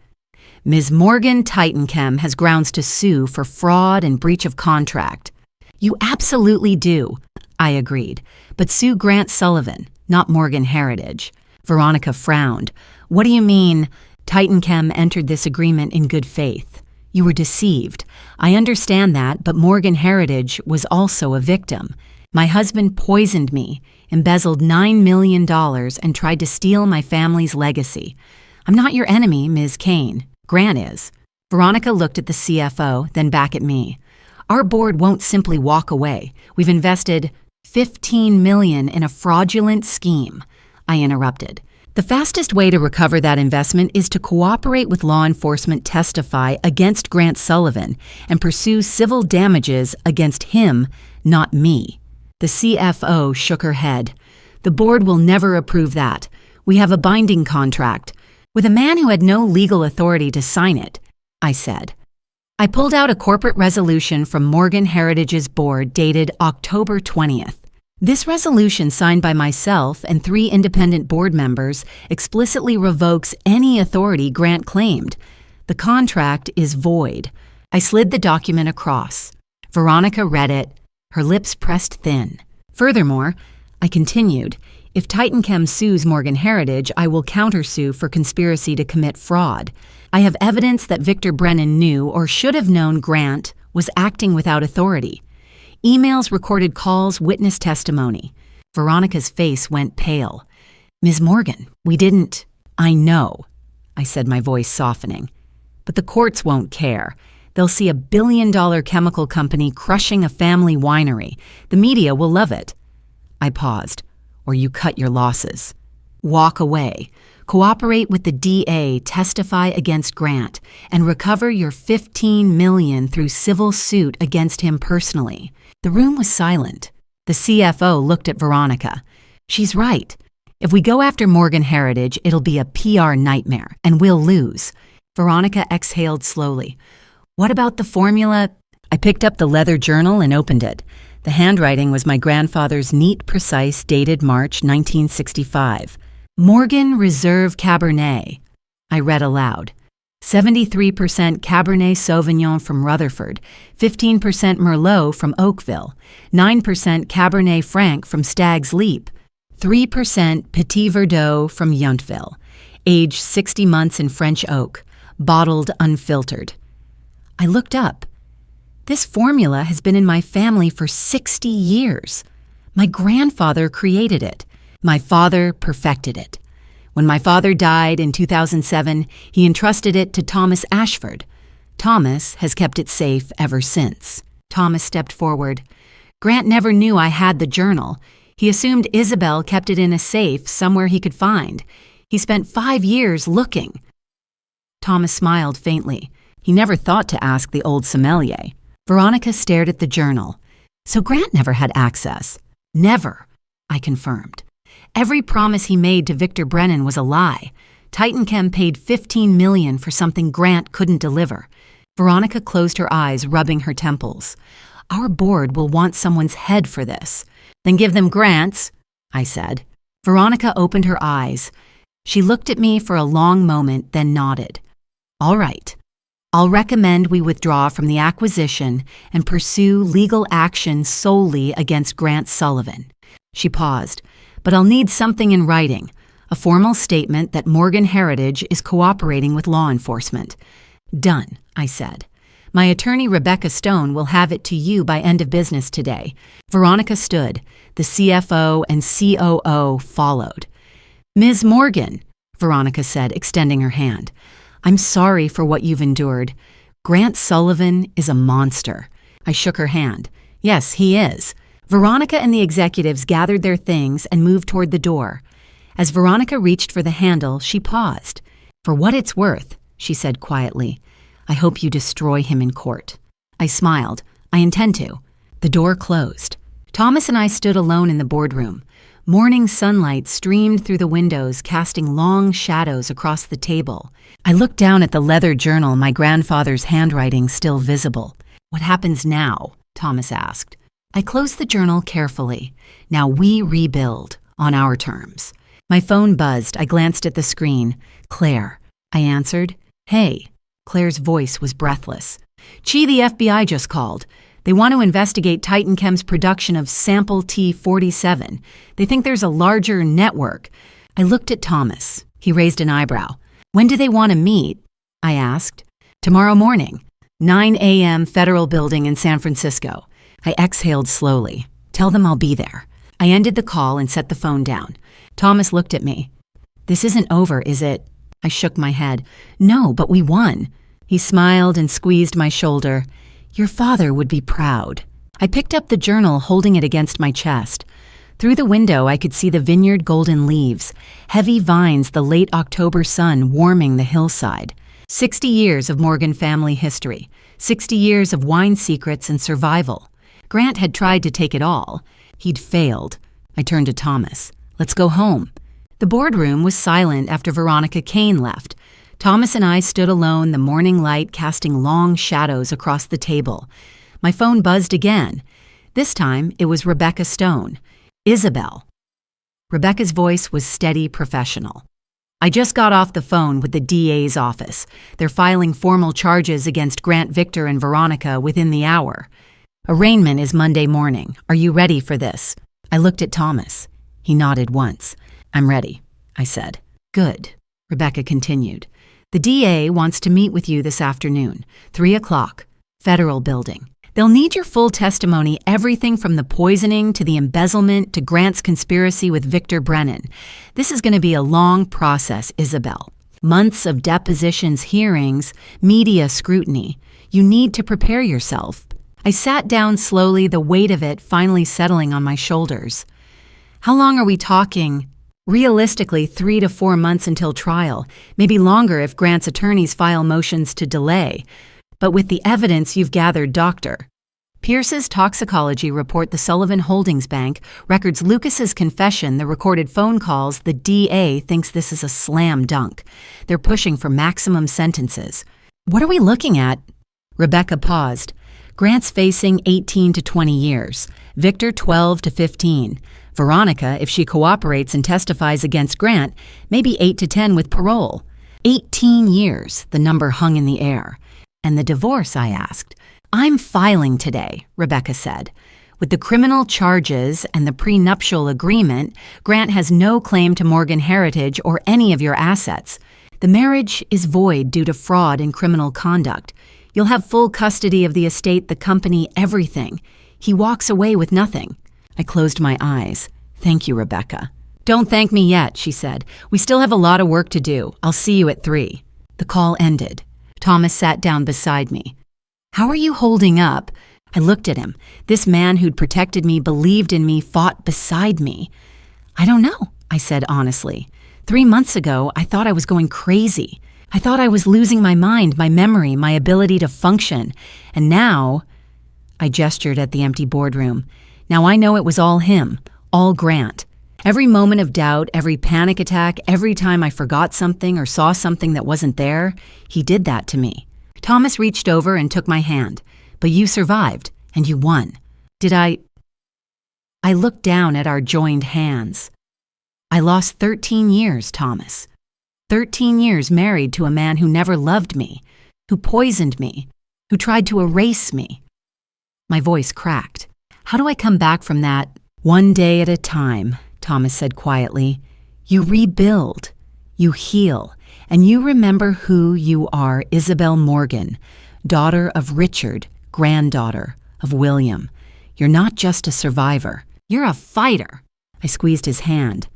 Ms. Morgan Titanchem has grounds to sue for fraud and breach of contract. You absolutely do, I agreed, but sue Grant Sullivan, not Morgan Heritage. Veronica frowned. What do you mean? Titanchem entered this agreement in good faith. You were deceived. I understand that, but Morgan Heritage was also a victim. My husband poisoned me, embezzled $9 million, and tried to steal my family's legacy. I'm not your enemy, Ms. Kane. Grant is. Veronica looked at the CFO, then back at me. Our board won't simply walk away. We've invested $15 million in a fraudulent scheme. I interrupted. The fastest way to recover that investment is to cooperate with law enforcement, testify against Grant Sullivan, and pursue civil damages against him, not me. The CFO shook her head. The board will never approve that. We have a binding contract with a man who had no legal authority to sign it, I said. I pulled out a corporate resolution from Morgan Heritage's board dated October 20th. This resolution, signed by myself and 3 independent board members, explicitly revokes any authority Grant claimed. The contract is void. I slid the document across. Veronica read it, her lips pressed thin. Furthermore, I continued, if Titanchem sues Morgan Heritage, I will countersue for conspiracy to commit fraud. I have evidence that Victor Brennan knew or should have known Grant was acting without authority. Emails, recorded calls, witness testimony. Veronica's face went pale. Ms. Morgan, we didn't. I know, I said, my voice softening. But the courts won't care. They'll see a billion-dollar chemical company crushing a family winery. The media will love it. I paused. Or you cut your losses. Walk away. Cooperate with the DA, testify against Grant, and recover your $15 million through civil suit against him personally. The room was silent. The CFO looked at Veronica. She's right. If we go after Morgan Heritage, it'll be a PR nightmare, and we'll lose. Veronica exhaled slowly. What about the formula? I picked up the leather journal and opened it. The handwriting was my grandfather's neat, precise, dated March 1965. Morgan Reserve Cabernet. I read aloud. 73% Cabernet Sauvignon from Rutherford, 15% Merlot from Oakville, 9% Cabernet Franc from Stag's Leap, 3% Petit Verdot from Yountville, aged 60 months in French oak, bottled unfiltered. I looked up. This formula has been in my family for 60 years. My grandfather created it. My father perfected it. When my father died in 2007, he entrusted it to Thomas Ashford. Thomas has kept it safe ever since. Thomas stepped forward. Grant never knew I had the journal. He assumed Isabel kept it in a safe somewhere he could find. He spent 5 years looking. Thomas smiled faintly. He never thought to ask the old sommelier. Veronica stared at the journal. So Grant never had access. Never, I confirmed. Every promise he made to Victor Brennan was a lie. Titanchem paid $15 million for something Grant couldn't deliver. Veronica closed her eyes, rubbing her temples. Our board will want someone's head for this. Then give them Grant's, I said. Veronica opened her eyes. She looked at me for a long moment, then nodded. All right. I'll recommend we withdraw from the acquisition and pursue legal action solely against Grant Sullivan. She paused. But I'll need something in writing, a formal statement that Morgan Heritage is cooperating with law enforcement. Done, I said. My attorney, Rebecca Stone, will have it to you by end of business today. Veronica stood. The CFO and COO followed. Ms. Morgan, Veronica said, extending her hand. I'm sorry for what you've endured. Grant Sullivan is a monster. I shook her hand. Yes, he is. Veronica and the executives gathered their things and moved toward the door. As Veronica reached for the handle, she paused. For what it's worth, she said quietly, I hope you destroy him in court. I smiled. I intend to. The door closed. Thomas and I stood alone in the boardroom. Morning sunlight streamed through the windows, casting long shadows across the table. I looked down at the leather journal, my grandfather's handwriting still visible. What happens now? Thomas asked. I closed the journal carefully. Now we rebuild on our terms. My phone buzzed. I glanced at the screen. Claire. I answered. Hey. Claire's voice was breathless. Chi, the FBI just called. They want to investigate Titan Chem's production of sample T-47. They think there's a larger network. I looked at Thomas. He raised an eyebrow. When do they want to meet? I asked. Tomorrow morning, 9 a.m. Federal Building in San Francisco. I exhaled slowly. Tell them I'll be there. I ended the call and set the phone down. Thomas looked at me. This isn't over, is it? I shook my head. No, but we won. He smiled and squeezed my shoulder. Your father would be proud. I picked up the journal, holding it against my chest. Through the window, I could see the vineyard golden leaves, heavy vines, the late October sun warming the hillside. 60 years of Morgan family history, 60 years of wine secrets and survival. Grant had tried to take it all. He'd failed. I turned to Thomas. Let's go home. The boardroom was silent after Veronica Kane left. Thomas and I stood alone, the morning light casting long shadows across the table. My phone buzzed again. This time, it was Rebecca Stone. Isabel. Rebecca's voice was steady, professional. I just got off the phone with the DA's office. They're filing formal charges against Grant Victor and Veronica within the hour. Arraignment is Monday morning. Are you ready for this? I looked at Thomas. He nodded once. I'm ready, I said. Good, Rebecca continued. The DA wants to meet with you this afternoon, 3 o'clock, Federal Building. They'll need your full testimony, everything from the poisoning to the embezzlement to Grant's conspiracy with Victor Brennan. This is going to be a long process, Isabel. Months of depositions, hearings, media scrutiny. You need to prepare yourself. I sat down slowly, the weight of it finally settling on my shoulders. How long are we talking? Realistically, 3 to 4 months until trial, maybe longer if Grant's attorneys file motions to delay. But with the evidence you've gathered, Doctor. Pierce's toxicology report, the Sullivan Holdings Bank, records Lucas's confession, the recorded phone calls. The DA thinks this is a slam dunk. They're pushing for maximum sentences. What are we looking at? Rebecca paused. Grant's facing 18 to 20 years. Victor 12 to 15. Veronica, if she cooperates and testifies against Grant, maybe 8 to 10 with parole. 18 years, the number hung in the air. And the divorce, I asked. I'm filing today, Rebecca said. With the criminal charges and the prenuptial agreement, Grant has no claim to Morgan Heritage or any of your assets. The marriage is void due to fraud and criminal conduct. You'll have full custody of the estate, the company, everything. He walks away with nothing. I closed my eyes. Thank you, Rebecca. Don't thank me yet, she said. We still have a lot of work to do. I'll see you at 3. The call ended. Thomas sat down beside me. How are you holding up? I looked at him. This man who'd protected me, believed in me, fought beside me. I don't know, I said honestly. 3 months ago, I thought I was going crazy. I thought I was losing my mind, my memory, my ability to function. And now, I gestured at the empty boardroom. Now I know it was all him, all Grant. Every moment of doubt, every panic attack, every time I forgot something or saw something that wasn't there, he did that to me. Thomas reached over and took my hand. But you survived, and you won. Did I looked down at our joined hands. I lost 13 years, Thomas. 13 years married to a man who never loved me, who poisoned me, who tried to erase me. My voice cracked. How do I come back from that? One day at a time, Thomas said quietly. You rebuild, you heal, and you remember who you are, Isabel Morgan, daughter of Richard, granddaughter of William. You're not just a survivor. You're a fighter. I squeezed his hand.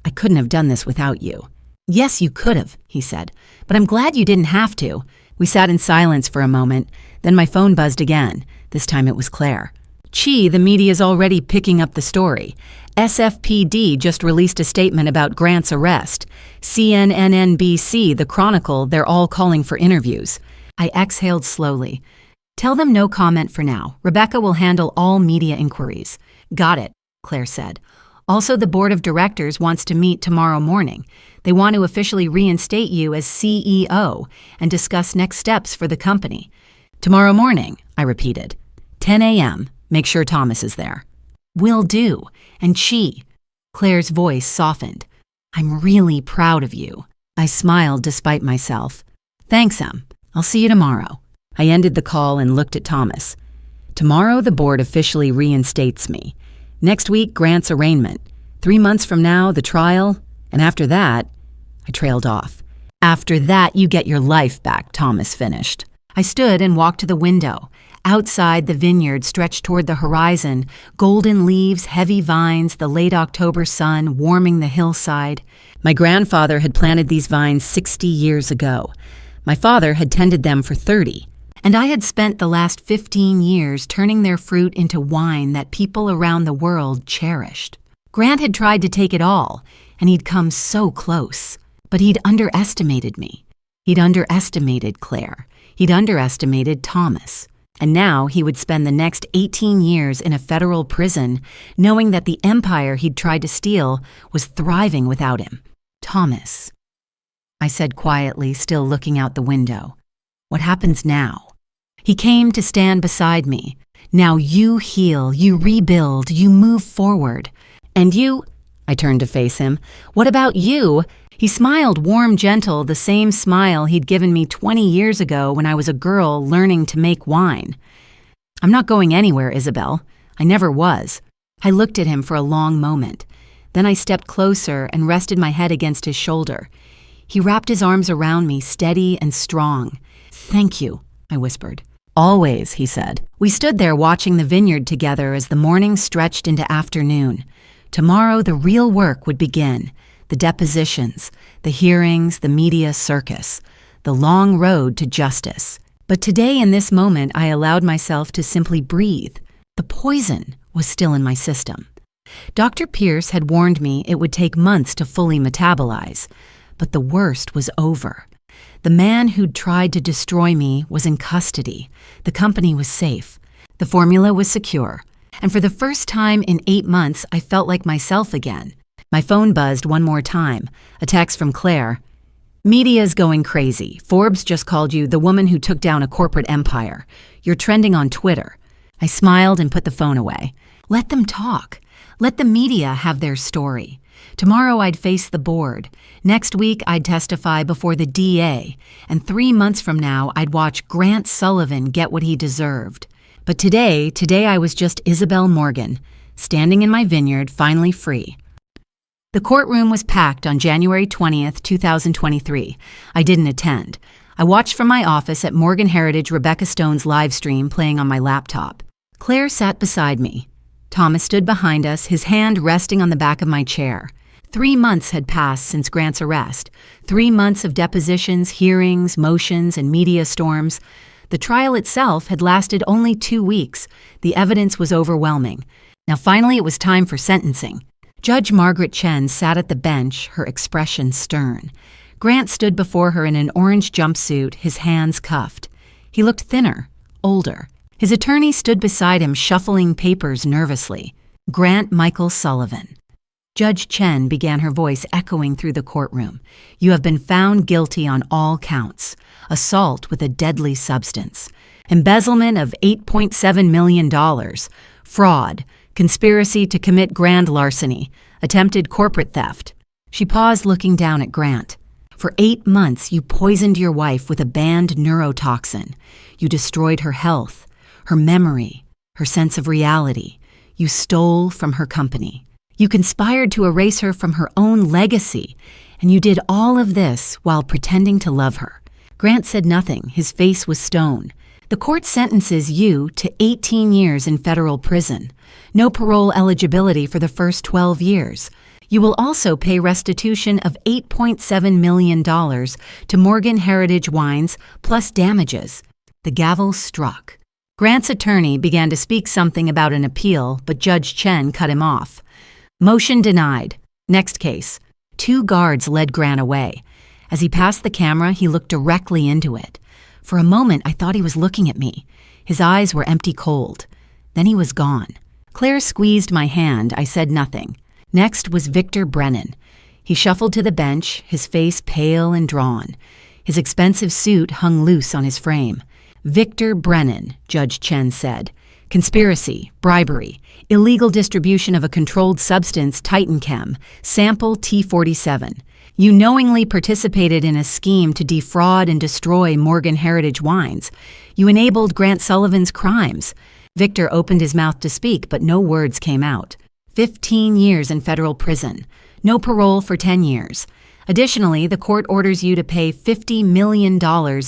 I couldn't have done this without you. Yes, you could have, he said, but I'm glad you didn't have to. We sat in silence for a moment. Then my phone buzzed again. This time it was Claire. Chi, the media's already picking up the story. SFPD just released a statement about Grant's arrest. CNN, NBC, The Chronicle, they're all calling for interviews. I exhaled slowly. Tell them no comment for now. Rebecca will handle all media inquiries. Got it, Claire said. Also, the board of directors wants to meet tomorrow morning. They want to officially reinstate you as CEO and discuss next steps for the company. Tomorrow morning, I repeated. 10 a.m. Make sure Thomas is there. Will do. And she. Claire's voice softened. I'm really proud of you. I smiled despite myself. Thanks, Em. I'll see you tomorrow. I ended the call and looked at Thomas. Tomorrow, the board officially reinstates me. Next week, Grant's arraignment. 3 months from now, the trial. And after that, I trailed off. After that, you get your life back, Thomas finished. I stood and walked to the window. Outside, the vineyard stretched toward the horizon, golden leaves, heavy vines, the late October sun warming the hillside. My grandfather had planted these vines 60 years ago. My father had tended them for 30. And I had spent the last 15 years turning their fruit into wine that people around the world cherished. Grant had tried to take it all, and he'd come so close. But he'd underestimated me. He'd underestimated Claire. He'd underestimated Thomas. And now he would spend the next 18 years in a federal prison, knowing that the empire he'd tried to steal was thriving without him. Thomas, I said quietly, still looking out the window. What happens now? He came to stand beside me. Now you heal, you rebuild, you move forward. And you, I turned to face him, what about you? He smiled warm, gentle, the same smile he'd given me 20 years ago when I was a girl learning to make wine. I'm not going anywhere, Isabel. I never was. I looked at him for a long moment. Then I stepped closer and rested my head against his shoulder. He wrapped his arms around me, steady and strong. Thank you, I whispered. Always, he said. We stood there watching the vineyard together as the morning stretched into afternoon. Tomorrow, the real work would begin. The depositions, the hearings, the media circus, the long road to justice. But today, in this moment, I allowed myself to simply breathe. The poison was still in my system. Dr. Pierce had warned me it would take months to fully metabolize, but the worst was over. The man who'd tried to destroy me was in custody. The company was safe. The formula was secure. And for the first time in 8 months, I felt like myself again. My phone buzzed one more time. A text from Claire. Media's going crazy. Forbes just called you the woman who took down a corporate empire. You're trending on Twitter. I smiled and put the phone away. Let them talk. Let the media have their story. Tomorrow I'd face the board. Next week I'd testify before the DA. And 3 months from now I'd watch Grant Sullivan get what he deserved. But today I was just Isabel Morgan, standing in my vineyard, finally free. The courtroom was packed on January 20th, 2023. I didn't attend. I watched from my office at Morgan Heritage Rebecca Stone's live stream playing on my laptop. Claire sat beside me. Thomas stood behind us, his hand resting on the back of my chair. 3 months had passed since Grant's arrest. 3 months of depositions, hearings, motions, and media storms. The trial itself had lasted only 2 weeks. The evidence was overwhelming. Now finally it was time for sentencing. Judge Margaret Chen sat at the bench, her expression stern. Grant stood before her in an orange jumpsuit, his hands cuffed. He looked thinner, older. His attorney stood beside him, shuffling papers nervously. Grant Michael Sullivan. Judge Chen began, her voice echoing through the courtroom. You have been found guilty on all counts. Assault with a deadly substance. Embezzlement of $8.7 million. Fraud. Conspiracy to commit grand larceny, attempted corporate theft. She paused, looking down at Grant. For 8 months, you poisoned your wife with a banned neurotoxin. You destroyed her health, her memory, her sense of reality. You stole from her company. You conspired to erase her from her own legacy, and you did all of this while pretending to love her. Grant said nothing. His face was stone. The court sentences you to 18 years in federal prison. No parole eligibility for the first 12 years. You will also pay restitution of $8.7 million to Morgan Heritage Wines, plus damages. The gavel struck. Grant's attorney began to speak something about an appeal, but Judge Chen cut him off. Motion denied. Next case. 2 guards led Grant away. As he passed the camera, he looked directly into it. For a moment, I thought he was looking at me. His eyes were empty cold. Then he was gone. Claire squeezed my hand. I said nothing. Next was Victor Brennan. He shuffled to the bench, his face pale and drawn. His expensive suit hung loose on his frame. Victor Brennan, Judge Chen said. Conspiracy, bribery, illegal distribution of a controlled substance, TitanChem, sample T47. You knowingly participated in a scheme to defraud and destroy Morgan Heritage Wines. You enabled Grant Sullivan's crimes. Victor opened his mouth to speak, but no words came out. 15 years in federal prison. No parole for 10 years. Additionally, the court orders you to pay $50 million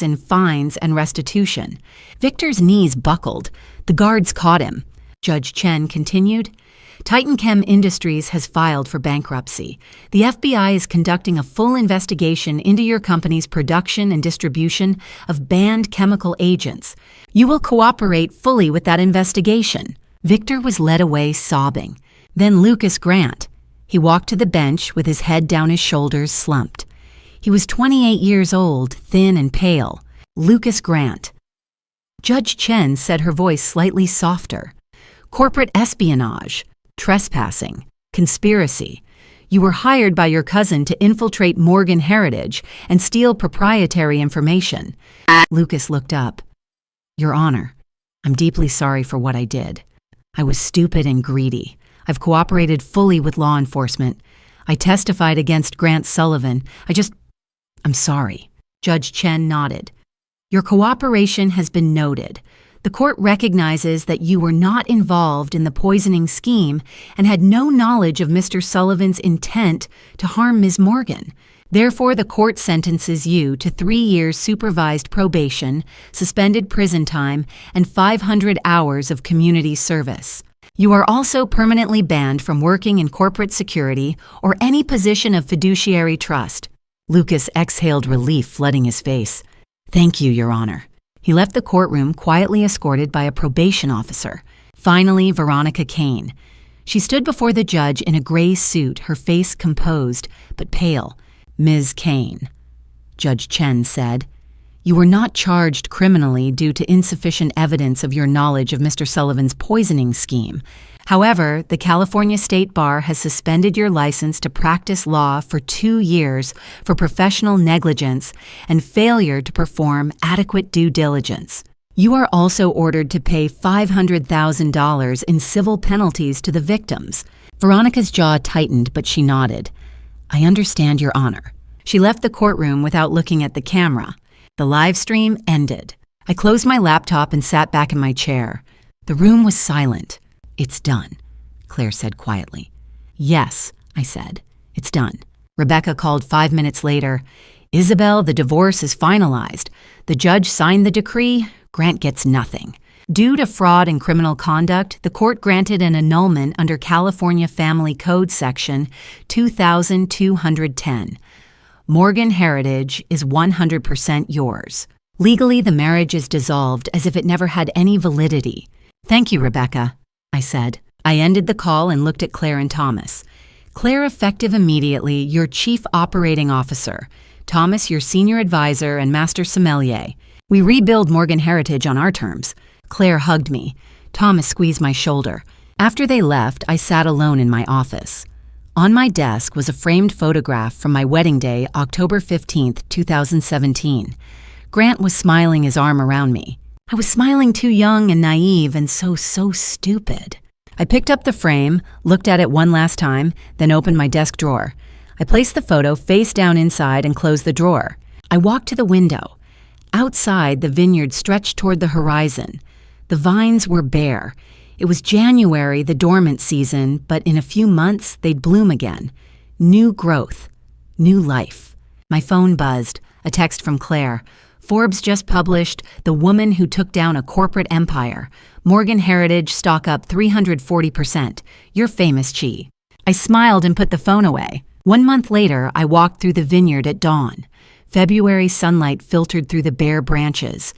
in fines and restitution. Victor's knees buckled. The guards caught him. Judge Chen continued, TitanChem Industries has filed for bankruptcy. The FBI is conducting a full investigation into your company's production and distribution of banned chemical agents. You will cooperate fully with that investigation. Victor was led away sobbing. Then Lucas Grant. He walked to the bench with his head down his shoulders, slumped. He was 28 years old, thin and pale. Lucas Grant. Judge Chen said, her voice slightly softer. Corporate espionage, trespassing, conspiracy. You were hired by your cousin to infiltrate Morgan Heritage and steal proprietary information. Lucas looked up. Your Honor, I'm deeply sorry for what I did. I was stupid and greedy. I've cooperated fully with law enforcement. I testified against Grant Sullivan. I'm sorry. Judge Chen nodded. Your cooperation has been noted. The court recognizes that you were not involved in the poisoning scheme and had no knowledge of Mr. Sullivan's intent to harm Ms. Morgan. Therefore, the court sentences you to 3 years supervised probation, suspended prison time, and 500 hours of community service. You are also permanently banned from working in corporate security or any position of fiduciary trust. Lucas exhaled relief, flooding his face. Thank you, Your Honor. He left the courtroom quietly escorted by a probation officer. Finally, Veronica Kane. She stood before the judge in a gray suit, her face composed but pale. Ms. Kane. Judge Chen said, You were not charged criminally due to insufficient evidence of your knowledge of Mr. Sullivan's poisoning scheme. However, the California State Bar has suspended your license to practice law for 2 years for professional negligence and failure to perform adequate due diligence. You are also ordered to pay $500,000 in civil penalties to the victims. Veronica's jaw tightened, but she nodded. I understand, Your Honor. She left the courtroom without looking at the camera. The live stream ended. I closed my laptop and sat back in my chair. The room was silent. It's done, Claire said quietly. Yes, I said. It's done. Rebecca called 5 minutes later. Isabel, the divorce is finalized. The judge signed the decree. Grant gets nothing. Due to fraud and criminal conduct, the court granted an annulment under California Family Code Section 2210. Morgan Heritage is 100% yours. Legally, the marriage is dissolved as if it never had any validity. Thank you, Rebecca, I said. I ended the call and looked at Claire and Thomas. Claire, effective immediately, your chief operating officer. Thomas, your senior advisor and master sommelier. We rebuild Morgan Heritage on our terms. Claire hugged me. Thomas squeezed my shoulder. After they left, I sat alone in my office. On my desk was a framed photograph from my wedding day, October 15th, 2017. Grant was smiling his arm around me. I was smiling too young and naive and so stupid. I picked up the frame, looked at it one last time, then opened my desk drawer. I placed the photo face down inside and closed the drawer. I walked to the window. Outside, the vineyard stretched toward the horizon. The vines were bare. It was January, the dormant season, but in a few months, they'd bloom again. New growth. New life. My phone buzzed. A text from Claire. Forbes just published The Woman Who Took Down a Corporate Empire. Morgan Heritage stock up 340%. You're famous, Chi. I smiled and put the phone away. 1 month later, I walked through the vineyard at dawn. February sunlight filtered through the bare branches.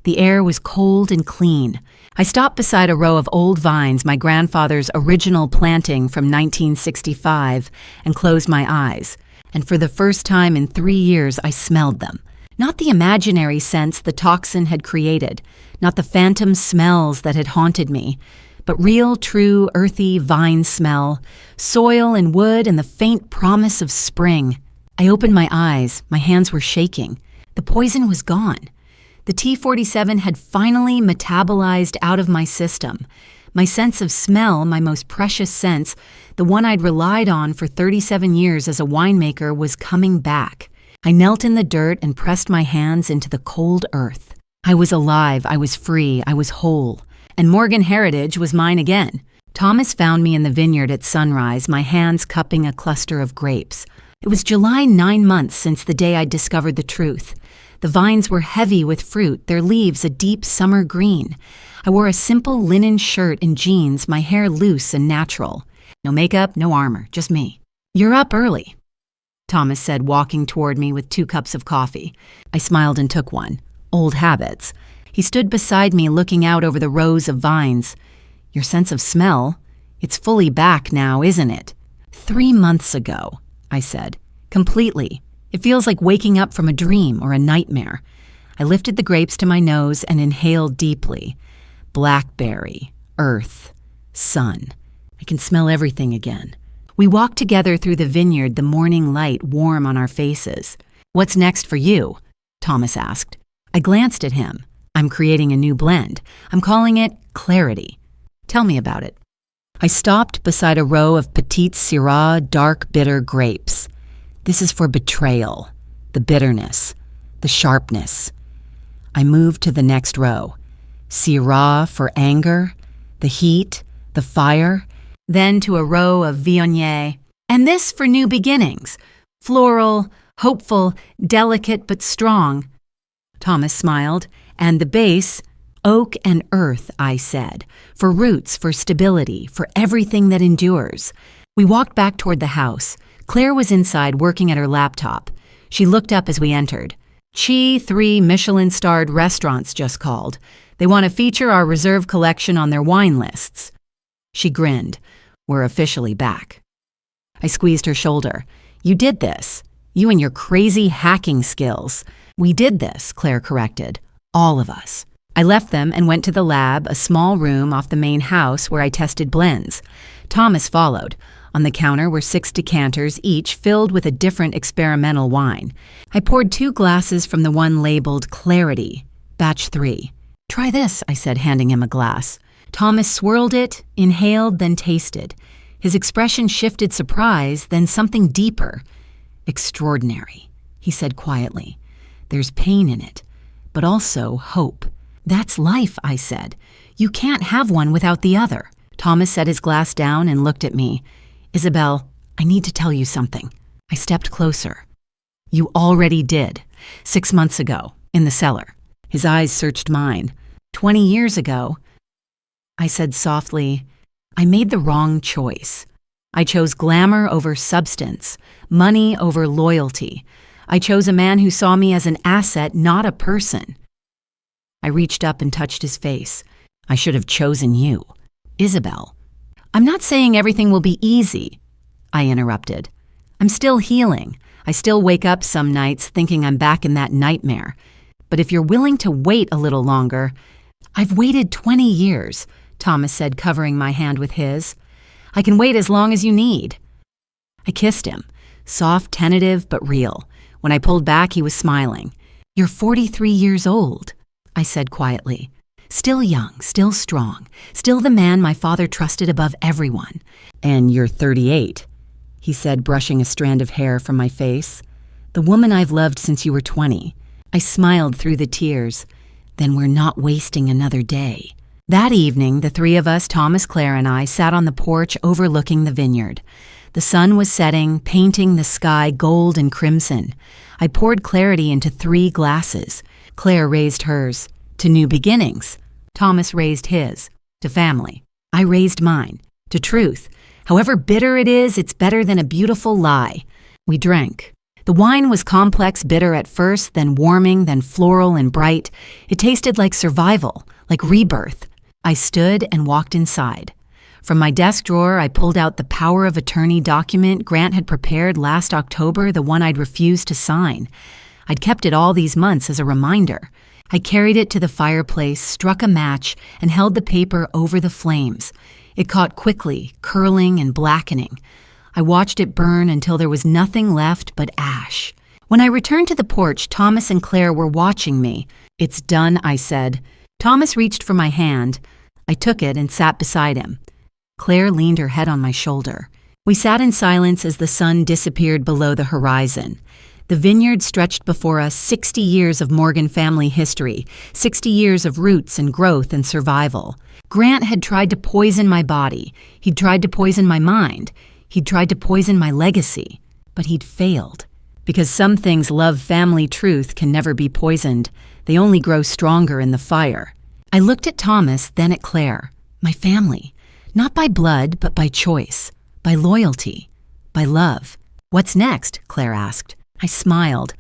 The air was cold and clean. I stopped beside a row of old vines, my grandfather's original planting from 1965, and closed my eyes. And for the first time in 3 years, I smelled them. Not the imaginary scents the toxin had created, not the phantom smells that had haunted me, but real, true, earthy vine smell, soil and wood and the faint promise of spring. I opened my eyes. My hands were shaking. The poison was gone. The T-47 had finally metabolized out of my system. My sense of smell, my most precious sense, the one I'd relied on for 37 years as a winemaker, was coming back. I knelt in the dirt and pressed my hands into the cold earth. I was alive, I was free, I was whole. And Morgan Heritage was mine again. Thomas found me in the vineyard at sunrise, my hands cupping a cluster of grapes. It was July, 9 months since the day I'd discovered the truth. The vines were heavy with fruit, their leaves a deep summer green. I wore a simple linen shirt and jeans, my hair loose and natural. No makeup, no armor, just me. "You're up early," Thomas said, walking toward me with 2 cups of coffee. I smiled and took one. Old habits. He stood beside me looking out over the rows of vines. "Your sense of smell? It's fully back now, isn't it?" 3 months ago, I said. "Completely. It feels like waking up from a dream or a nightmare." I lifted the grapes to my nose and inhaled deeply. Blackberry, earth, sun. I can smell everything again. We walked together through the vineyard, the morning light warm on our faces. "What's next for you?" Thomas asked. I glanced at him. "I'm creating a new blend. I'm calling it Clarity." "Tell me about it." I stopped beside a row of Petite Syrah dark bitter grapes. "This is for betrayal, the bitterness, the sharpness." I moved to the next row. Syrah for anger, the heat, the fire, then to a row of Viognier. "And this for new beginnings, floral, hopeful, delicate but strong." Thomas smiled. "And the base, oak and earth," I said, "for roots, for stability, for everything that endures." We walked back toward the house. Claire was inside working at her laptop. She looked up as we entered. "Chi 3 Michelin-starred restaurants just called. They want to feature our reserve collection on their wine lists." She grinned. "We're officially back." I squeezed her shoulder. "You did this. You and your crazy hacking skills." "We did this," Claire corrected. "All of us." I left them and went to the lab, a small room off the main house where I tested blends. Thomas followed. On the counter were 6 decanters, each filled with a different experimental wine. I poured 2 glasses from the one labeled Clarity, batch 3. "Try this," I said, handing him a glass. Thomas swirled it, inhaled, then tasted. His expression shifted surprise, then something deeper. "Extraordinary," he said quietly. "There's pain in it, but also hope." "That's life," I said. "You can't have one without the other." Thomas set his glass down and looked at me. "Isabel, I need to tell you something." I stepped closer. "You already did. 6 months ago, in the cellar." His eyes searched mine. 20 years ago, I said softly, "I made the wrong choice. I chose glamour over substance, money over loyalty. I chose a man who saw me as an asset, not a person." I reached up and touched his face. "I should have chosen you." "Isabel." "I'm not saying everything will be easy," I interrupted. "I'm still healing. I still wake up some nights thinking I'm back in that nightmare. But if you're willing to wait a little longer—" "I've waited 20 years, Thomas said, covering my hand with his. "I can wait as long as you need." I kissed him, soft, tentative, but real. When I pulled back, he was smiling. "You're 43 years old," I said quietly. "Still young, still strong, still the man my father trusted above everyone." "And you're 38, he said, brushing a strand of hair from my face. "The woman I've loved since you were 20. I smiled through the tears. "Then we're not wasting another day." That evening, the 3 of us, Thomas, Claire, and I, sat on the porch overlooking the vineyard. The sun was setting, painting the sky gold and crimson. I poured Clarity into 3 glasses. Claire raised hers. To new beginnings. Thomas raised his. To family. I raised mine. To truth. However bitter it is, it's better than a beautiful lie. We drank. The wine was complex bitter at first, then warming, then floral and bright. It tasted like survival, like rebirth. I stood and walked inside. From my desk drawer, I pulled out the power of attorney document Grant had prepared last October, the one I'd refused to sign. I'd kept it all these months as a reminder. I carried it to the fireplace, struck a match, and held the paper over the flames. It caught quickly, curling and blackening. I watched it burn until there was nothing left but ash. When I returned to the porch, Thomas and Claire were watching me. "It's done," I said. Thomas reached for my hand. I took it and sat beside him. Claire leaned her head on my shoulder. We sat in silence as the sun disappeared below the horizon. The vineyard stretched before us 60 years of Morgan family history, 60 years of roots and growth and survival. Grant had tried to poison my body. He'd tried to poison my mind. He'd tried to poison my legacy. But he'd failed. Because some things love family truth can never be poisoned. They only grow stronger in the fire. I looked at Thomas, then at Claire. My family. Not by blood, but by choice. By loyalty. By love. "What's next?" Claire asked. I smiled.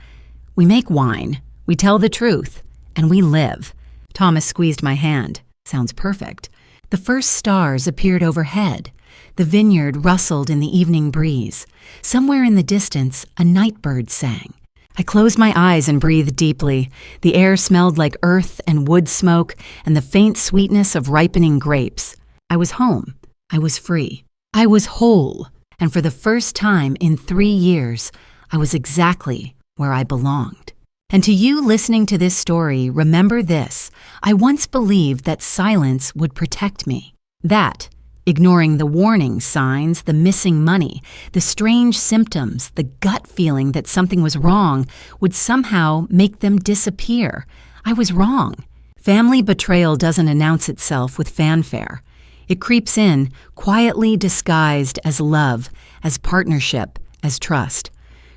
"We make wine. We tell the truth. And we live." Thomas squeezed my hand. "Sounds perfect." The first stars appeared overhead. The vineyard rustled in the evening breeze. Somewhere in the distance, a night bird sang. I closed my eyes and breathed deeply. The air smelled like earth and wood smoke and the faint sweetness of ripening grapes. I was home. I was free. I was whole. And for the first time in 3 years, I was exactly where I belonged. And to you listening to this story, remember this. I once believed that silence would protect me. That, ignoring the warning signs, the missing money, the strange symptoms, the gut feeling that something was wrong, would somehow make them disappear. I was wrong. Family betrayal doesn't announce itself with fanfare. It creeps in, quietly disguised as love, as partnership, as trust.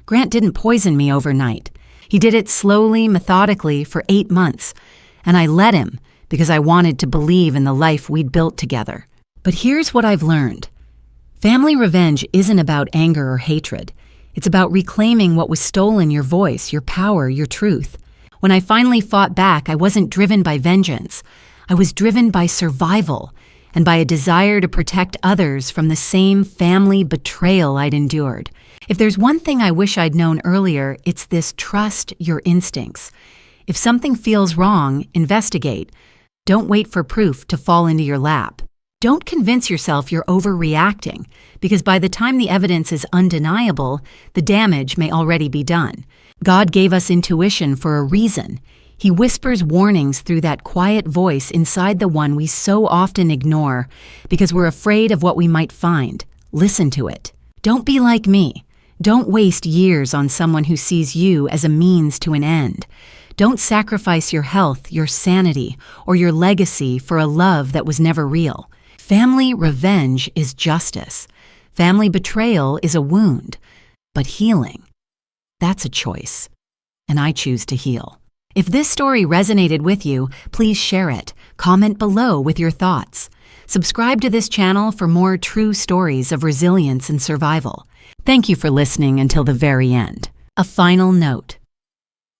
Grant didn't poison me overnight. He did it slowly, methodically, for 8 months. And I let him because I wanted to believe in the life we'd built together. But here's what I've learned. Family revenge isn't about anger or hatred. It's about reclaiming what was stolen, your voice, your power, your truth. When I finally fought back, I wasn't driven by vengeance. I was driven by survival and by a desire to protect others from the same family betrayal I'd endured. If there's one thing I wish I'd known earlier, it's this: trust your instincts. If something feels wrong, investigate. Don't wait for proof to fall into your lap. Don't convince yourself you're overreacting, because by the time the evidence is undeniable, the damage may already be done. God gave us intuition for a reason. He whispers warnings through that quiet voice inside the one we so often ignore because we're afraid of what we might find. Listen to it. Don't be like me. Don't waste years on someone who sees you as a means to an end. Don't sacrifice your health, your sanity, or your legacy for a love that was never real. Family revenge is justice. Family betrayal is a wound. But healing, that's a choice. And I choose to heal. If this story resonated with you, please share it. Comment below with your thoughts. Subscribe to this channel for more true stories of resilience and survival. Thank you for listening until the very end. A final note.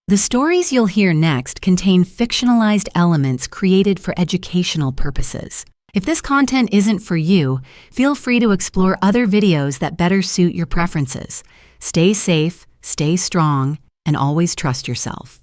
The stories you'll hear next contain fictionalized elements created for educational purposes. If this content isn't for you, feel free to explore other videos that better suit your preferences. Stay safe, stay strong, and always trust yourself.